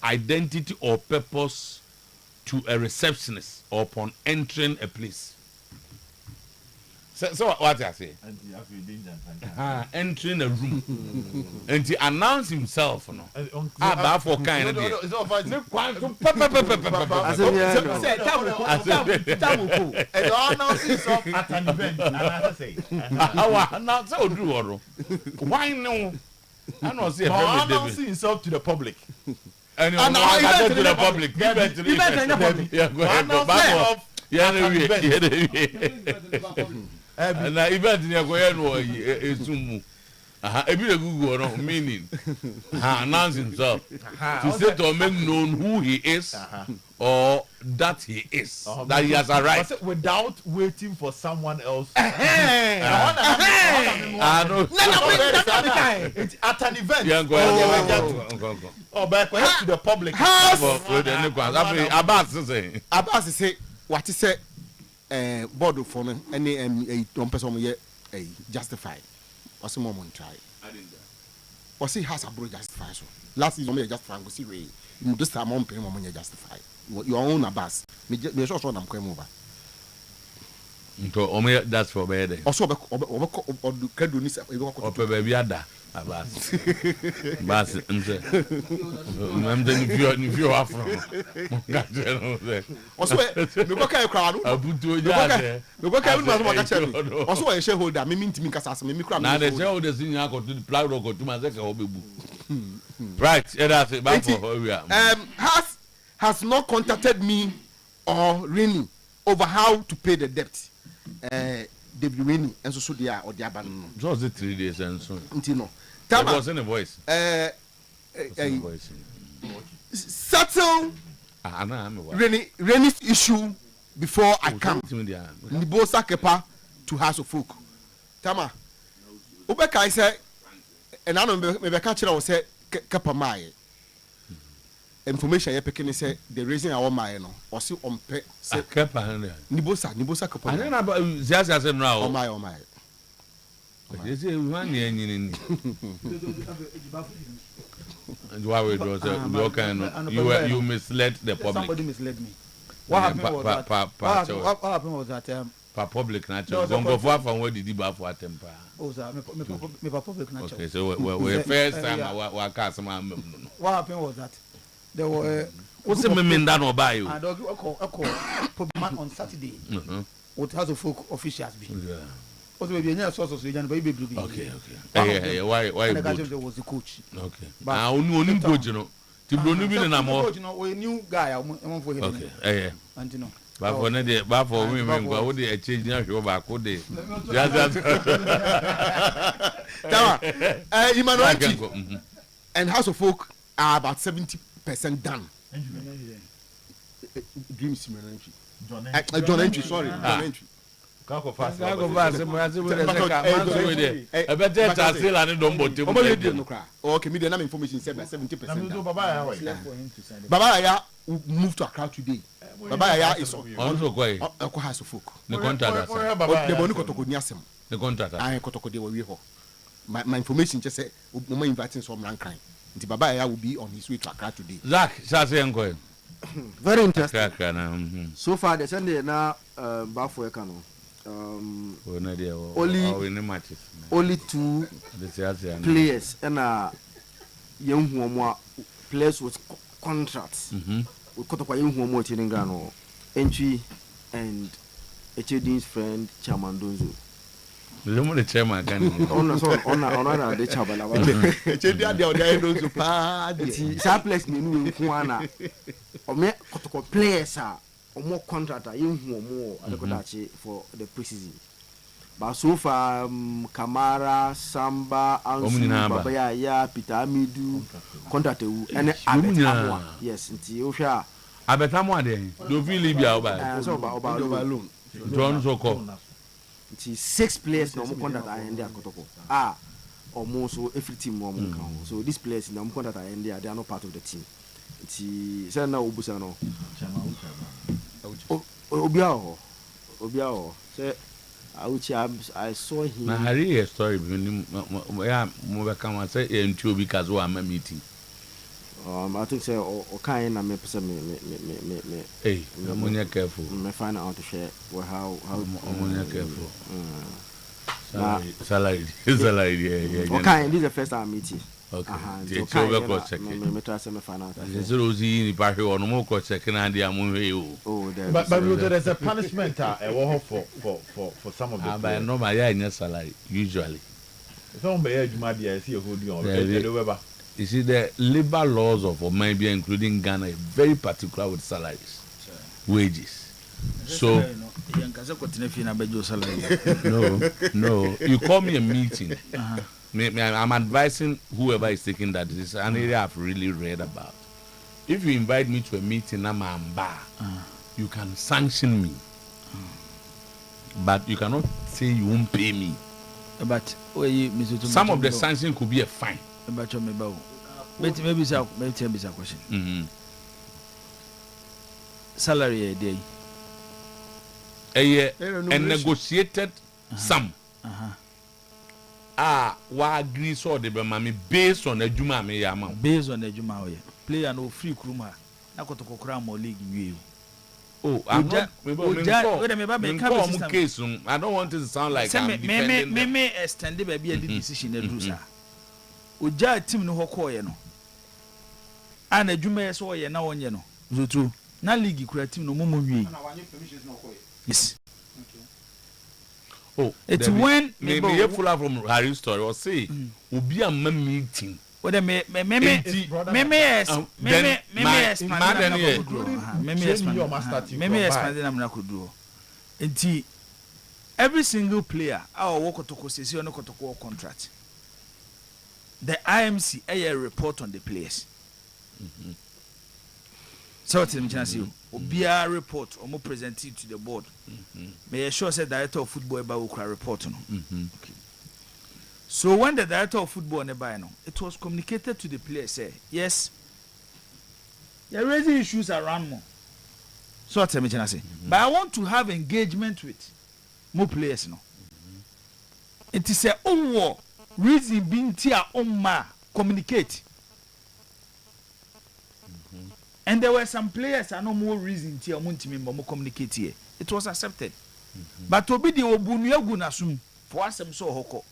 identity, or purpose to a receptionist or upon entering a place. So what I say? Entering a room and he announced himself. No, for kind of at an event. Not so do. Why no? I don't see announcing himself to the public. And to the public. And I even Google meaning announce himself to say to make known who he is or that he is that he has arrived without waiting for someone else. At an event. But to the public. Abbas say what he said. Board for me any don't person justify. What's the moment try? What's he has a bro justify so. Last season me justify go see way. You this time on pay money justify. Your own Abbas. Me sure I'm coming over. Nto omo that's for bed. Also or credo ni say Ope baby ada. Abas. Bas nse. Mamden if you are from. Also me go kai kra no. Abutu oja. Me go kai no ma ka tell me. Also a shareholder me ntimi kasa me kra me. Na the shareholders in ya go to the plug go to mazeka obebu. Right, that's it. Back for we are. Has not contacted me or Rini over how to pay the debt. David Rini and so they are or the aban. Just the 3 days and so. Ntino. That was in a voice. Settle Reni's issue before I come. Nibosa Kepa to House of Folk. Tama. Obeka say and I know me catch was say Kepa mai. Information you picking say the reason I want my no or see on pay say Kepa Nibosa Kepa. I don't know about just now. Oh my. You say one year in you misled the public. Somebody misled me. What happened was that public natural. Go far from where did you buy for temper? Oh, sir, me public natural. Okay, so we first time I cast some. What happened was that there were what's the mean that no buy you? And a problem on Saturday. With House of Folk officials be. Also, maybe any source of region, baby. Okay. Why? There was the coach. Okay. Now, only coach, you know. To be a new guy. I'm for him. Okay. And you know. But for the but for women, go would they change now? Go back, would they? And House of Folk are about 70% done. Dreams, John Entry. Sorry, John Entry. Okay, me the information said by 70%. Baba Aya moved to Accra today. Baba Aya is on House of Folk. The contract. The Bonu Kotoko Niasem. The contract. I Kotoko de Weho. My information just said Mama inviting some rank. Baba Aya will be on his way to Accra today. Zach, Shase very interesting. So far, the Sunday now, Bafo Ekano. Only 2 players and young players with contracts. We got a young woman in Ghana. Entry and HD's friend Chairman Donzo. The chairman can on the Chabala. Surplus me Kuana. Or me players are. Or more contractor, you more for the preseason. But so far, Kamara, Samba, Ansu, Babaya, Peter Amidu, contractor, and Abetamoa. Yes, until Osha. Abetamoa, then, do we leave your balloon? John Soko. 6 players, no more contractor, and they are Kotoko. Almost every team more. So these players, no more contractor, and they are not part of the team. It's now Ubusano. Obiao. Say, I saw him. I heard a story. Move come and say, and two because we are meeting. I think say, okay, and me. Hey, I'm on your careful. Me find out to share how I'm on your careful. Salary. Okay, this is the first time I'm meeting. Okay. It's over cross checking. Rosie in the or no more cross checking and the among but there's a punishment for some of them. But no, my salary usually. Some by I see a hoodie on. You see, the labor laws of maybe including Ghana are very particular with salaries, wages. So no, you call me a meeting. I'm advising whoever is taking that. This is an area I've really read about. If you invite me to a meeting, I'm a bar. You can sanction me, but you cannot say you won't pay me. But some of the sanction could be a fine. Maybe it's a question. Salary a day. A negotiated sum. Wa agree so de be mami based on adwuma me ya ma. Based on adwuma o ye. Player no free kruma. Na kotoko kra mo league wie. Oh, I'm Oja- not. Oja- wait a minute, me but call system. case. I don't want it to sound like I'm defending them. me extend the baby a decision do sir. Oja team no hokɔ ye no. Ana adwuma ye so ye na wonye no. Zotu. Na league kura team no momo wie. Yes. Oh, it's when me full up from Harry's story or say obi am meeting. What me expand nti every single player our work to sesi on kotoko contract the IMC a report on the players so what I'm saying you obia report omo present it to the board may sure say director of football about will report no okay. So when the director of football nearby, it was communicated to the players, say, yes, you're raising issues around more. So what I'm saying, but I want to have engagement with more players, It is a war reason being tia communicate. And there were some players are no more reason tia more communicate here. It was accepted. But to be the obunuagu nasum for us so hoko.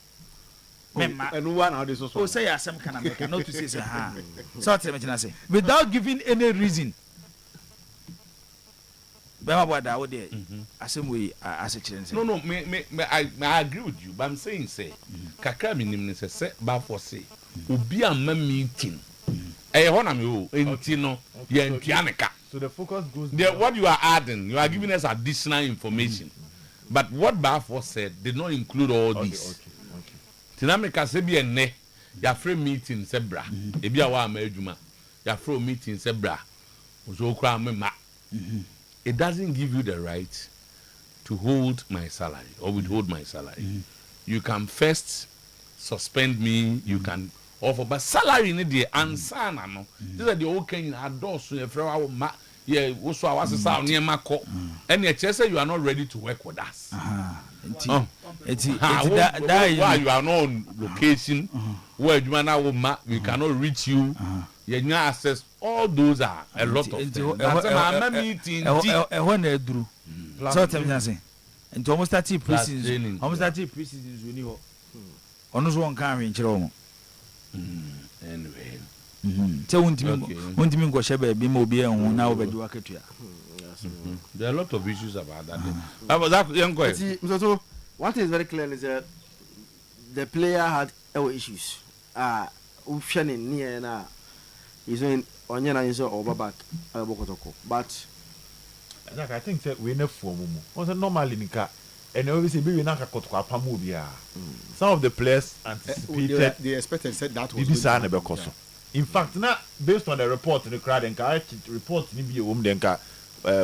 And one how this was. Oh, say some kind of make not to say ha. So what I'm saying, without giving any reason. Bema boy da there. Asem we as a children say. No, I agree with you, but I'm saying say kakra minim say ba for say obi am meeting. Ho na me o enti no ye ntuaneka. So the focus goes what you are adding, you are giving us additional information. But what Bafo said did not include all this. Tinamika se bi enne ya free meeting se bra e bia wa ma adwuma ya free meeting se bra ozo kra ma it doesn't give you the right to hold my salary or withhold my salary. You can first suspend me, you can offer but salary ni dey answer na no this is the whole can adults e free wa ma yeah wo so awase sa ne ma ko and e say you are not ready to work with us. Why you are not on location where you we cannot reach you. You can access all those are a lot of things. That's a meeting. So I'm saying, and almost 30 preseason, almost 30 preseasons we knew. Almost one can in Chiro. Anyway, so won't go shebe be mobile and now be do aketua. There are a lot of issues about that. About that young boy. So one thing is very clear is that the player had issues. Ufshani near na is in onyana is over back but I think that we never form was normally nika and obviously we na kakotwa pamu bia. Some of the players anticipated they expected said that was because in fact now based on the report in the crowd and report ni bi wom denka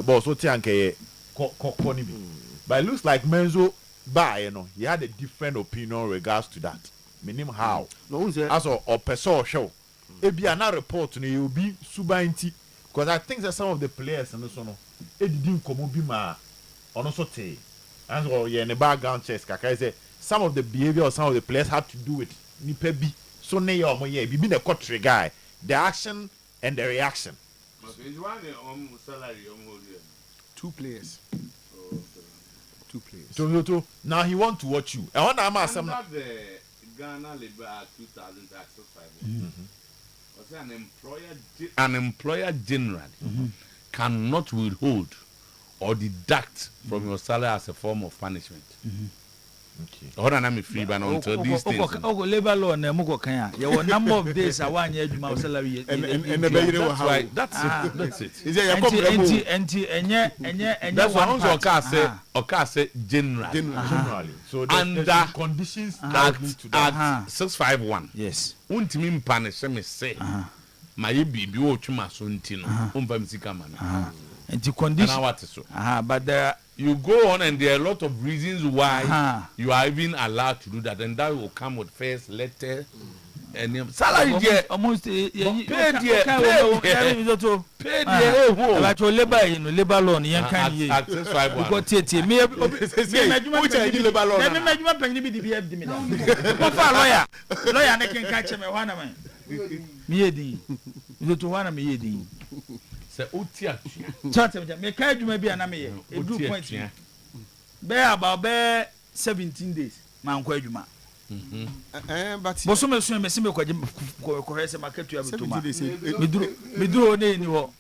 boss what anke kokoni bi but it looks like Menzo he had a different opinion in regards to that. Meaning how? As or person show. It be another report you will be subainti because I think that some of the players and so no it didn't come be ma on also say and so in the background checks kaka say some of the behavior of some of the players had to do with nipa bi so ne your mo ye be the country guy the action and the reaction. Two players. So now he want to watch you. I want to ask some. The Ghana Labor Act 2000 an employer generally cannot withhold or deduct from your salary as a form of punishment. Okay. Hold on, I'm free, but until these things. Labor law na mugo kan ya. Your number of days I want you my salary. And the that's it. Is there that's why Oka say generally. So the conditions at 651. Yes. Untimi punish me say. My bibi wo twuma so ntino. Umpa msika mama. And the condition. But there you go on and there are a lot of reasons why you are even allowed to do that, and that will come with first letter and salary there almost pay but your labor in labor loan yen kan ye because tete me labor loan me be the BF di me lawyer na ken ka che me wana man me yedi to wana me yedi Say Utia. Sometymer me ka adwuma bi ana me ye. Edu point. Be about 17 days. Man kwa adwuma. But boso me so me se me kwaje se market to abetuma miduro ne ni ho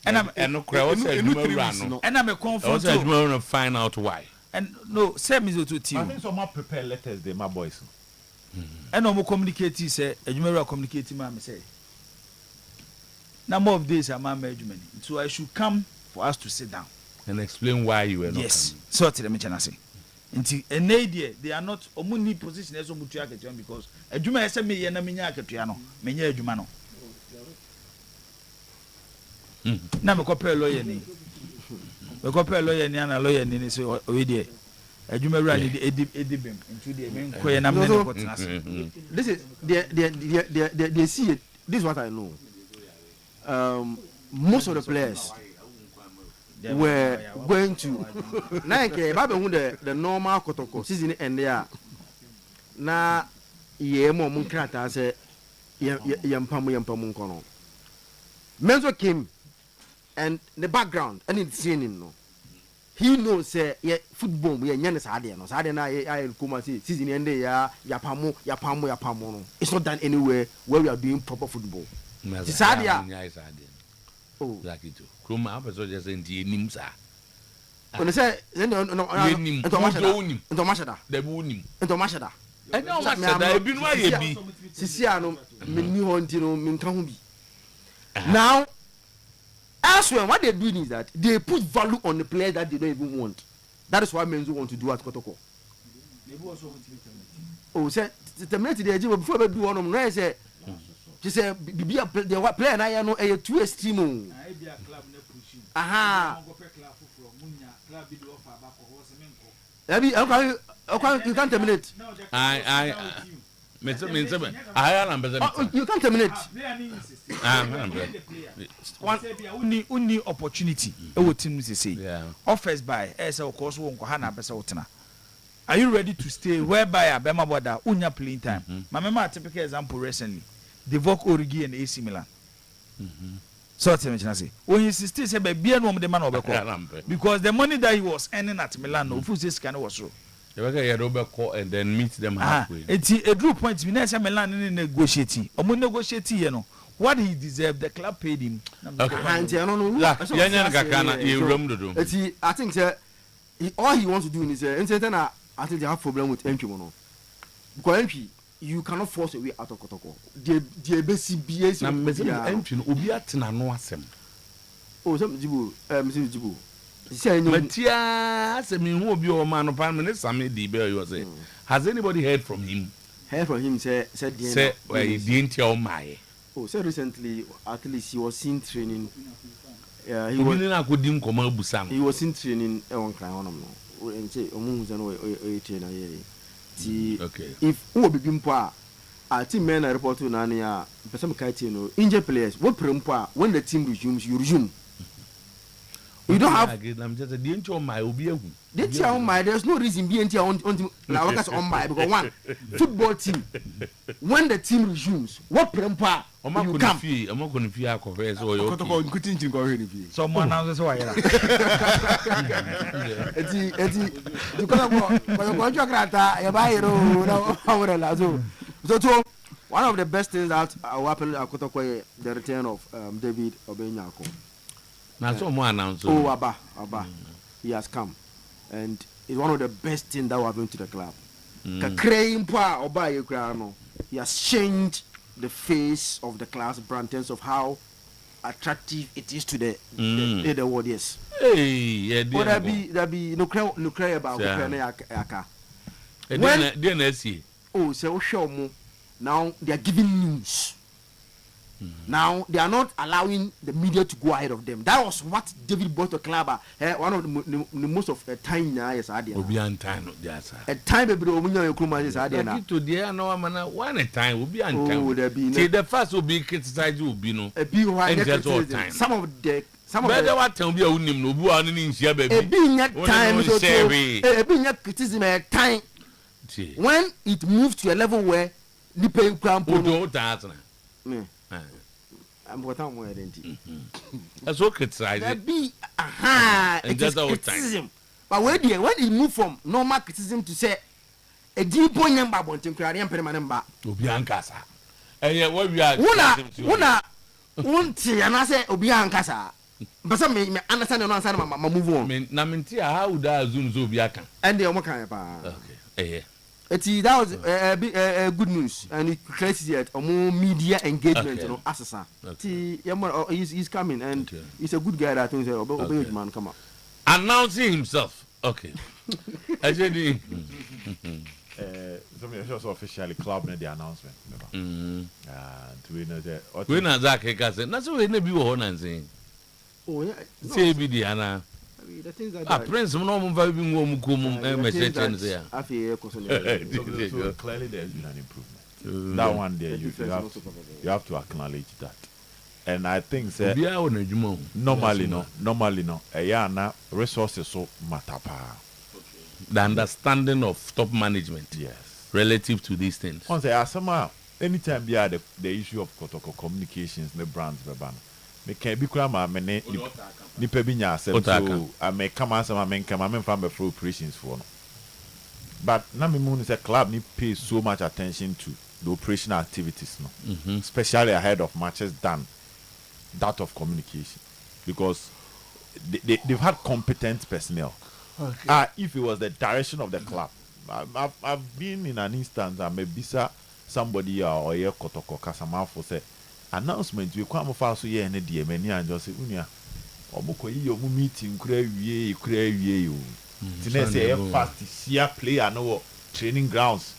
and kra was adwuma no and me confront to adwuma find out why and no say me to team I think some more prepare letters they my boys and no communicate say adwuma communicate ma me say number of days am adwuma so I should come for us to sit down and explain why you were not yes so tell me chana say nti enade they are not omuni position as omutu aketua because adwuma ese me ye na menya aketua no menya adwuma no na me kopɛ lawyer ni ana lawyer ni so oyedie adwuma wura ni edibem nti de me nkoye na me no kotena se this is they see it. This is what I know. Most of the players were going to Nike Babe the normal Kotoko season and there na ye mo mun krata say yampamu kono. Menzo came and the background and in training no. He knows say football we nyane saade no. Saade na I come say season end ya yapamu no. It's not done anywhere where we are doing proper football. Saade ya oh like it Kroma apeso just ndi enim sa when say no ento mashada da bi unim ento mashada e no mashada e bi no aye bi sisi ano menni ho nti no menka ho bi now elsewhere what they do is that they put value on the players that they don't even want. That is why Menzo want to do at Kotoko. Oh say terminate the agent before they do one of no say she say be a player na no e two extreme aha you can't terminate. You can't terminate. One opportunity. Offers by of course are you ready to stay whereby Abema Boda unya playing time? My mama typical example recently. Divock Origi and AC Milan. So say when you still say be no the man obeko because the money that he was earning at Milan no full this kind was so. And then meet them halfway. It's a drew point. We never Milan negotiating. Omo negotiate you know what he deserved. The club paid him. Okay. I think all he wants to do is I think they have problem with MP mono. Because MP you cannot force a way out of Kotoko. The basic BS. Na MP obi atena no asem. Oh, some Jibu, Mr. Jibu. Has anybody heard from him? Heard from him, said he didn't tell my. Oh, so recently, at least he was in training. He was in training on Crown. If who be bimpa, I think men are reporting on Nania, but some Kaitino, injured players, what prempa when the team resumes, you resume. You don't have. I'm just a DNT on my obi. There's no reason BNT on my because one football team when the team resumes, what prempa you come? I'm not going to feel confess or you couldn't go already. Someone else why. So one of the best things that happened at Kotoko, the return of David Obenyako. Now someone announced. Oh, Abba, he has come, and it's one of the best things that will happen to the club. He has changed the face of the club's brand in terms of how attractive it is to the audience. Hey, yeah, there be no cry about Yaka. Oh, so show more. Now they are giving news. Now they are not allowing the media to go ahead of them. That was what David brought to club. One of the most of the time now is Adia. A time baby is Adia. Today no man one a time will be on time. The first will be criticized will be no. Time. Some of the what tell me unim no bu an in share baby. A being at time a being at criticism at time when it moves to a level where the pay cramp. I'm what I'm wearing. That's what criticize That it. be And it is that's all criticism. But when you move from normal criticism to say a deep point number wanting to carry permanent back. Obiankasa. And yet what we are Una unti and I say Obiankasa. But some may understand and answer my move on. Namintia, how would I zoom Zobiaka? And the Omaka. Okay. That was good news, and it creates yet a more media engagement. You know, assassin. He's coming, and he's a good guy. That things obey man come up. Announcing himself. Okay. Actually, so officially club made the announcement. And we know that. We know that because that's what we need to be on saying. Oh yeah. Say be the Anna. The things that Prince, no one vibing home, message and say. Clearly, there's been an improvement. That one there, you have to acknowledge that. And I think normally no. Ayana resources so matter. The understanding of top management, yes, relative to these things. Anytime we had the issue of Kotoko communications, the brands, the banner. Me can be crama mene ni pebinya so I may come as a man come from the operations for no. But na me moon is a club ni pay so much attention to the operational activities no, especially ahead of matches than that of communication, because they've had competent personnel. If it was the direction of the club, I've been in an instance I may be somebody or a Kotoko Kasama for say announcement we come fast so yeah any many and just say unia omoko yi omu meeting kura wie yo tinese e fast sia player no training grounds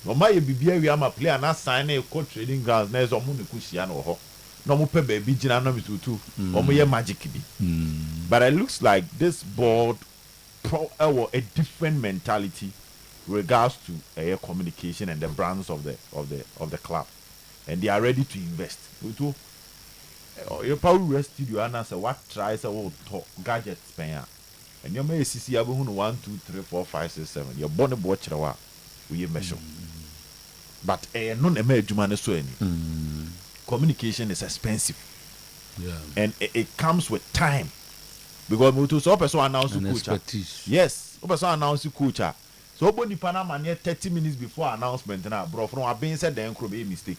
no ma ye bibia wi ama player na sign na e training grounds na ezo mu ne ku sia no ho no mu pe ba bi gina no bitutu omu ye magic bi but it looks like this board a different mentality regards to communication and the brands of the club. And they are ready to invest. You probably rest studio and answer what tries a talk gadgets paya. And you may see 1, 2, 3, 4, 5, 6, 7. Your bonnet watch we measure. But non emergement so any. Communication is expensive. Yeah. And it comes with time. Because we to person announce the coach. Yes, person announce the coach. So when Panama near 30 minutes before announcement now, bro, from a being said then could be a mistake.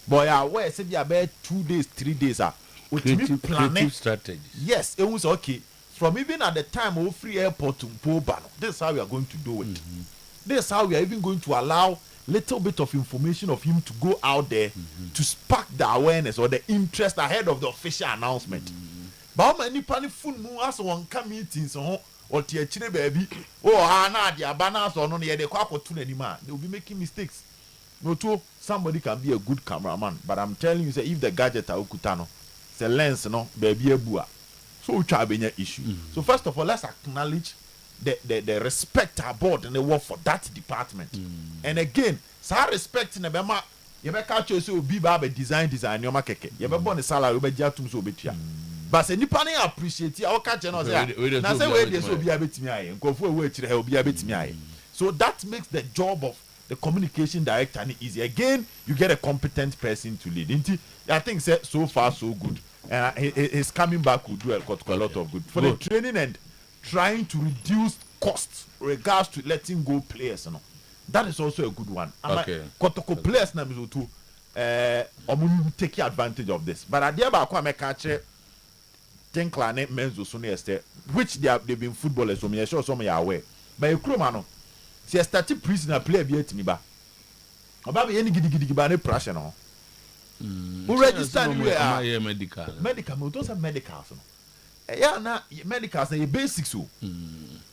Boy, I wear said you about 2 days, 3 days creative strategies. Yes, it was okay. From even at the time of free airport to Pobano, this is how we are going to do it. This is how we are even going to allow little bit of information of him to go out there to spark the awareness or the interest ahead of the official announcement. But many panic full moon as one come meetings or teaching baby, na the abanas or no near the quack or two anymore. They will be making mistakes. No, too, somebody can be a good cameraman, but I'm telling you, say, if the gadget are Okutano, the lens, no, baby a bua. So which have been an issue. So first of all, let's acknowledge the respect aboard and the work for that department. And again, so respect in the Bema, you may catch you so be baby design your market. You may born a salary, you may jatum so betia. But say nipa na appreciate our catch and say na say we dey so be abetimi aye nkofo we chire he obi abetimi aye. So that makes the job of the communication director easy. Again, you get a competent person to lead. I think so far so good, and his coming back will do a lot of good for the training and trying to reduce costs regards to letting go players. You know, that is also a good one. Okay. Kotoko players na mizo too. Take advantage of this. But at the back, I make catch. Which they've been footballers, so me sure some are aware. But a crew man, she has started prisoner player be at me ba. About any giddy ba ne pressure no. Who registered medical? We don't have medicals. Yeah, na medicals are basics so.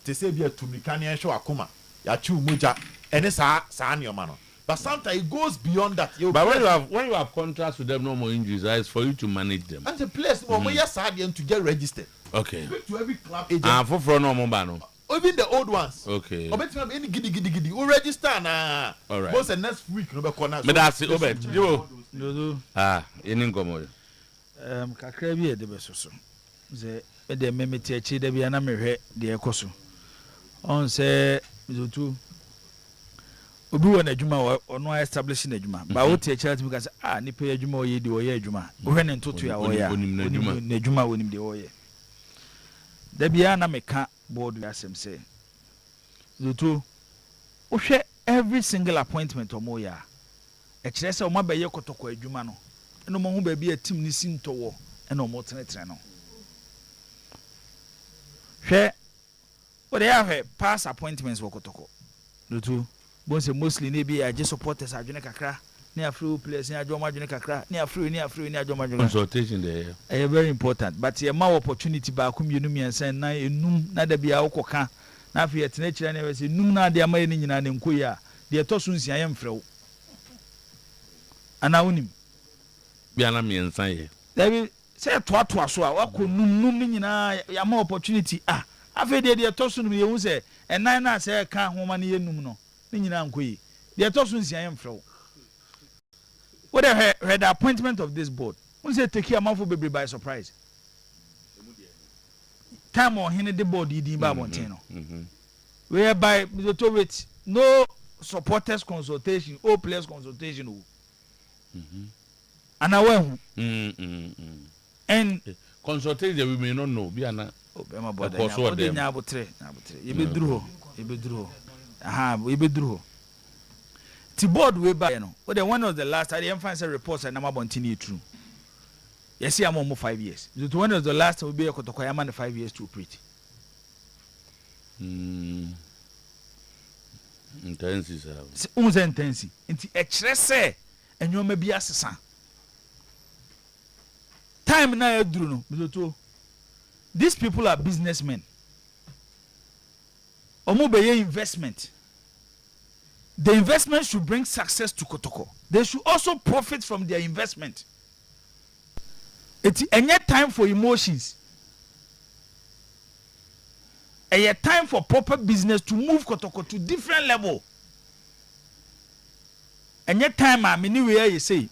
To say be a to mechanic show akuma. Ya chu muja. And it's sa your man. But sometimes it goes beyond that. But when you have contracts with them, no more injuries, it's for you to manage them. And the place, to get registered. Okay. To every club agent. For no more bano. Even the old ones. Okay. Any giddy. Who register na? All right. Both the next week, no corner. But that's it. Obet. No. In Incomo. Kakra bi e de besoso. Ze e de memeti achi da bia na mehwe de ekoso. On say zotu obi wɔ n'adwuma ɔno establish n'adwuma ba wo tie kyerɛ because nipa yɛ adwuma ɔyɛ di ɔyɛ adwuma wohwɛ ne ntoto a ɔyɛ n'adwuma wonim de ɔyɛ da bia na meka board asɛm sɛ zoto wohwɛ every single appointment ɔmo yɛ a ɛkyerɛ sɛ ɔmo abɛyɛ kɔtɔkɔ adwuma no ɛna ɔmo ho baabi a team ne si ntɔwɔ ɛna ɔmo tenetene no hwɛ wode yɛahwɛ pass appointments wɔ kɔtɔkɔ zoto bonse mostly ne bi agye supporters adwene kakra ne afro players ne adwoma adwene kakra ne afro ne adwoma adwene consultation there very important but ye ma opportunity ba ko mienu miensan na enum na da bia wokoka na afi yetena kira ne we se enum na de ama ye ne nyina ne nkoyi a de to so nsia ye mfrew ana wonim bia na miensan ye dabi se to so a wako num ne nyina ya ma opportunity afi de to so no ye hu se enan na se ka homa ne ye num no ne nyina nkoyi de to so nsia ye mfrew. What the appointment of this board? We say take care of baby by surprise. Time on him the board di ba monteno. Whereby with no supporters consultation or players consultation. And I went and consultation we may not know. Be ana. The board way by but the one was the last I didn't find some reports and I'm continue true. Yes, I'm almost 5 years. The one was the last will be a Kotokoyaman 5 years to operate. Intense intense. Into express and you may be assassin. Time now Druno. These people are businessmen. Omobeye investment. The investment should bring success to Kotoko. They should also profit from their investment. It's any time for emotions. A time for proper business to move Kotoko to different level. Any time I mean where you say,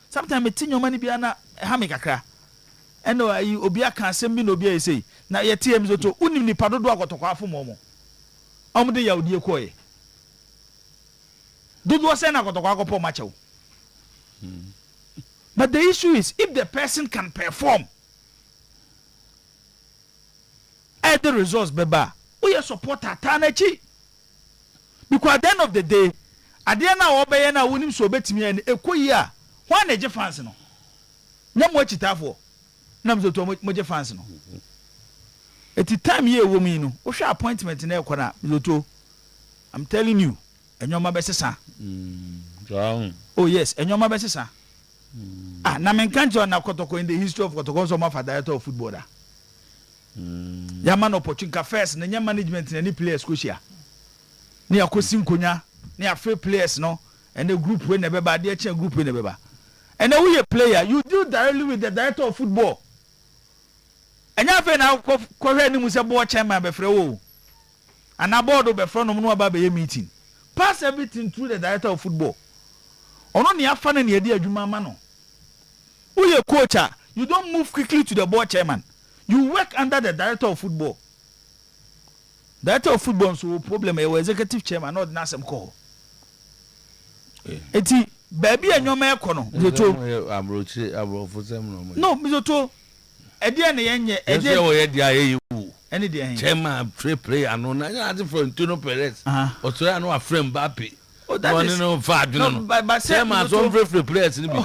sometimes it's in your money biana hamikakra. And no you obia can send me no be say. Na ye TM zoto unim ni pado do Kotoko afu momo. Omde ya odi ekoye. But the issue is if the person can perform at the results beba we support atanachi because at the end of the day at the end na obeye na wonim so betimi en ekoyi a hwan na je fans no na mo chitafo na mzo to mo je fans no eti time ye wo mi no wo hwe appointment na ekora mzo to I'm telling you enyoma besesa oh yes enyoma besesa na men kanjo na Kotoko in the history of Kotoko so ma fa director of football da yaman opportunity first na nya management na ni players ko hia ni akosi nkonya ni afa players no and the group we na beba de eche group we na beba and then we a player you deal directly with the director of football enya fa na ko hwe ni mu se board chairman be frɛ wo and na board be frɛ no no aba be meeting pass everything through the director of football. Ono ni afa na ne adi adwuma ma no. Uye coach, you don't move quickly to the board chairman. You work under the director of football. Director of football so problem e executive chairman not na asem call. Eti baby enyoma e kono. Mizoto. No, mizoto. Edi na yenye, edi e wo ye dia ye any day chairman play ano na ya different Antonio Perez oto ya no afrem Mbappe one no fa adwene no but chairman so free players ni bi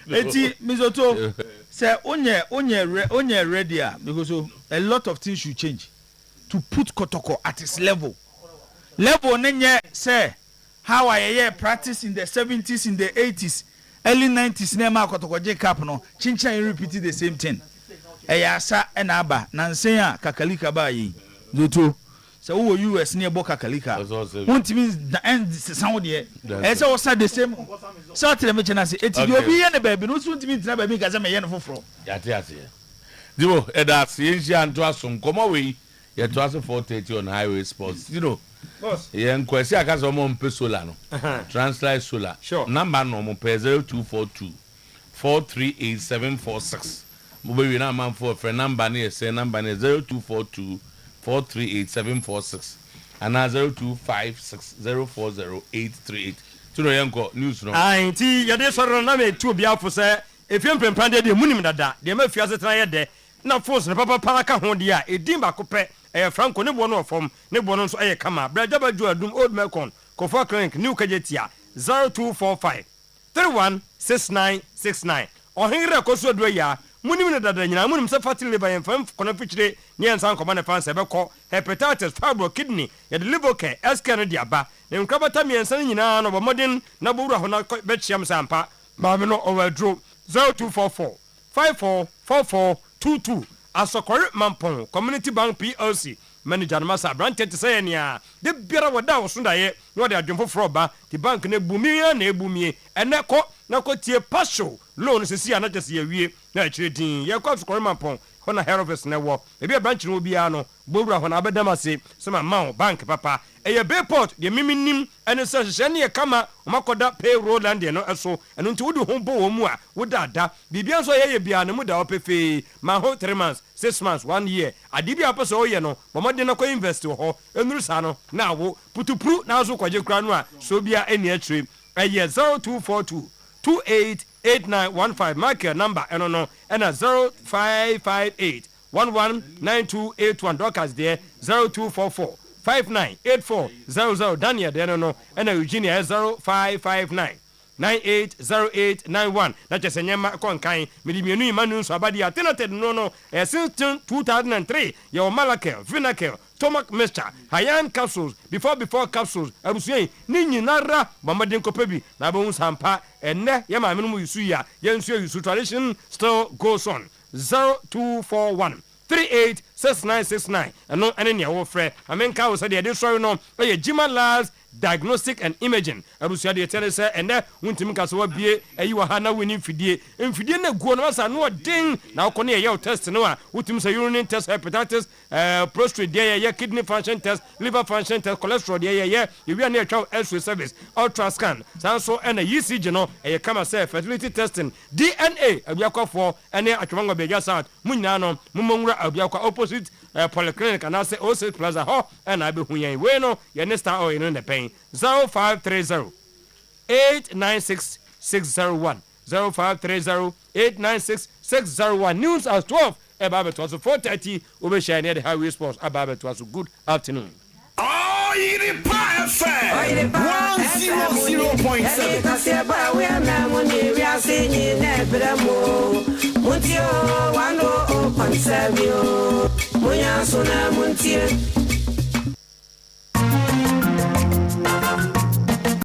eti mizoto say onye ready because a lot of things should change to put Kotoko at its level nenye say how I practice in the 70s in the 80s early 90s na ma Kotoko J Cup no chinchan repeat the same thing asa enaba na nsen a kakalika ba yi zoto se wo US ne bo kakalika won't mean the end sound there ese wo say the same so tell me chena se eti obi ye ne ba bi no won't mean tena ba bi ka se me ye no foforo yate ase dibo eda se enhia anto asom komo we ye to ase 430 on highway sports boss ye nkwasi aka so mo mpe solar no translate solar number no mo pe 0242 438746 Mobile na man for number near say number 0242 438746 and 0256040838. To no yanko news no. Nti yade soro na me tu bia fo se efiem prempande de munim dada de ma fiase tena ye de na force ne papa para ka ho de a edin ba kopɛ Franco ne bo no fom ne bo no so kama braja baju adum old melcon Kofa clinic new kajetia 0245 316969 ohinre koso do ya munim ne dada nyina munim se fatty liver yen fam kono fichire ne ensan koma ne fanse beko hepatitis fibro kidney ye liver care scan no diaba ne nkrabata mi ensan nyina no bomodin na bowura ho na be chiam sampa ma me no overdro 0244 544422 asokore mampon community bank plc manager no masa branch te say nia de biara wada wo so daye no de adwemfo froba the bank na ebumie na ebumie eneko na ko tie partial loan sisi ana tese yawie na akire din ye ko asokore mampon hona head office na wo e bia branch no bia no bowura ho na abedamase sema ma bank papa eye bayport de miminim ene se hye ne kama makoda payroll land no eso eno nti wodi ho bo wo mu a wodada bibia so ye bia na mu da opefe ma ho 3 months 6 months 1 year adi bia paso oye no bomode na ko invest ho enuru sa no na wo putupru na zo kwaje kura no a so bia eni atire eye 0242 288915 market number eno no ena 0558 119281 dockers there 0244 598400 Daniel there no and Eugenia 0559 980891 na chesenyema konkan midimienu imanu so abadi atenated no since 2003 your malakel vinakel stomach mixture hayan capsules before capsules abusuye ni nyinara bamaden kopebi na bo sampa enne ye ma menu yusu ya ye nsu yusu tradition still goes on 0241 386969 and any near free. I mean, cow said the sorry no, Jima Labs Diagnostic and Imaging. Abusia de Teresa and there won't him castle be a you are hana winning fidie. In Fidina Guanas are no ding now con your test no, with him say urine test, hepatitis, prostate, yeah, kidney function test, liver function test, cholesterol, yeah, you are near child X-ray service, ultra scan, so and a ECG no, a come say fertility testing, DNA, a biako for any Achwanga Begasat, Munano, Mumungra, a biako opposite polyclinic, and I say also Plaza Ho, and I be Huyan Bueno, your next hour in the pain. 0530 896 601 0530 896 601 news as 12 about it was 4:30 over share near the highway sports about it was good afternoon. Oyerepa FM 100.7